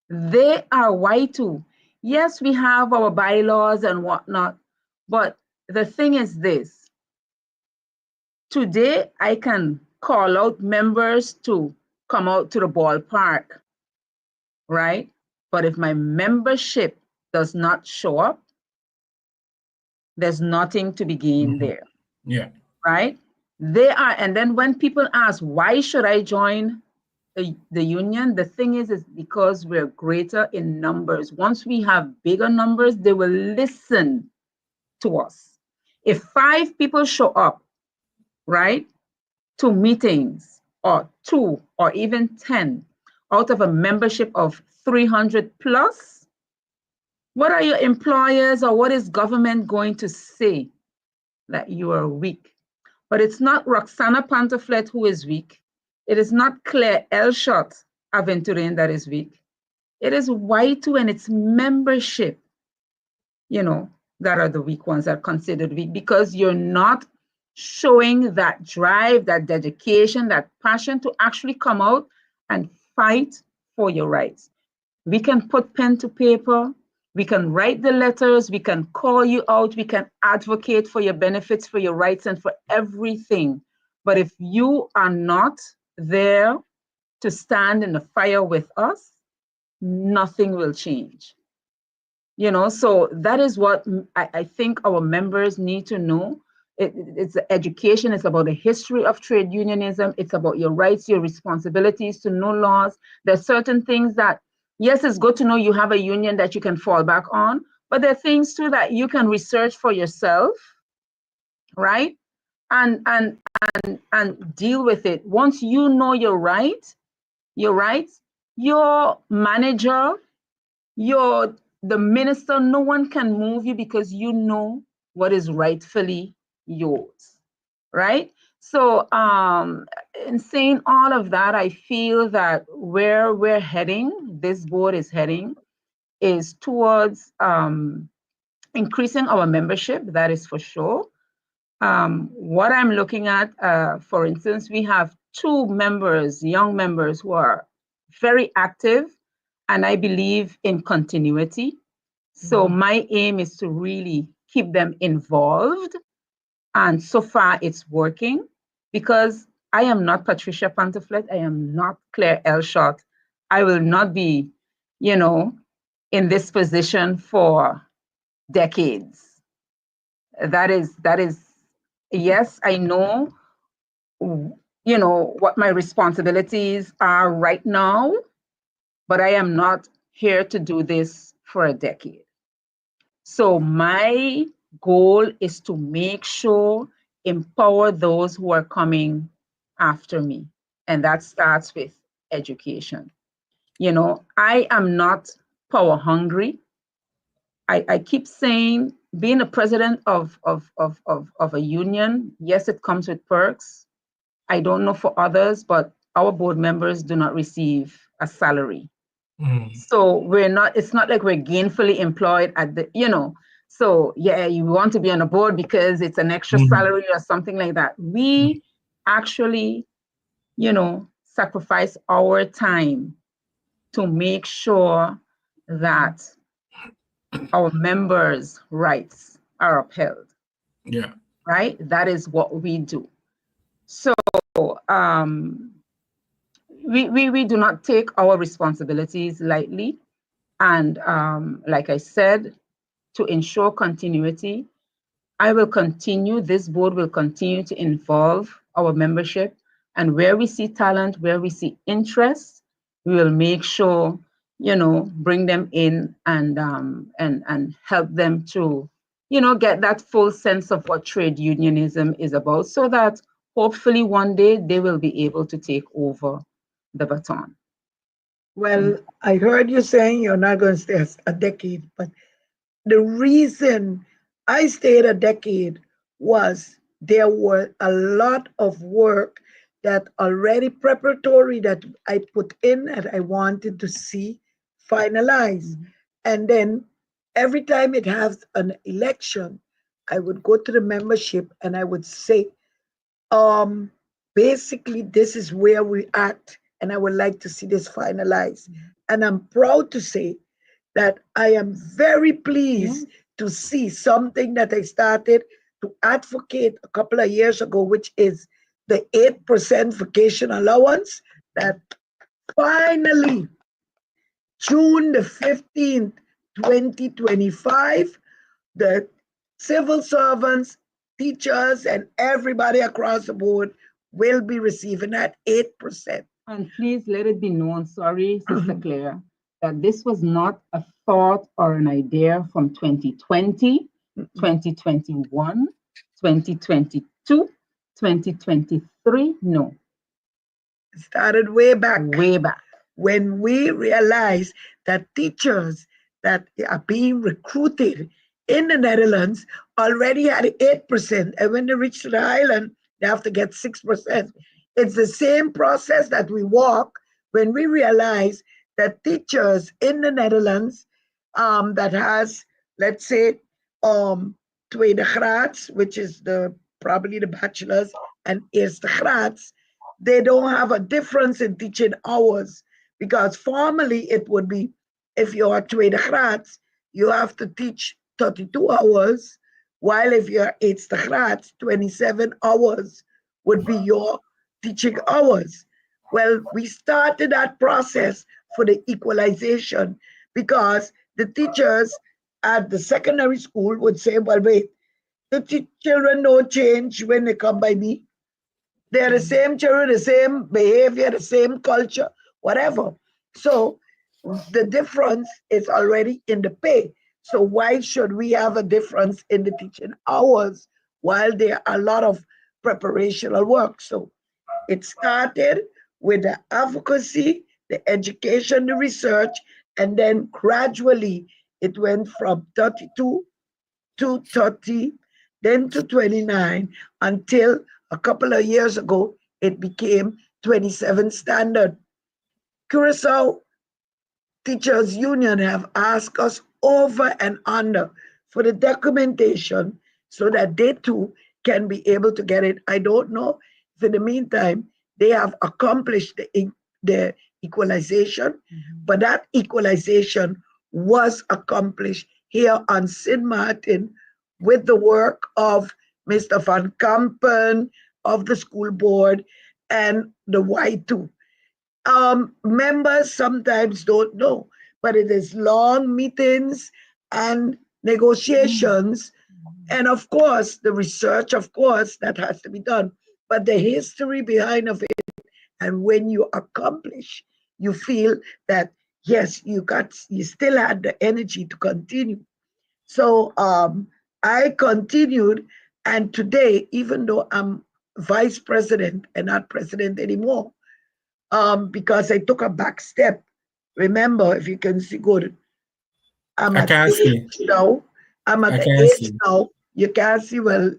they are WITU. Yes, we have our bylaws and whatnot, but the thing is this. Today, I can call out members to come out to the ballpark, right? But if my membership does not show up, there's nothing to be gained there. Yeah. Right? They are, and then when people ask, why should I join the union? The thing is because we're greater in numbers. Once we have bigger numbers, they will listen to us. If 5 people show up, right, to meetings, or 2, or even 10, out of a membership of 300 plus, what are your employers or what is government going to say? That you are weak. But it's not Roxanne Pantophlet who is weak. It is not Claire Elshot Aventurin that is weak. It is WITU and its membership, you know, that are the weak ones, that are considered weak, because you're not showing that drive, that dedication, that passion to actually come out and fight for your rights. We can put pen to paper, we can write the letters, we can call you out, we can advocate for your benefits, for your rights, and for everything. But if you are not there to stand in the fire with us, nothing will change. So that is what I think our members need to know. It's education. It's about the history of trade unionism. It's about your rights, your responsibilities, to know laws. There's certain things that, yes, it's good to know you have a union that you can fall back on, but there are things too that you can research for yourself, right? And deal with it. Once you know your rights, your manager, the minister, no one can move you because you know what is rightfully yours, right? So in saying all of that, I feel that where we're heading, this board is heading, is towards increasing our membership, that is for sure. What I'm looking at, for instance, we have 2 members, young members, who are very active, and I believe in continuity. So my aim is to really keep them involved. And so far it's working, because I am not Patricia Pantophlet. I am not Claire Elshot. I will not be, in this position for decades. That is, yes, I know, what my responsibilities are right now, but I am not here to do this for a decade. So my goal is to make sure, empower those who are coming after me. And that starts with education. I am not power hungry. I keep saying, being a president of a union, yes, it comes with perks. I don't know for others, but our board members do not receive a salary. So it's not like we're gainfully employed at so yeah, you want to be on a board because it's an extra salary or something like that. We actually, sacrifice our time to make sure that our members' rights are upheld. Yeah. Right? That is what we do. So we do not take our responsibilities lightly. And like I said, to ensure continuity, I will continue, this board will continue to involve our membership, and where we see talent, where we see interest, we will make sure, bring them in and help them to, get that full sense of what trade unionism is about, so that hopefully one day they will be able to take over the baton. Well, I heard you saying you're not going to stay a decade, but the reason I stayed a decade was there were a lot of work that already preparatory that I put in and I wanted to see finalized. And then every time it has an election, I would go to the membership and I would say, basically, this is where we're at, and I would like to see this finalized. And I'm proud to say that I am very pleased to see something that I started to advocate a couple of years ago, which is the 8% vacation allowance, that finally, June the 15th, 2025, the civil servants, teachers, and everybody across the board will be receiving that 8%. And please let it be known, sorry, Sister Claire, that this was not a thought or an idea from 2020, 2021, 2022, 2023. No. It started way back. Way back. When we realized that teachers that are being recruited in the Netherlands already had 8%. And when they reach the island, they have to get 6%. It's the same process that we walk when we realize that teachers in the Netherlands that has, let's say, Tweede Graads, which is the probably the bachelor's and eerste graads, they don't have a difference in teaching hours, because formally it would be, if you're tweede graads, you have to teach 32 hours, while if you're eerste graads, 27 hours would be your teaching hours. Well, we started that process for the equalization, because the teachers at the secondary school would say, well, wait, the children don't change when they come by me. They're the same children, the same behavior, the same culture, whatever. So the difference is already in the pay. So why should we have a difference in the teaching hours while there are a lot of preparational work? So it started with the advocacy, the education, the research, and then gradually it went from 32 to 30, then to 29, until a couple of years ago, it became 27 standard. Curacao Teachers Union have asked us over and under for the documentation so that they too can be able to get it. I don't know if in the meantime they have accomplished the equalization, but that equalization was accomplished here on St. Martin with the work of Mr. Van Kampen of the school board and the WITU. Members sometimes don't know, but it is long meetings and negotiations, and of course the research, of course, that has to be done, but the history behind of it. And when you accomplish, you feel that yes, you still had the energy to continue. So I continued, and today, even though I'm vice president and not president anymore, because I took a back step. Remember, if you can see good, I'm I at can't age see. now. I'm at I the can't age see. now. You can't see well,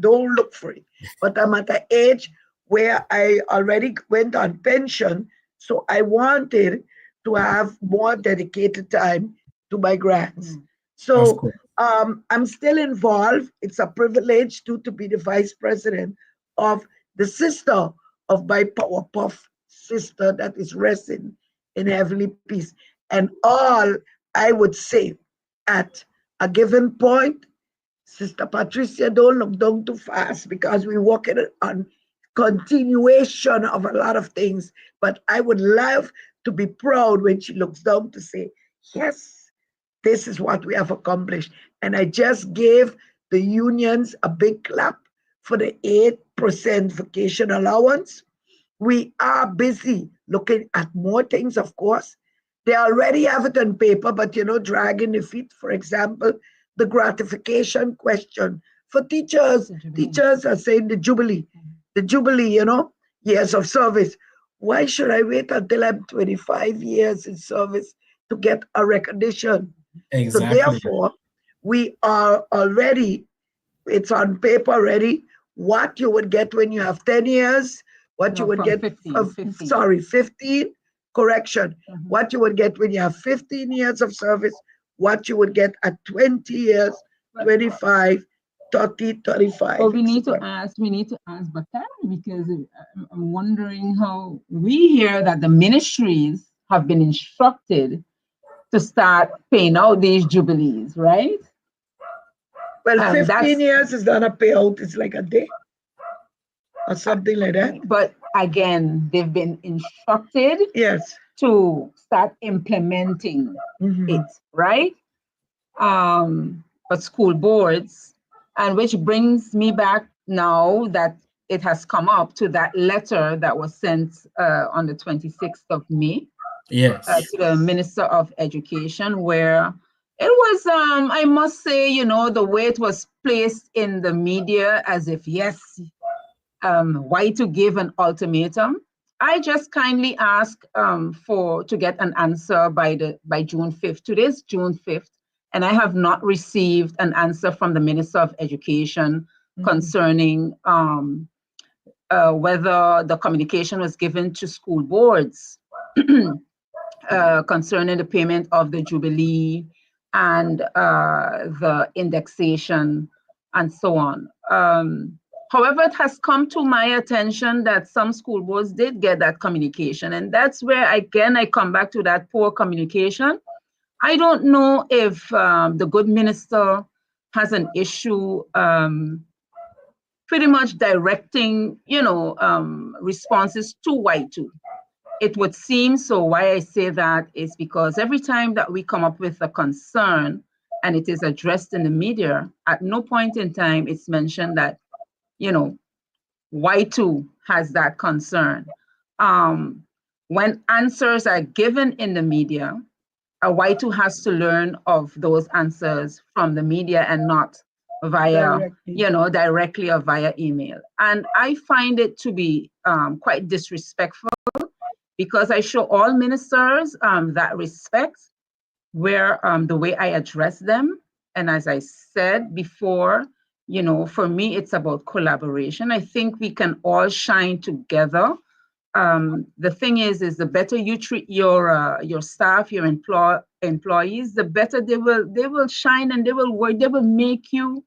don't look for it. But I'm at the age where I already went on pension, so I wanted to have more dedicated time to my grants. Of So course. I'm still involved. It's a privilege to be the vice president of the sister of my Powerpuff sister that is resting in heavenly peace. And all I would say at a given point, Sister Patricia, don't look down too fast, because we're working on continuation of a lot of things. But I would love to be proud when she looks down to say, yes, this is what we have accomplished. And I just gave the unions a big clap for the 8% vacation allowance. We are busy looking at more things, of course. They already have it on paper, but dragging the feet. For example, the gratification question for teachers. Teachers are saying the Jubilee, years of service. Why should I wait until I'm 25 years in service to get a recognition? So Exactly. therefore, we are already, it's on paper already, what you would get when you have 10 years, what you would get, 15, correction, what you would get when you have 15 years of service, what you would get at 20 years, 25, 30, 35. Well, we need to ask Bakan, because I'm wondering how we hear that the ministries have been instructed to start paying out these jubilees, right? Well, 15 years is not a payout, it's like a day or something like that. But again, they've been instructed to start implementing it, right? But school boards, and which brings me back now that it has come up to that letter that was sent on the 26th of May. Yes. To the Minister of Education, where it was, I must say, the way it was placed in the media as if, yes, why to give an ultimatum. I just kindly ask to get an answer by June 5th. Today's June 5th, and I have not received an answer from the Minister of Education concerning whether the communication was given to school boards concerning the payment of the Jubilee and the indexation and so on. However, it has come to my attention that some school boards did get that communication. And that's where, again, I come back to that poor communication. I don't know if the good minister has an issue pretty much directing, responses to WITU. It would seem so. Why I say that is because every time that we come up with a concern and it is addressed in the media, at no point in time it's mentioned that, WITU has that concern. When answers are given in the media, a WITU has to learn of those answers from the media and not via, directly or via email. And I find it to be quite disrespectful, because I show all ministers that respect where the way I address them. And as I said before, for me, it's about collaboration. I think we can all shine together. The thing is the better you treat your staff, your employees, the better they will shine, and they will work. They will make you,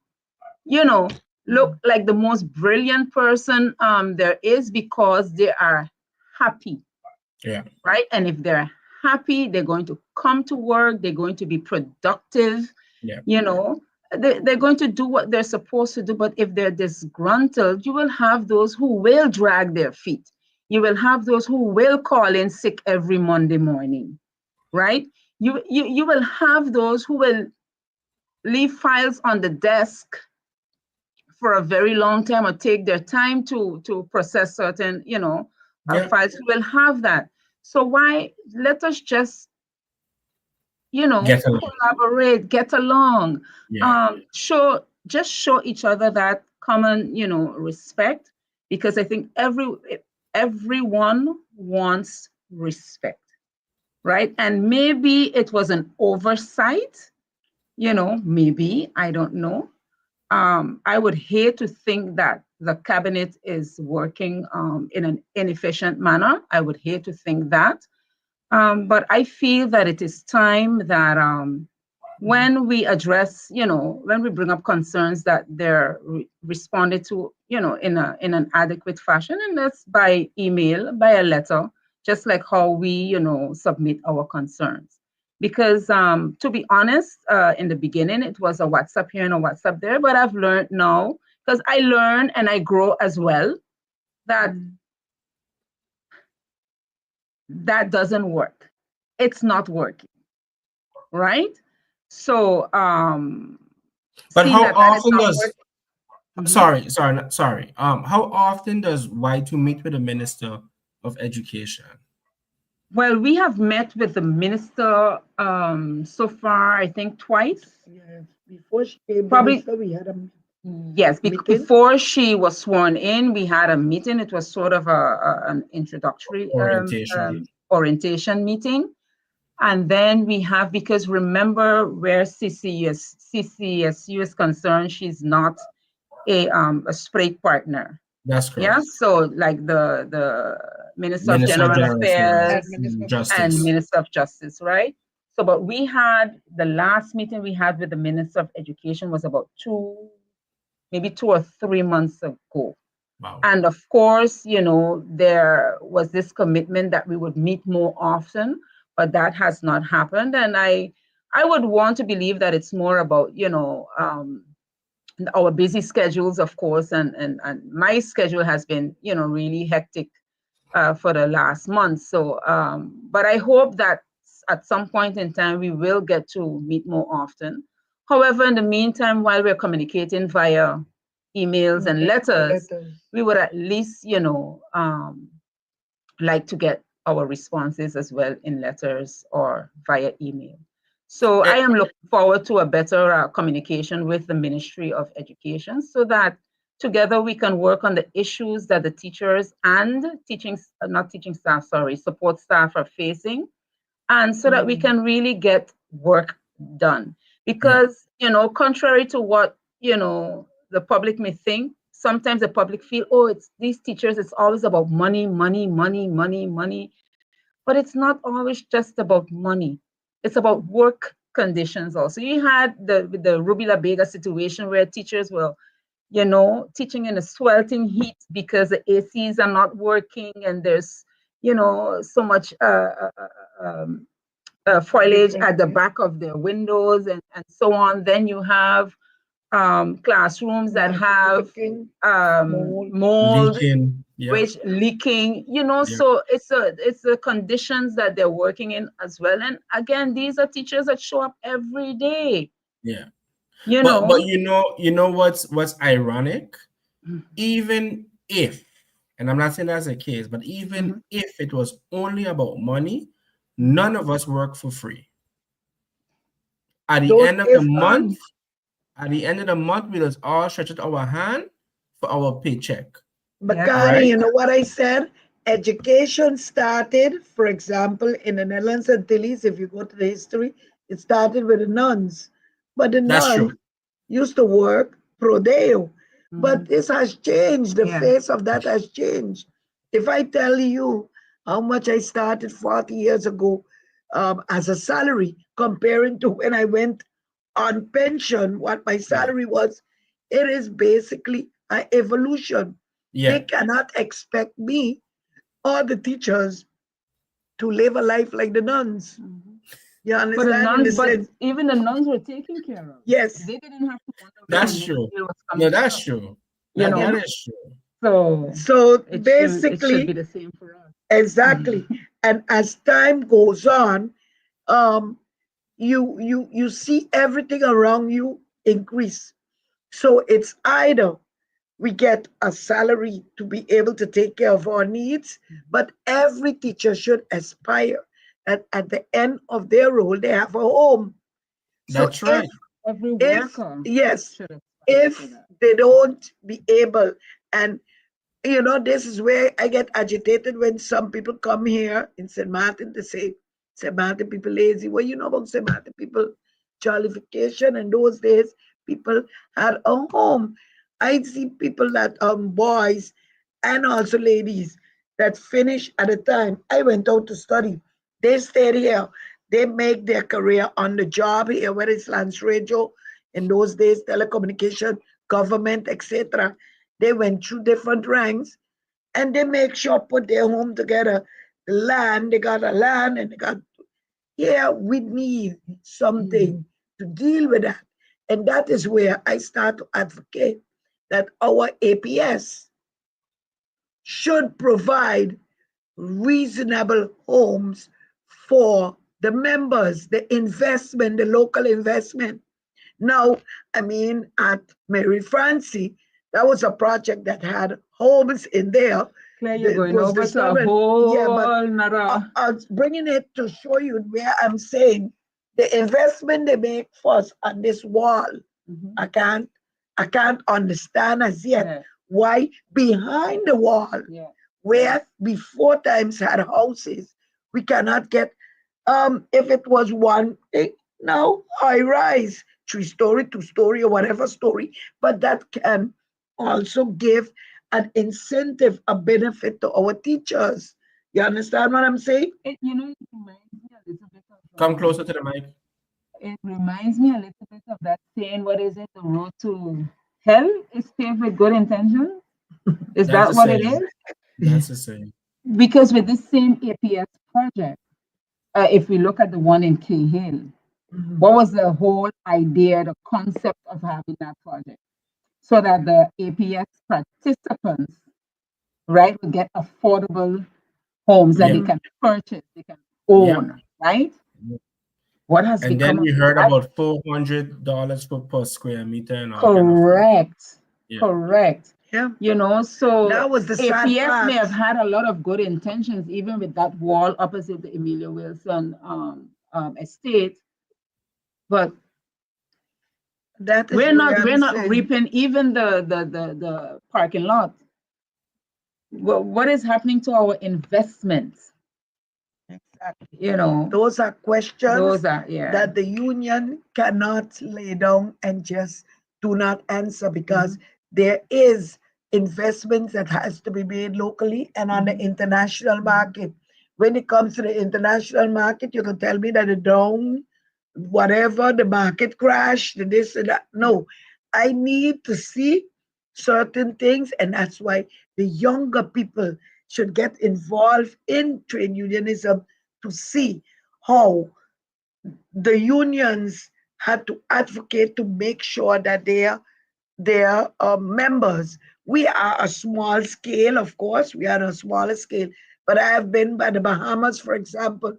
look like the most brilliant person there is, because they are happy. Yeah. Right. And if they're happy, they're going to come to work. They're going to be productive. Yeah. They're going to do what they're supposed to do. But if they're disgruntled, you will have those who will drag their feet. You will have those who will call in sick every Monday morning, right? You will have those who will leave files on the desk for a very long time, or take their time to process certain, files. You will have that. So why let us just, collaborate, get along, show each other that common, respect, because I think everyone wants respect, right? And maybe it was an oversight, maybe, I don't know. I would hate to think that the cabinet is working in an inefficient manner. I would hate to think that. But I feel that it is time that when we address, when we bring up concerns, that they're responded to, in an adequate fashion, and that's by email, by a letter, just like how we, submit our concerns. Because to be honest, in the beginning, it was a WhatsApp here and a WhatsApp there, but I've learned now, because I learn and I grow as well, that that doesn't work. It's not working, right? So, but how often does working, sorry. How often does WITU meet with the Minister of Education? Well, we have met with the minister so far, I think twice. Yeah, before she came, probably we had a yes. Before she was sworn in, we had a meeting. It was sort of an introductory orientation meeting, and then we have, because remember where CCSU is concerned, she's not a SPRAKE partner. That's correct. Yeah, so like the Minister of General Affairs and Minister of Justice, right? So, but we had, the last meeting we had with the Minister of Education was about 2 or 3 months ago. Wow. And of course, there was this commitment that we would meet more often, but that has not happened. And I would want to believe that it's more about, our busy schedules, of course, and my schedule has been, really hectic for the last month. So, but I hope that at some point in time, we will get to meet more often. However, in the meantime, while we're communicating via emails and letters, we would at least, like to get our responses as well in letters or via email. So I am looking forward to a better communication with the Ministry of Education, so that together we can work on the issues that the teachers and support staff are facing, and so that we can really get work done. Because, contrary to what, the public may think, sometimes the public feel, oh, it's these teachers, it's always about money. But it's not always just about money. It's about work conditions also. You had the Ruby La Vega situation where teachers were, you know, teaching in a sweltering heat because the ACs are not working and there's, you know, so much foliage at the back of their windows and so on. Then you have classrooms that have mold, Leaking. Yeah. which leaking, you know, Yeah. so it's the conditions that they're working in as well. And again, these are teachers that show up every day. Yeah. You But know, you know what's ironic? Even if, and I'm not saying that's the case, but even if it was only about money, none of us work for free. At the Those end of the month, we just all stretch out our hand for our paycheck. But Yeah. Kari, Right? you know what I said? Education started, for example, in the Netherlands and Tilly's, if you go to the history, it started with the nuns. But the That's nuns true. used to work pro deo. But this has changed. The Yeah. face of that has changed. If I tell you how much I started 40 years ago as a salary, comparing to when I went on pension, what my salary was, it is basically an evolution. They Yeah. cannot expect me or the teachers to live a life like the nuns. You But the understand? In the nuns, but sense, even the nuns were taken care of. yes, They didn't have to wonder when the That's next true. bill was No, coming that's up. true. You That know, is true. so so it should be basically, the same for us. exactly. And as time goes on, um, you see everything around you increase. So it's either we get a salary to be able to take care of our needs, but every teacher should aspire that at the end of their role they have a home. So That's right. Every if worker yes, should aspire to if that. they don't be able, and you know, this is where I get agitated when some people come here in St. Martin to say St. Martin people lazy. Well, you know about St. Martin people jollification. In those days, people had a home. I see people that boys and also ladies that finish at a time. I went out to study. They stayed here. They make their career on the job here, whether it's Lance Radio, in those days, telecommunication, government, etc. They went through different ranks and they make sure put their home together. The land, they got a land and they got, yeah, we need something to deal with that. And that is where I start to advocate that our APS should provide reasonable homes for the members, the investment, the local investment. Now, I mean, at Mary Francie, that was a project that had homes in there. Claire, you're It going was over to a discovered. whole Yeah, but nother. I was bringing it to show you where I'm saying the investment they make first on this wall. I can't understand as yet Yeah. why behind the wall, Yeah. where before times had houses, we cannot get if it was one thing, now high rise, 3-story, 2-story, or whatever story, but that can also give an incentive, a benefit to our teachers. You understand what I'm saying? You know, it reminds me a little bit of. Come closer to the mic. It reminds me a little bit of that saying. What is it? The road to hell is paved with good intentions. Is That's that the what it same. is? That's the same. Because with this same APS project, if we look at the one in Cahill, what was the whole idea, the concept of having that project? So that the APS participants, right, would get affordable homes that they can purchase, they can own, right? What has And then become we of heard that? about $400 per square meter and all kind of Correct. Yeah. Correct. Yeah. You know, so That was the sad APS may part. have had a lot of good intentions, even with that wall opposite the Emilia Wilson estate, but That is we're where not I'm saying. reaping even the parking lot. What is happening to our investments? Exactly. You know, Those are questions those are that the union cannot lay down and just do not answer because there is investments that has to be made locally and on the international market. When it comes to the international market, you can tell me that the down, whatever, the market crash, the this and that. No, I need to see certain things, and that's why the younger people should get involved in trade unionism to see how the unions had to advocate to make sure that their members. We are a small scale, of course, we are on a smaller scale, but I have been by the Bahamas, for example,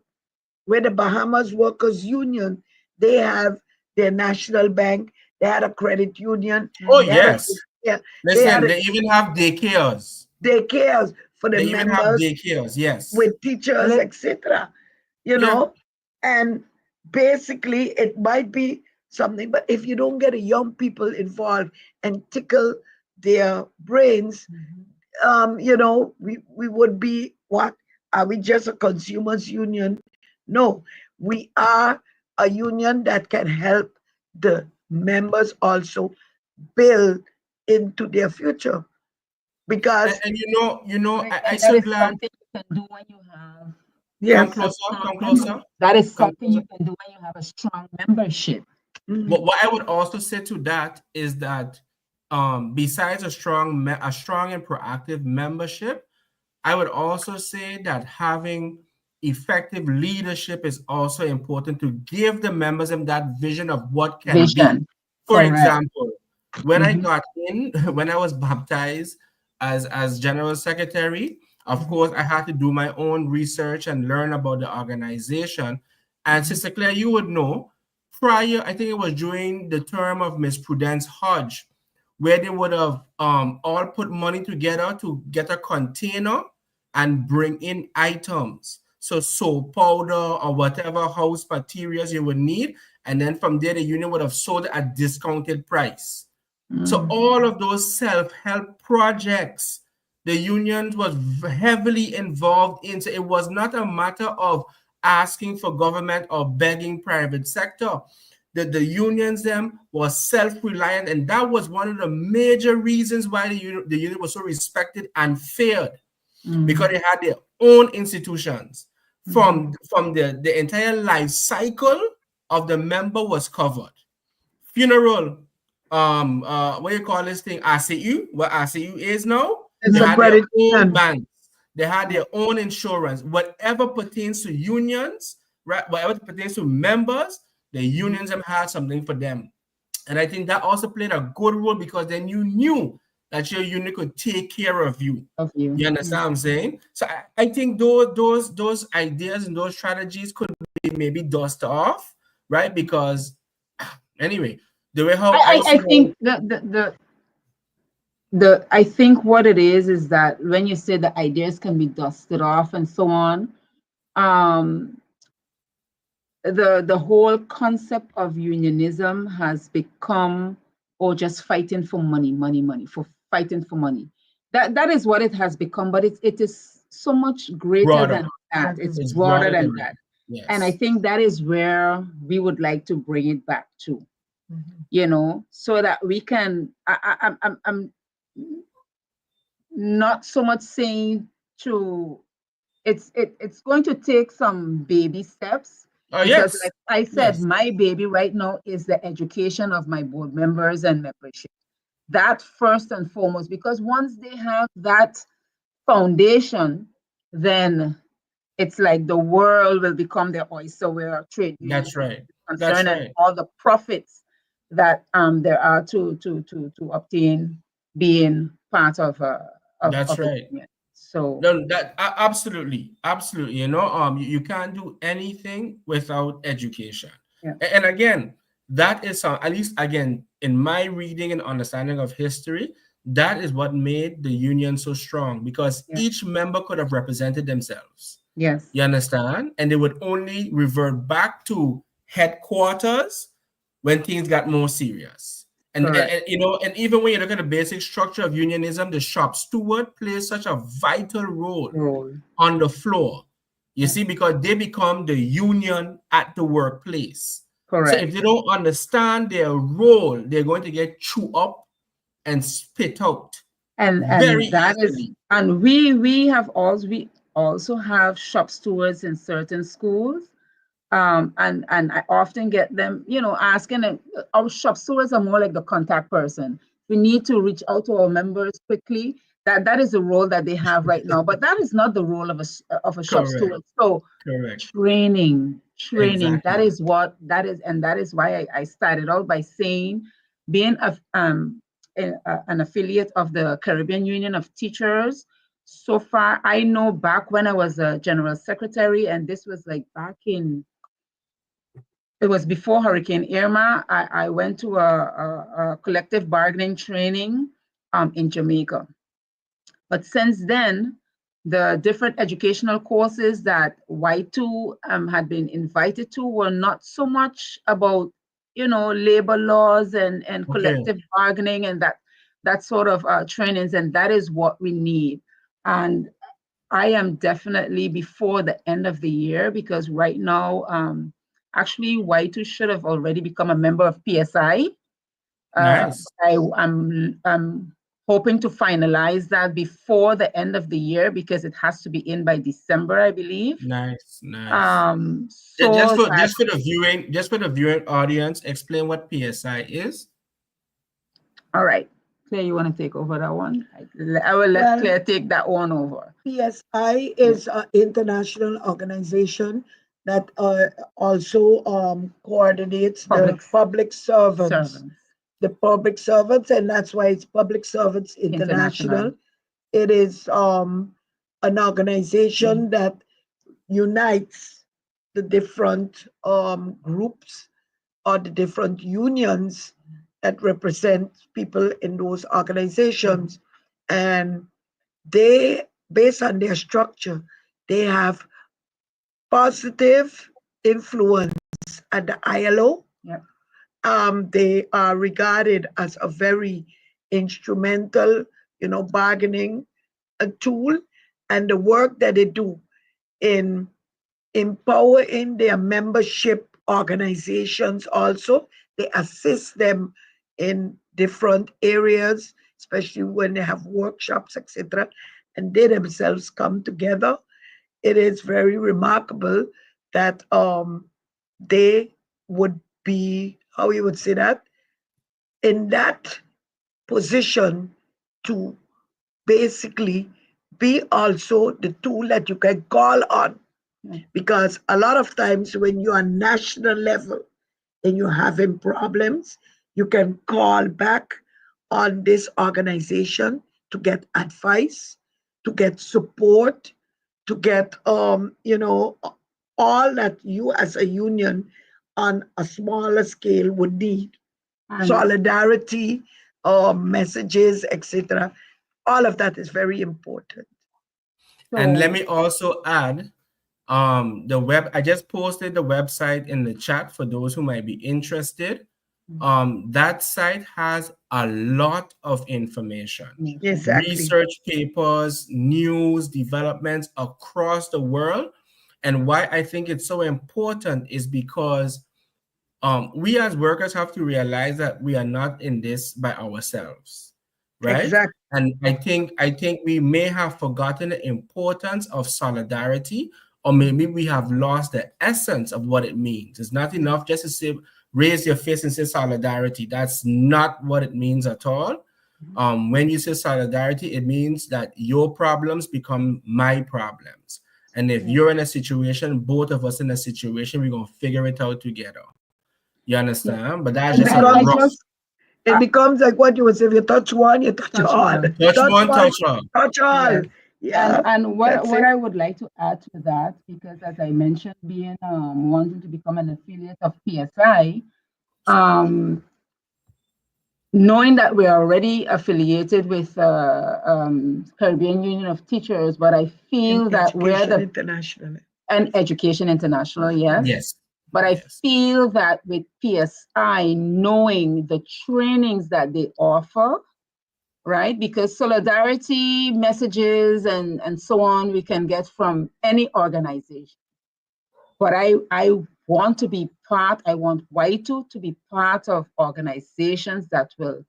where the Bahamas Workers Union, they have their national bank, they had a credit union, Oh, they had a, yes. yeah, they had Listen, a they even have daycares. daycares for the They even have members daycares, yes. with teachers, etc. You Yeah. know, and basically it might be something, but if you don't get a young people involved and tickle their brains, we would be what? Are we just a consumers union? No, we are a union that can help the members also build into their future. Because And I'm That so is glad. something you can do when you have Come yes, a closer, strong come member. closer, That is come something closer. you can do when you have a strong membership. mhm, What I would also say to that is that besides a strong and proactive membership, I would also say that having effective leadership is also important to give the members them that vision of what can be. Vision. For Correct. example, when I Mhm. got in, when I was baptized as general secretary, of Mhm. course, I had to do my own research and learn about the organization. And Mhm. Sister Claire, you would know, prior, I think it was during the term of Miss Prudence Hodge, where they would have all put money together to get a container and bring in items. So soap powder or whatever house materials you would need. And then from there, the union would have sold at a discounted price. So Mm. all of those self-help projects, the union was heavily involved in. So it was not a matter of asking for government or begging private sector. The unions them was self-reliant, and that was one of the major reasons why the union was so respected and feared, because Mm. they had their own institutions. Mhm. From the entire life cycle of the member was covered. Funeral, what you call this thing, RCU, what RCU is now, it's they a Mhm. had their credit own union. banks, they had Yeah. their own insurance, whatever pertains to unions, right? Whatever pertains to members, the unions have had something for them. And I think that also played a good role, because then you knew that your union could take care of you. Of you. You understand what I'm saying? So I think those ideas and those strategies could be maybe dusted off, right? Because anyway, the way how I I see think the I think what it is that when you say the ideas can be dusted off and so on, um, the whole concept of unionism has become, or just fighting for money, money, for fighting for money. That is what it has become, but it is so much greater broader. than that. It's Mhm. It's broader broader than than that. that. And I Yes. think that is where we would like to bring it back to, Mhm. so that we can, I'm not so much saying to, it's going to take some baby steps, Oh, because yes. like I said, Yes. my baby right now is the education of my board members and membership. That first and foremost, because once they have that foundation, then it's like the world will become their oyster where a trade union That's right. is That's concerned, and right. all the profits that there are to obtain being part of That's a right. union. So No, absolutely, absolutely. You can't do anything without education. yeah, And again, that is at least again in my reading and understanding of history, that is what made the union so strong, because yeah, each member could have represented themselves. yes, You understand? And they would only revert back to headquarters when things got more serious. correct. And even when you look at the basic structure of unionism, the shop steward plays such a vital role Role. on the floor. You Yeah, see, because they become the union at the workplace. So if correct. they don't understand their role, they're going to get chewed up and spit out very And that is, easily. and we also have shop stewards in certain schools. And I often get them, asking them. Our shop stewards are more like the contact person. we need to reach out to our members quickly. That is the role that they have right now, but that is not the role of a shop Correct. steward. So Correct. training, Exactly. that is what that is, and that is why I started out by saying, being an affiliate of the Caribbean Union of Teachers. So far, I know back when I was a general secretary, and this was like back in, it was before Hurricane Irma, I went to a collective bargaining training in Jamaica. But since then, the different educational courses that WITU had been invited to were not so much about, labor laws and collective bargaining and that sort of trainings, and that is what we need. And I am definitely before the end of the year, because right now, actually, WITU should have already become a member of PSI. Nice. I'm hoping to finalize that before the end of the year, because it has to be in by December, I believe. Nice. So just for the viewing audience, explain what PSI is. All right, Claire, you want to take over that one? I will let Claire take that one over. PSI is an international organization that also coordinates the public servants. The public servants, and that's why it's Public Servants International. It is an organization that unites the different groups or the different unions that represent people in those organizations. And they, based on their structure, they have positive influence at the ILO. Yep. They are regarded as a very instrumental, bargaining tool, and the work that they do in empowering their membership organizations also. They assist them in different areas, especially when they have workshops, etc., and they themselves come together. It is very remarkable that they would be, how you would say that, in that position to basically be also the tool that you can call on. Because a lot of times when you're on national level and you're having problems, you can call back on this organization to get advice, to get support, to get all that you as a union on a smaller scale would need. Solidarity, messages, etc. All of that is very important. And let me also add, I just posted the website in the chat for those who might be interested. That site has a lot of information. Exactly. Research papers, news, developments across the world. And why I think it's so important is because we as workers have to realize that we are not in this by ourselves, right? Exactly. And I think we may have forgotten the importance of solidarity, or maybe we have lost the essence of what it means. It's not enough just to say, raise your fist and say solidarity. That's not what it means at all. When you say solidarity, it means that your problems become my problems. And if you're in a situation, both of us in a situation, we're going to figure it out together. You understand? But that's just it becomes like what you would say, if you touch one, you touch all. Touch one, touch all. Touch all. Yeah. And what I would like to add to that, because as I mentioned, being wanting to become an affiliate of PSI, knowing that we're already affiliated with Caribbean Union of Teachers, but I feel that we're the international and Education International, yes. But I feel that with PSI, knowing the trainings that they offer, right? Because solidarity messages and so on, we can get from any organization. But I want to be part, I want WITU to be part of organizations that will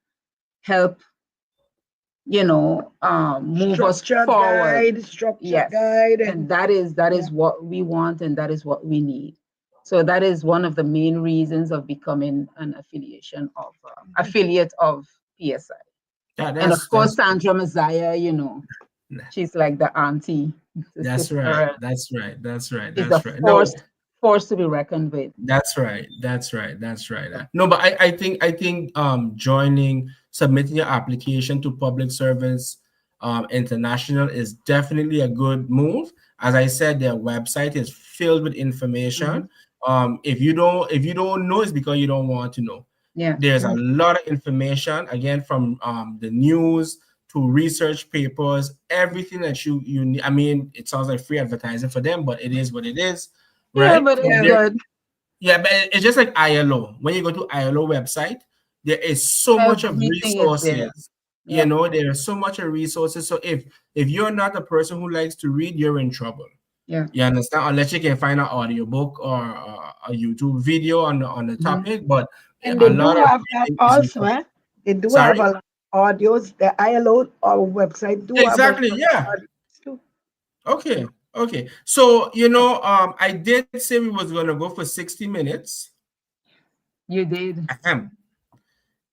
help, move us forward. Structure guide. And that is what we want, and that is what we need. So that is one of the main reasons of becoming an affiliate of PSI. And of course, That's Sandra Messiah, she's like the auntie, the that's sister. right. And That's right. That's right. she's a That's right. No, force to be reckoned with. that's right. That's right. That's right. Yeah. No, but I think submitting your application to Public Service International is definitely a good move. As I said, their website is filled with information. If you don't know, it's because you don't want to know. Yeah. There's a lot of information, again, from the news to research papers, everything that you need. I mean, it sounds like free advertising for them, but it is what it is, Yeah, right? but So it's Yeah. good. yeah, but it's just like ILO. When you go to ILO website, there is so much of Everything is there. resources. Yeah. There is so much of resources. So if you're not a person who likes to read, you're in trouble. Yeah. You understand? Unless you can find an audiobook or a YouTube video on the topic, but And a they do lot of have that reading is also, required. eh? They do have Sorry? a lot of audios. The ILO our website do have a lot Exactly. of Yeah. audios too. Okay. Okay. So, I did say we was going to go for 60 minutes. You did. Ahem.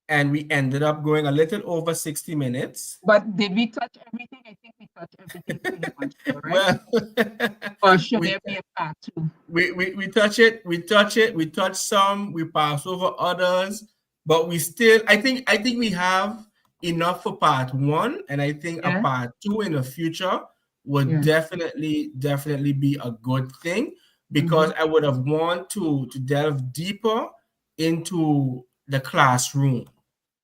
And we ended up going a little over 60 minutes. But did we touch everything? I think we touched everything pretty much, right? Well, Or should we, there be a part two? we touch it, we touch some, we pass over others, but we still, I think we have enough for part one, and I think a Yeah. part two in the future would Yeah. definitely be a good thing, because I would have want to delve deeper into the classroom,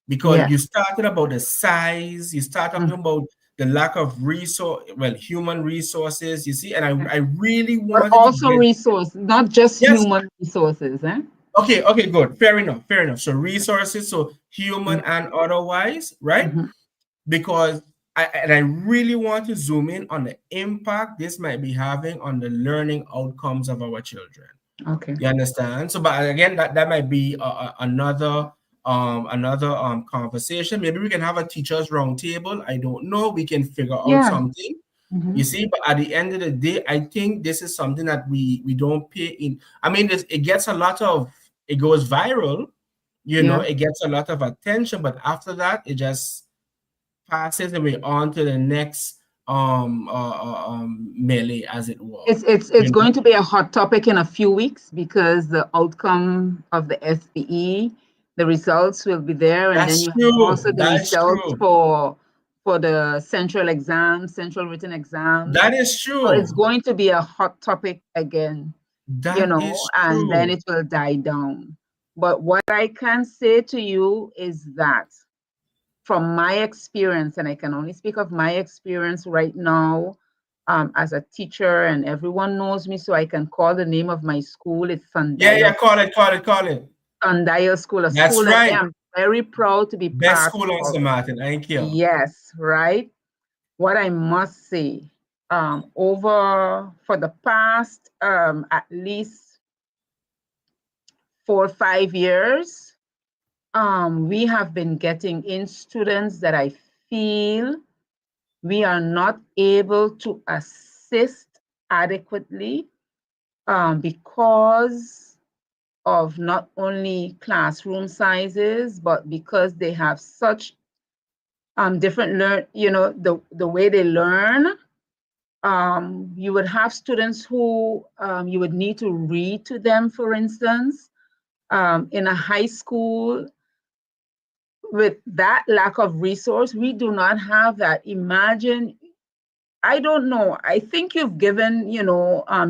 because Yeah. you started about the size, you start talking about the lack of human resources, you see, and I really But wanted to also get. resource, not just Yes. human resources, eh? Okay, good. Fair enough. So resources, so human and otherwise, right? Mhm. Because I really want to zoom in on the impact this might be having on the learning outcomes of our children. Okay. You understand? So, but again, that might be another conversation. Maybe we can have a teachers roundtable. I don't know. We can figure out Yeah. something. Mhm. You see, but at the end of the day, I think this is something that we don't pay in. I mean, it gets it goes viral. Yeah. It gets a lot of attention, but after that, it just passes and we're on to the next melee, as it were. It's going to be a hot topic in a few weeks because the outcome of the SBE, the results will be there, and then That's you have true. also the That's results true. for the central written exams. That is So it's true. going to be a hot topic again, That is and then true. it will die down. But what I can say to you is that from my experience, and I can only speak of my experience right now, as a teacher, and everyone knows me, so I can call the name of my school. It's Yeah. Sundial, Call it. Sundial School, a That's school that I right. am very proud to be Best part school on of. St. Martin. Thank you. Yes, right. What I must say, over for the past at least 4 or 5 years, we have been getting in students that I feel we are not able to assist adequately, because of not only classroom sizes, but because they have such different the way they learn. You would have students who you would need to read to them, for instance, in a high school. With that lack of resource, we do not have that. Imagine, I don't know, I think you've given,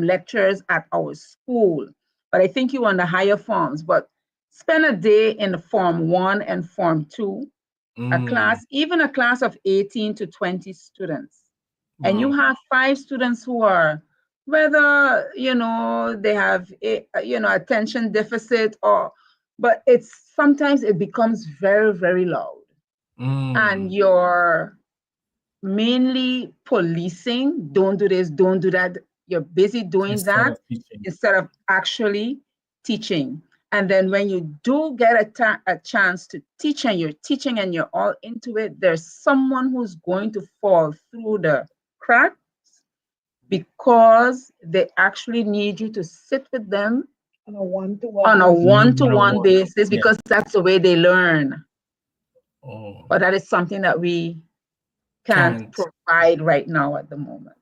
lectures at our school, but I think you on the higher forms, but spend a day in the Form 1 and Form 2, even a class of 18 to 20 students. And you Wow. have 5 students who are, whether, they have, attention deficit but sometimes it becomes very, very loud. And you're mainly policing, don't do this, don't do that. You're busy doing Instead that of teaching. instead of actually teaching. And then when you do get a chance to teach, and you're teaching and you're all into it, there's someone who's going to fall through the cracks because they actually need you to sit with them On a one-to-one on a basis. one-to-one basis, Yeah. because that's the way they learn. Oh, but that is something that we can't provide right now at the moment.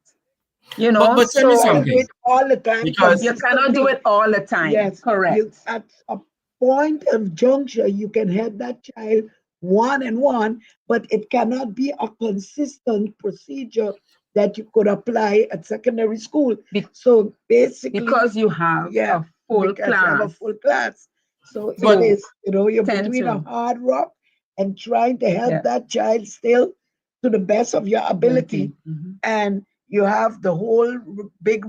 You know, but tell me You cannot do something, it all the time because you cannot do consistently. it all the time. Yes, Correct. you at a point of juncture, you can help that child one-on-one, but it cannot be a consistent procedure that you could apply at secondary school. So basically, Because you have yeah, a full because you have a class. full class. So it But is, you're tend between a to. hard rock and trying to help Yeah. that child still to the best of your ability. Mhm. And you have the whole big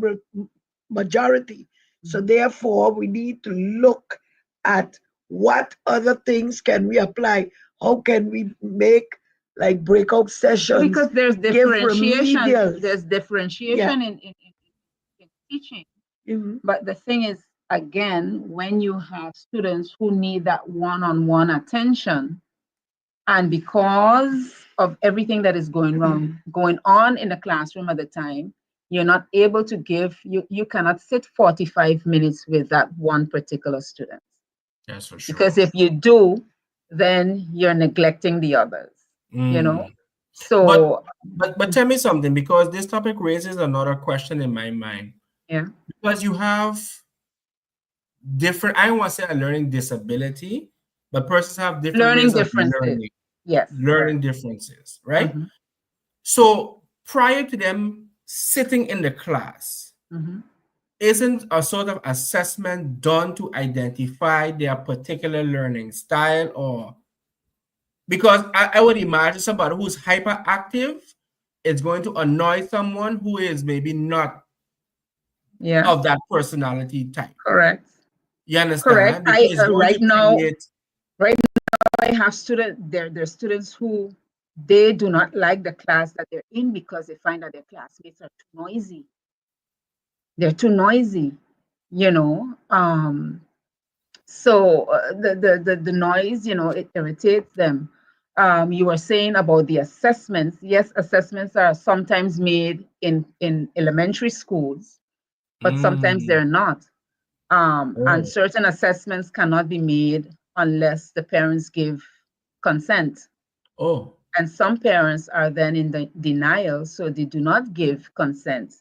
majority. So therefore, we need to look at what other things can we apply. How can we make like breakout sessions? Because there's give differentiation. remedials. There's differentiation in teaching. Mhm. But the thing is, again, when you have students who need that one-on-one attention, and because of everything that is going on in the classroom at the time, you're not able to you cannot sit 45 minutes with that one particular student. that's for sure. Because if you do, then you're neglecting the others, you know? So, but tell me something, because this topic raises another question in my mind. yeah. Because you have different, I don't want to say a learning disability, but persons have different Learning ways of differences. Yes. learning differences, right? Mhm. So prior to them sitting in the class, Mhm. isn't a sort of assessment done to identify their particular learning style? Or because I would imagine somebody who's hyperactive is going to annoy someone who is maybe not Yeah. of that personality type. Correct. You Correct. understand? Because it's going Right to now, create. I have there students who they do not like the class that they're in because they find that their classmates are too noisy. They're too noisy, you know. So the noise, it irritates them. You were saying about the assessments. Yes, assessments are sometimes made in elementary schools, but sometimes they're not. And certain assessments cannot be made unless the parents give consent. Oh. And some parents are then in the denial, so they do not give consent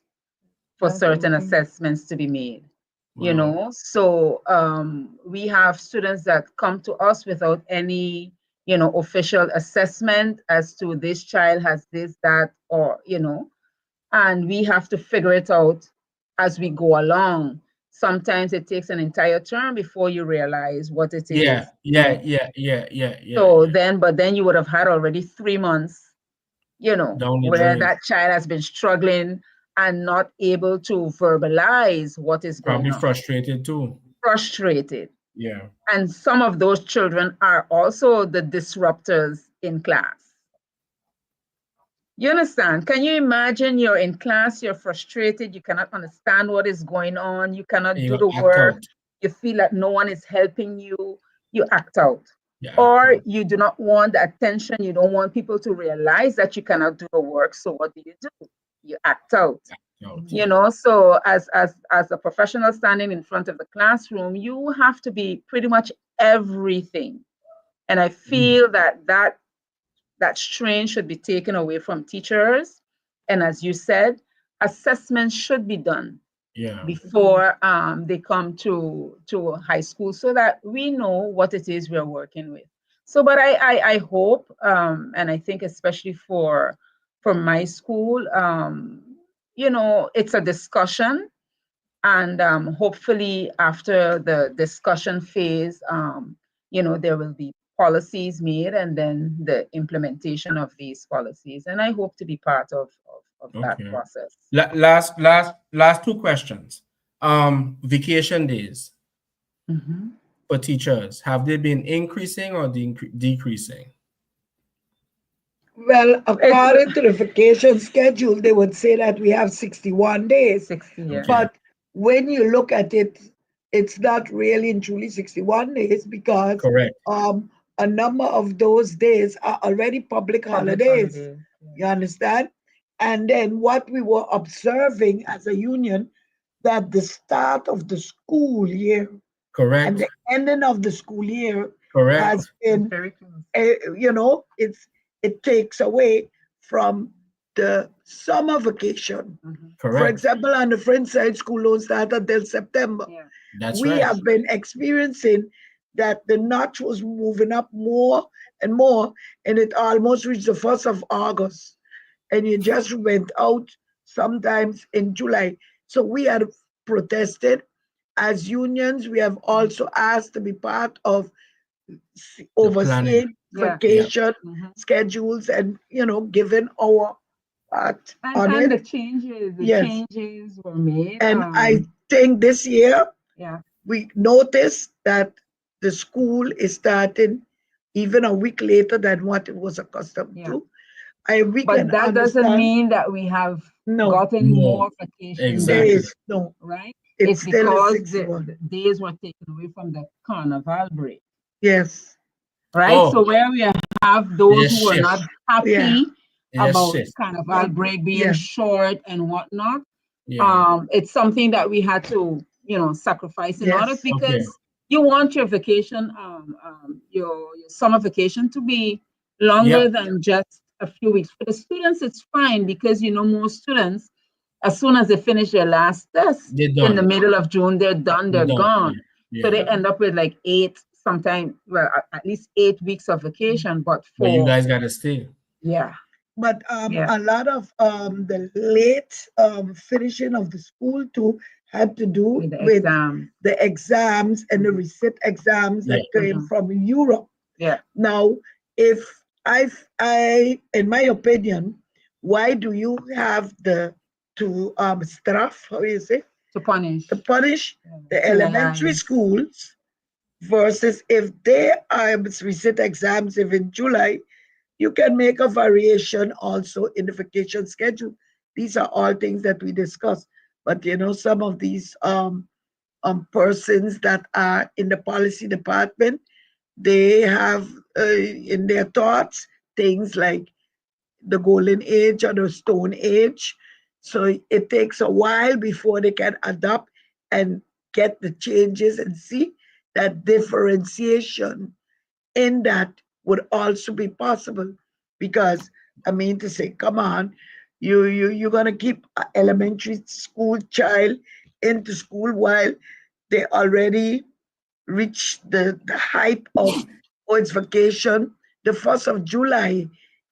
for certain assessments to be made. Wow. So we have students that come to us without any official assessment as to this child has this, that, or and we have to figure it out as we go along. Sometimes it takes an entire term before you realize what it is. Yeah. So then you would have had already 3 months, Down the where drain. that child has been struggling and not able to verbalize what is going Probably on. frustrated too. Frustrated. Yeah. And some of those children are also the disruptors in class. You understand? Can you imagine you're in class, you're frustrated, you cannot understand what is going on, you cannot do the work, you feel like no one is helping you, you act out. Or you do not want the attention, you don't want people to realize that you cannot do the work, so what do? You act out. So as a professional standing in front of the classroom, you have to be pretty much everything. And I feel that strain should be taken away from teachers. And as you said, assessments should be done before they come to high school, so that we know what it is we're working with. So, but I hope, and I think especially for my school, it's a discussion, and hopefully after the discussion phase, there will be policies made, and then the implementation of these policies. And I hope to be part of that process. Last two questions. Vacation days for teachers, have they been increasing or decreasing? Well, according to the vacation schedule, they would say that we have 61 days. 60, yeah. But when you look at it, it's not really and truly 61 days, because a number of those days are already public holidays. You understand? And then what we were observing as a union, that the start of the school year and the ending of the school year Correct. has been, Very close. you know, it takes away from the summer vacation. For Correct. example, on the French side, school don't start until September. Yeah. That's We right. have been experiencing that the notch was moving up more and more, and it almost reached the 1st of August. And you just went out sometimes in July. So we had protested as unions. We have also asked to be part of The planning. overseeing Yeah. vacation Mhm. schedules and, you know, giving our part on And the it. Yes. changes were made. And I think this year Yeah. we noticed that the school is starting even a week later than what it was accustomed Yeah. to. We But can that doesn't understand. mean that we have No, gotten No. more vacation there Exactly. days, is no. right? It's It's still a because 61. the days were taken away from the carnival break, Yes. right? Oh, So where we have those there's who were shift. not Yeah. happy There's about shift. carnival break being Yeah. short and whatnot, Yeah. it's something that we had to, sacrifice in order, Yes. Okay. because you want your vacation, your summer vacation to be longer Yep. than just a few weeks. For the students, it's fine because most students, as soon as they finish their last test They're in the done. middle of June, they're done, They're they're done. gone. So Yeah. they end up with like at least 8 weeks of vacation. But But you for guys gotta stay. yeah, But yeah, a lot of the late finishing of the school too had to do with the with exam, the exams and the recit exams Yeah. that came from Europe. yeah, Now, if in my opinion, why do you have to straff, how you say, to punish, to punish the elementary penalize. schools versus if they recite exams if in July, you can make a variation also in the vacation schedule. These are all things that we discuss. But some of these persons that are in the policy department, they have in their thoughts things like the golden age or the stone age. So it takes a while before they can adapt and get the changes and see that differentiation in that would also be possible. Because I mean to say, come on, you're gonna keep an elementary school child into school while they already reach the hype of its vacation. The 1st of July,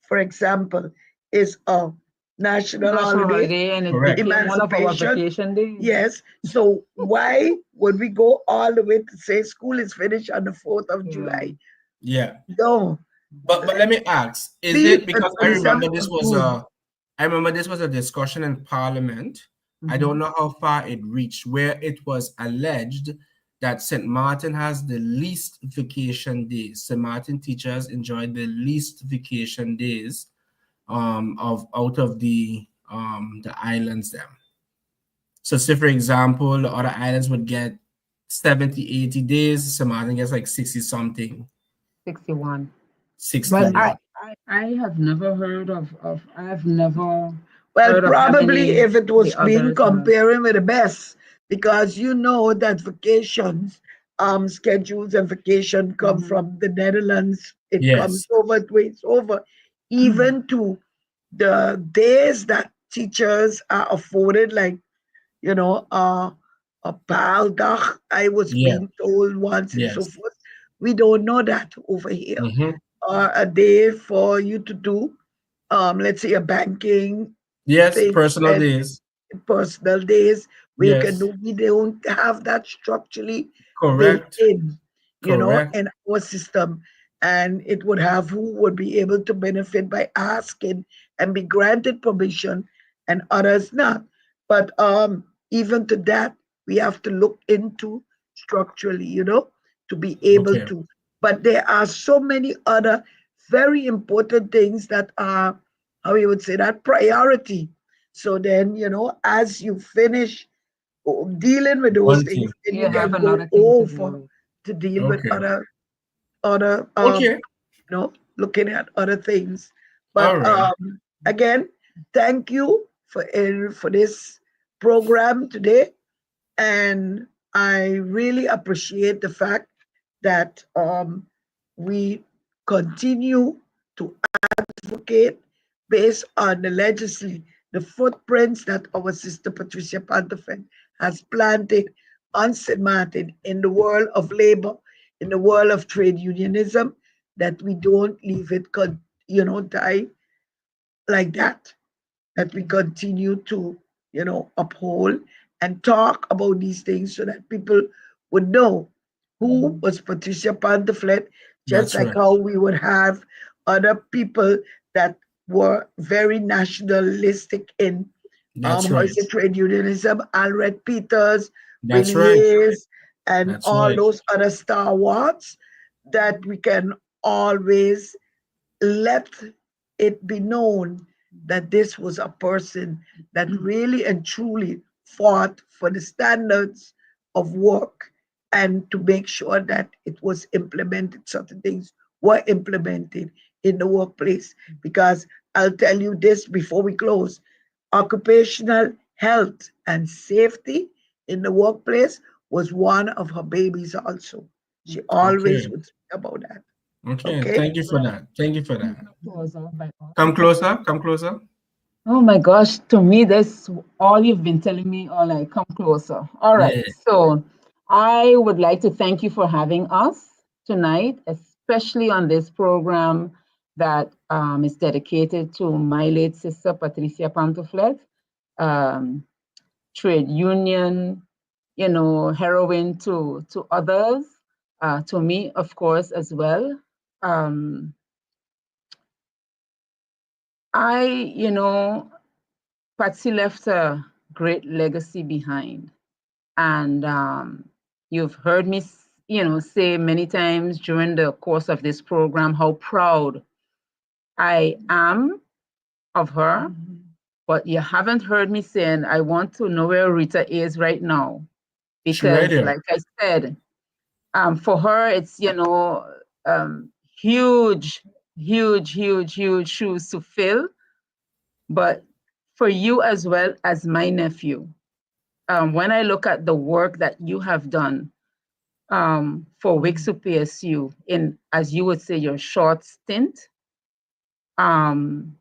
for example, is a national National holiday, holiday, and it Correct. became one of our emancipation. vacation days. Yes. So why would we go all the way to say school is finished on the 4th of Yeah. July? Yeah. No. But let me ask, is Leave it the because I remember 27th this of was June. a discussion in Parliament. I don't know how far it reached, where it was alleged that St. Martin has the least vacation days. St. Martin teachers enjoy the least vacation days out of the islands there. So say for example, the other islands would get 70, 80 days. St. Martin gets like 60 something. 61. 60. But Yeah. I have never heard I have never Well, heard of probably having if it was the being others. comparing with the best, because you know that vacations, schedules and vacation come from the Netherlands. It comes Yes. over, it waits over, even to the days that teachers are afforded, like a paaldag, I was Yeah. being told once and so Yes. forth. We don't know that over here. Mm-hmm. Or a day for you to do, let's say a banking Yes. thing Personal and days. personal days where you can Yes. do. We don't have that structurally built Correct. Correct. in our system. And it would have who would be able to benefit by asking and be granted permission and others not. But even to that, we have to look into structurally, to be able Okay. to. But there are so many other very important things that are, how you would say that, priority. So then, as you finish dealing with those One things, thing. then You you have can go another thing to deal over with. to deal with Okay. other Okay. looking at other things. All But right. again, thank you for this program today, and I really appreciate the fact that we continue to advocate based on the footprints that our sister Patricia Pantophlet has planted on St. Martin in the world of labor, in the world of trade unionism, that we don't leave it, die like that we continue to, uphold and talk about these things so that people would know who was Patricia Pantophlet, just That's like right. how we would have other people that were very nationalistic in That's how is right. it, trade unionism, Alred Peters, That's Willie right. Hayes, and That's all right. those other stalwarts that we can always let it be known that this was a person that really and truly fought for the standards of work and to make sure that it was implemented, certain things were implemented in the workplace. Because I'll tell you this before we close, occupational health and safety in the workplace was one of her babies also. She always Okay. would speak about that. Okay. Okay? Thank you for that. Thank you for that. Applause all by all. Come closer. Come closer. Oh my gosh, to me, this all you've been telling me, all right, come closer. All right, Yeah. so I would like to thank you for having us tonight, especially on this program that is dedicated to my late sister, Patricia Pantophlet, trade union, heroine to others, to me, of course, as well. Patsy left a great legacy behind. And you've heard me, say many times during the course of this program how proud I am of her. But you haven't heard me saying, I want to know where Rita is right now. She right Because, here. like I said, for her, it's, huge, huge, huge, huge shoes to fill. But for you as well as my nephew, when I look at the work that you have done for WITU PSU in, as you would say, your short stint, and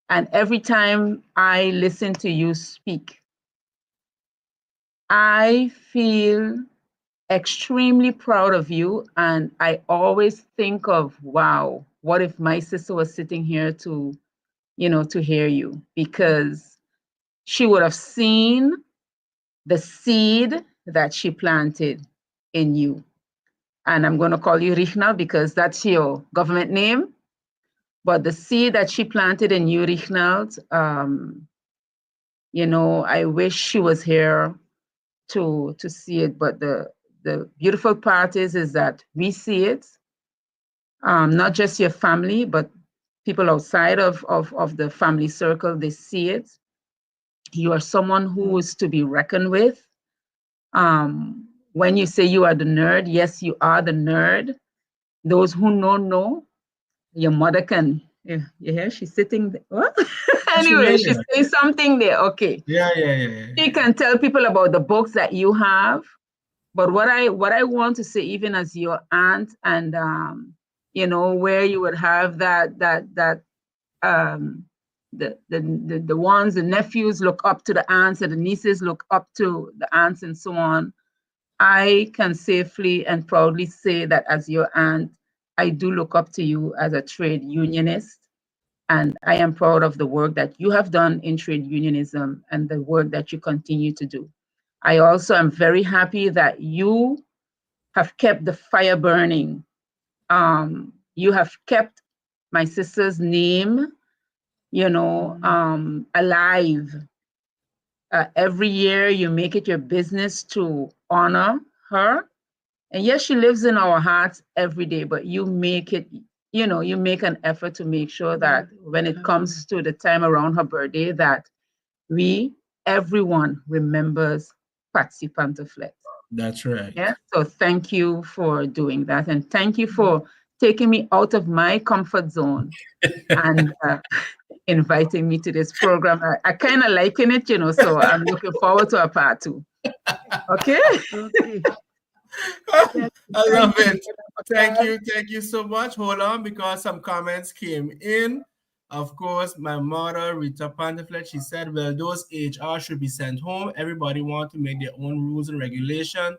every time I listen to you speak, I feel extremely proud of you. And I always think of, wow, what if my sister was sitting here to hear you? Because she would have seen the seed that she planted in you. And I'm going to call you Richna because that's your government name. But the seed that she planted in you, Richnald, I wish she was here to see it. But the beautiful part is that we see it, not just your family, but people outside of the family circle, they see it. You are someone who is to be reckoned with. When you say you are the nerd, yes, you are the nerd. Those who know, your mother can, you hear, she's sitting there. What? She Anyway, right she's here. saying something there. Okay. Yeah. She can tell people about the books that you have. But what I want to say, even as your aunt, and where you would have that the ones, the nephews look up to the aunts, and the nieces look up to the aunts, and so on. I can safely and proudly say that as your aunt, I do look up to you as a trade unionist. And I am proud of the work that you have done in trade unionism and the work that you continue to do. I also am very happy that you have kept the fire burning. You have kept my sister's name, alive. Every year you make it your business to honor her. And yes, she lives in our hearts every day, but you make it, you make an effort to make sure that when it comes to the time around her birthday, that everyone remembers Patsy Pantophlet. That's right. Yeah. So thank you for doing that. And thank you for taking me out of my comfort zone and inviting me to this program. I kind of liking it, so I'm looking forward to a part two. Okay. Okay. I love it. Thank you so much. Hold on, because some comments came in. Of course, my mother, Rita Pantophlet, she said, well, those HR should be sent home. Everybody want to make their own rules and regulation.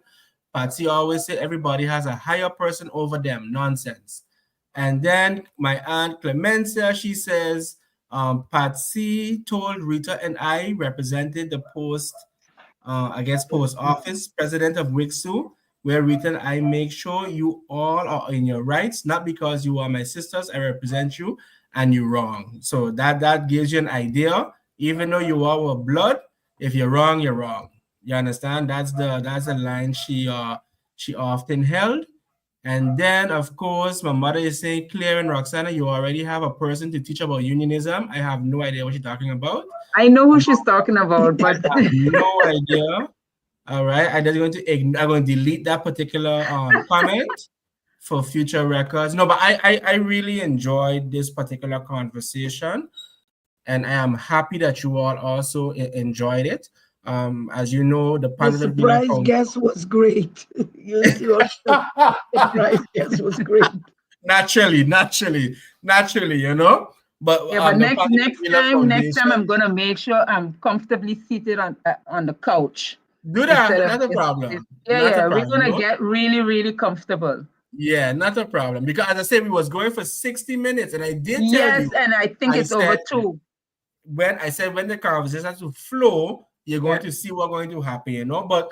Patsy always said everybody has a higher person over them. Nonsense. And then my aunt Clemencia, she says, Patsy told Rita and I represented the post post office, president of WITU, where written, I make sure you all are in your rights, not because you are my sisters, I represent you, and you're wrong. So that gives you an idea. Even though you all were blood, if you're wrong, you're wrong. You understand? That's the line she often held. And then, of course, my mother is saying, Claire and Roxanne, you already have a person to teach about unionism. I have no idea what you're talking about. I know who she's talking about, but I have no idea. All right, I'm going to delete that particular comment for future records. No, but I really enjoyed this particular conversation, and I am happy that you all also enjoyed it. As you know, the surprise guest was great. Your surprise guest was great. Naturally, you know. But yeah, but next time I'm gonna make sure I'm comfortably seated on the couch. Do that. Not a problem. We're gonna get really comfortable. Yeah, not a problem. Because as I said, we was going for 60 minutes, and I did tell you. Yes, and I think it's over 2. When I said when the conversation has to flow, you're going to see what's going to happen, you know. But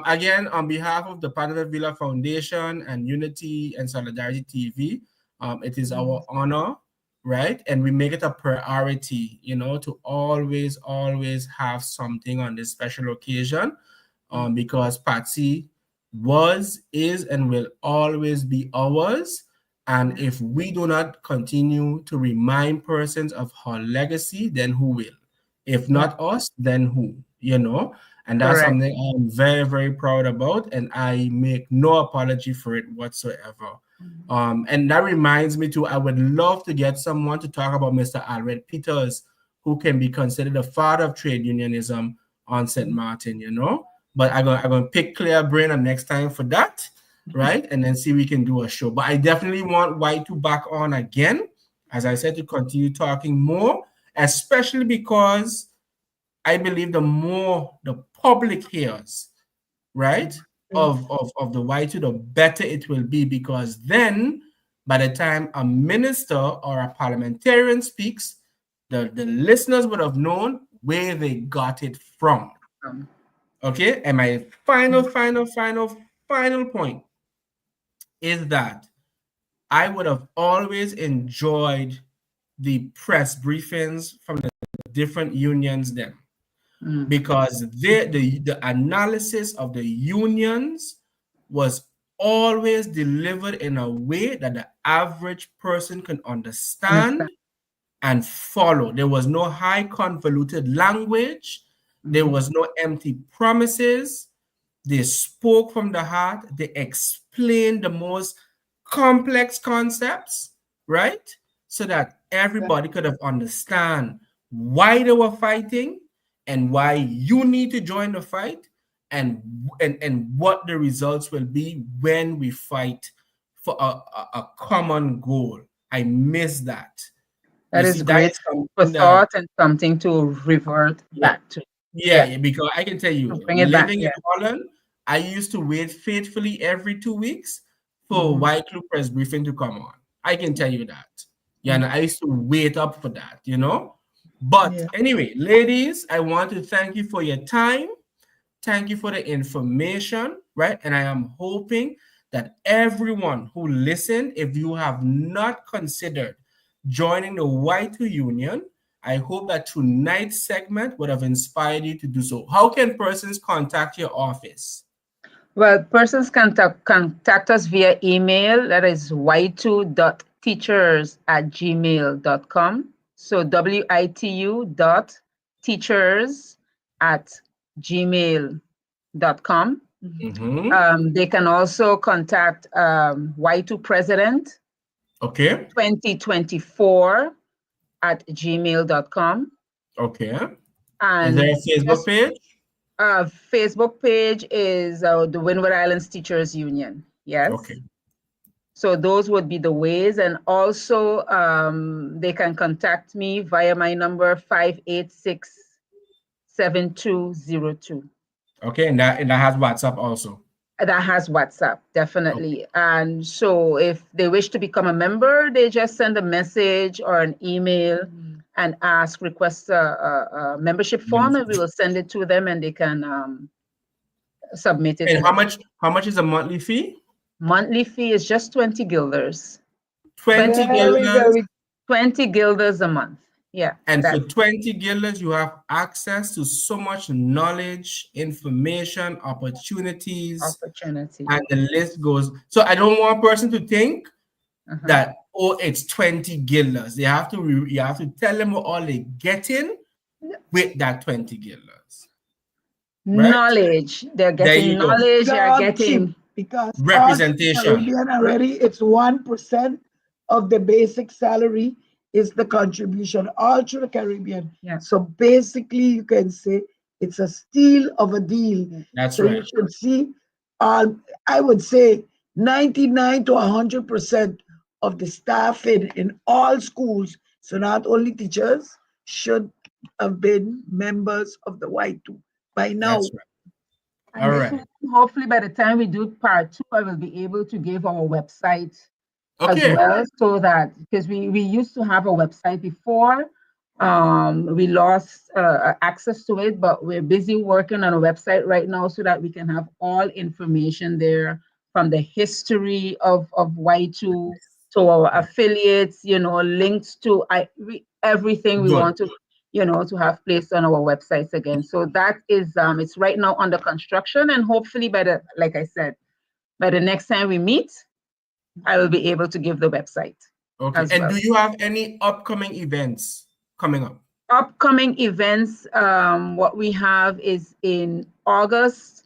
again, on behalf of the Pantophlet Villa Foundation and Unity and Solidarity TV, it is our honor, right? And we make it a priority, you know, to always have something on this special occasion, because Patsy was, is, and will always be ours. And if we do not continue to remind persons of her legacy, then who will? If not us, then who? You know? And that's something I'm very proud about, and I make no apology for it whatsoever. And that reminds me too, I would love to get someone to talk about Mr. Alred Peters, who can be considered the father of trade unionism on St. Martin, you know? But I'm going to pick Claire brain and next time for that, right? And then see if we can do a show. But I definitely want WITU back on again, as I said, to continue talking more, especially because I believe the more the public hears, right, of the WITU, the better it will be, because then by the time a minister or a parliamentarian speaks, the listeners would have known where they got it from. Okay, and my final point is that I would have always enjoyed the press briefings from the different unions then, because the analysis of the unions was always delivered in a way that the average person can understand and follow. There was no high convoluted language. There was no empty promises. They spoke from the heart. They explained the most complex concepts, right? So that everybody could have understand why they were fighting and why you need to join the fight, and what the results will be when we fight for a common goal. I miss that. That is great for thought and something to revert back to. Yeah, because I can tell you, living in Holland, I used to wait faithfully every 2 weeks for WITU press briefing to come on. I can tell you that. Yeah, and I used to wait up for that, you know. But anyway, ladies, I want to thank you for your time. Thank you for the information, right? And I am hoping that everyone who listened, if you have not considered joining the WITU Union, I hope that tonight's segment would have inspired you to do so. How can persons contact your office? Well, persons can contact us via email. That is witu.teachers@gmail.com. So witu.teachers@gmail.com. They can also contact WITU President 2024@gmail.com. Okay. And is there a Facebook page? Facebook page is the Windward Islands Teachers Union. Yes. Okay. So those would be the ways. And also they can contact me via my number 586-7202. Okay, and that has WhatsApp also. That has WhatsApp, definitely. Okay. And so if they wish to become a member, they just send a message or an email and request a membership form, and we will send it to them, and they can submit it. And how much is a monthly fee? Monthly fee is just 20 guilders. 20 guilders? 20 guilders a month. Yeah. And for 20 guilders, you have access to so much knowledge, information, opportunities. And the list goes. So I don't want a person to think that, oh, it's 20 guilders. You have to tell them what all they getting with that 20 guilders. Right? Knowledge. They're getting knowledge. They're getting because representation. Caribbean already, it's 1% of the basic salary is the contribution all through the Caribbean. Yeah. So basically, you can say it's a steal of a deal. That's so right. You should see, I would say 99 to 100% of the staff in all schools, so not only teachers, should have been members of the WITU by now. That's right. All right. Hopefully, by the time we do part 2, I will be able to give our website as well, so that, because we used to have a website before, we lost access to it, but we're busy working on a website right now so that we can have all information there, from the history of WITU to our affiliates, links to everything we want to, to have placed on our websites again. So that is, it's right now under construction, and hopefully like I said, by the next time we meet, I will be able to give the website. Okay. And do you have any upcoming events coming up? Upcoming events, what we have is in August,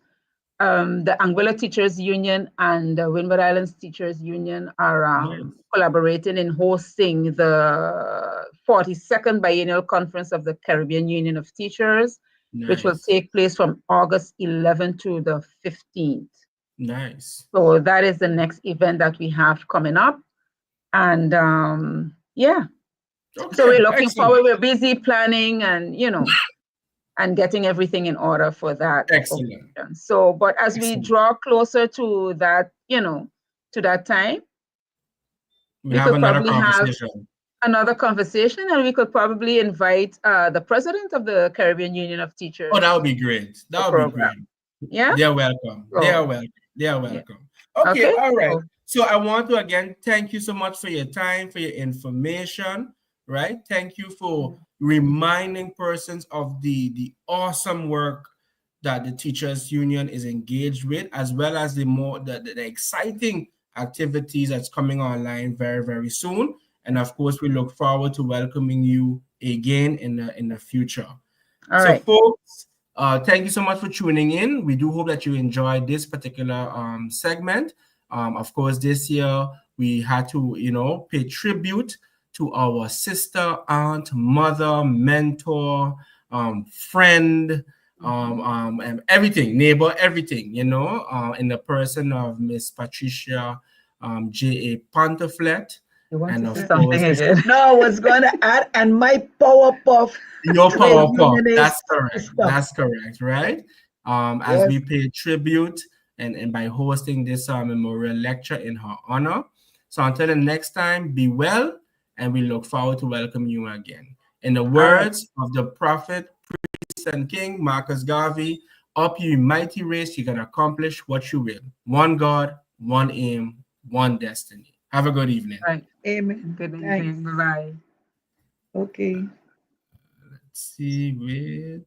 the Anguilla Teachers Union and the Windward Islands Teachers Union are collaborating in hosting the 42nd Biennial Conference of the Caribbean Union of Teachers, which will take place from August 11th to the 15th. Nice. So that is the next event that we have coming up. And yeah. Okay, so we're looking forward. We're busy planning and, and getting everything in order for that. Excellent. So, but as we draw closer to that, to that time, we have another conversation. Another conversation, and we could probably invite the president of the Caribbean Union of Teachers. Oh, that would be great. That would be great. Yeah. They're welcome. They are welcome. They are welcome. Yeah. Okay, all right. So I want to again thank you so much for your time, for your information, right? Thank you for reminding persons of the awesome work that the Teachers Union is engaged with, as well as the exciting activities that's coming online very, very soon. And of course, we look forward to welcoming you again in the future. All right, folks. Thank you so much for tuning in. We do hope that you enjoyed this particular segment. Of course, this year we had to, pay tribute to our sister, aunt, mother, mentor, friend, and everything, neighbor, everything, in the person of Miss Patricia J.A. Pantophlet. And of course, no, I was going to add, and my Power Puff. Your Power Puff. That's correct. That's correct, right? As we pay tribute and by hosting this memorial lecture in her honor. So until the next time, be well, and we look forward to welcoming you again. In the words of the prophet, priest, and king, Marcus Garvey, up you mighty race, you can accomplish what you will. One God, one aim, one destiny. Have a good evening. Right. Amen. Good evening. Bye-bye. Okay. Let's see with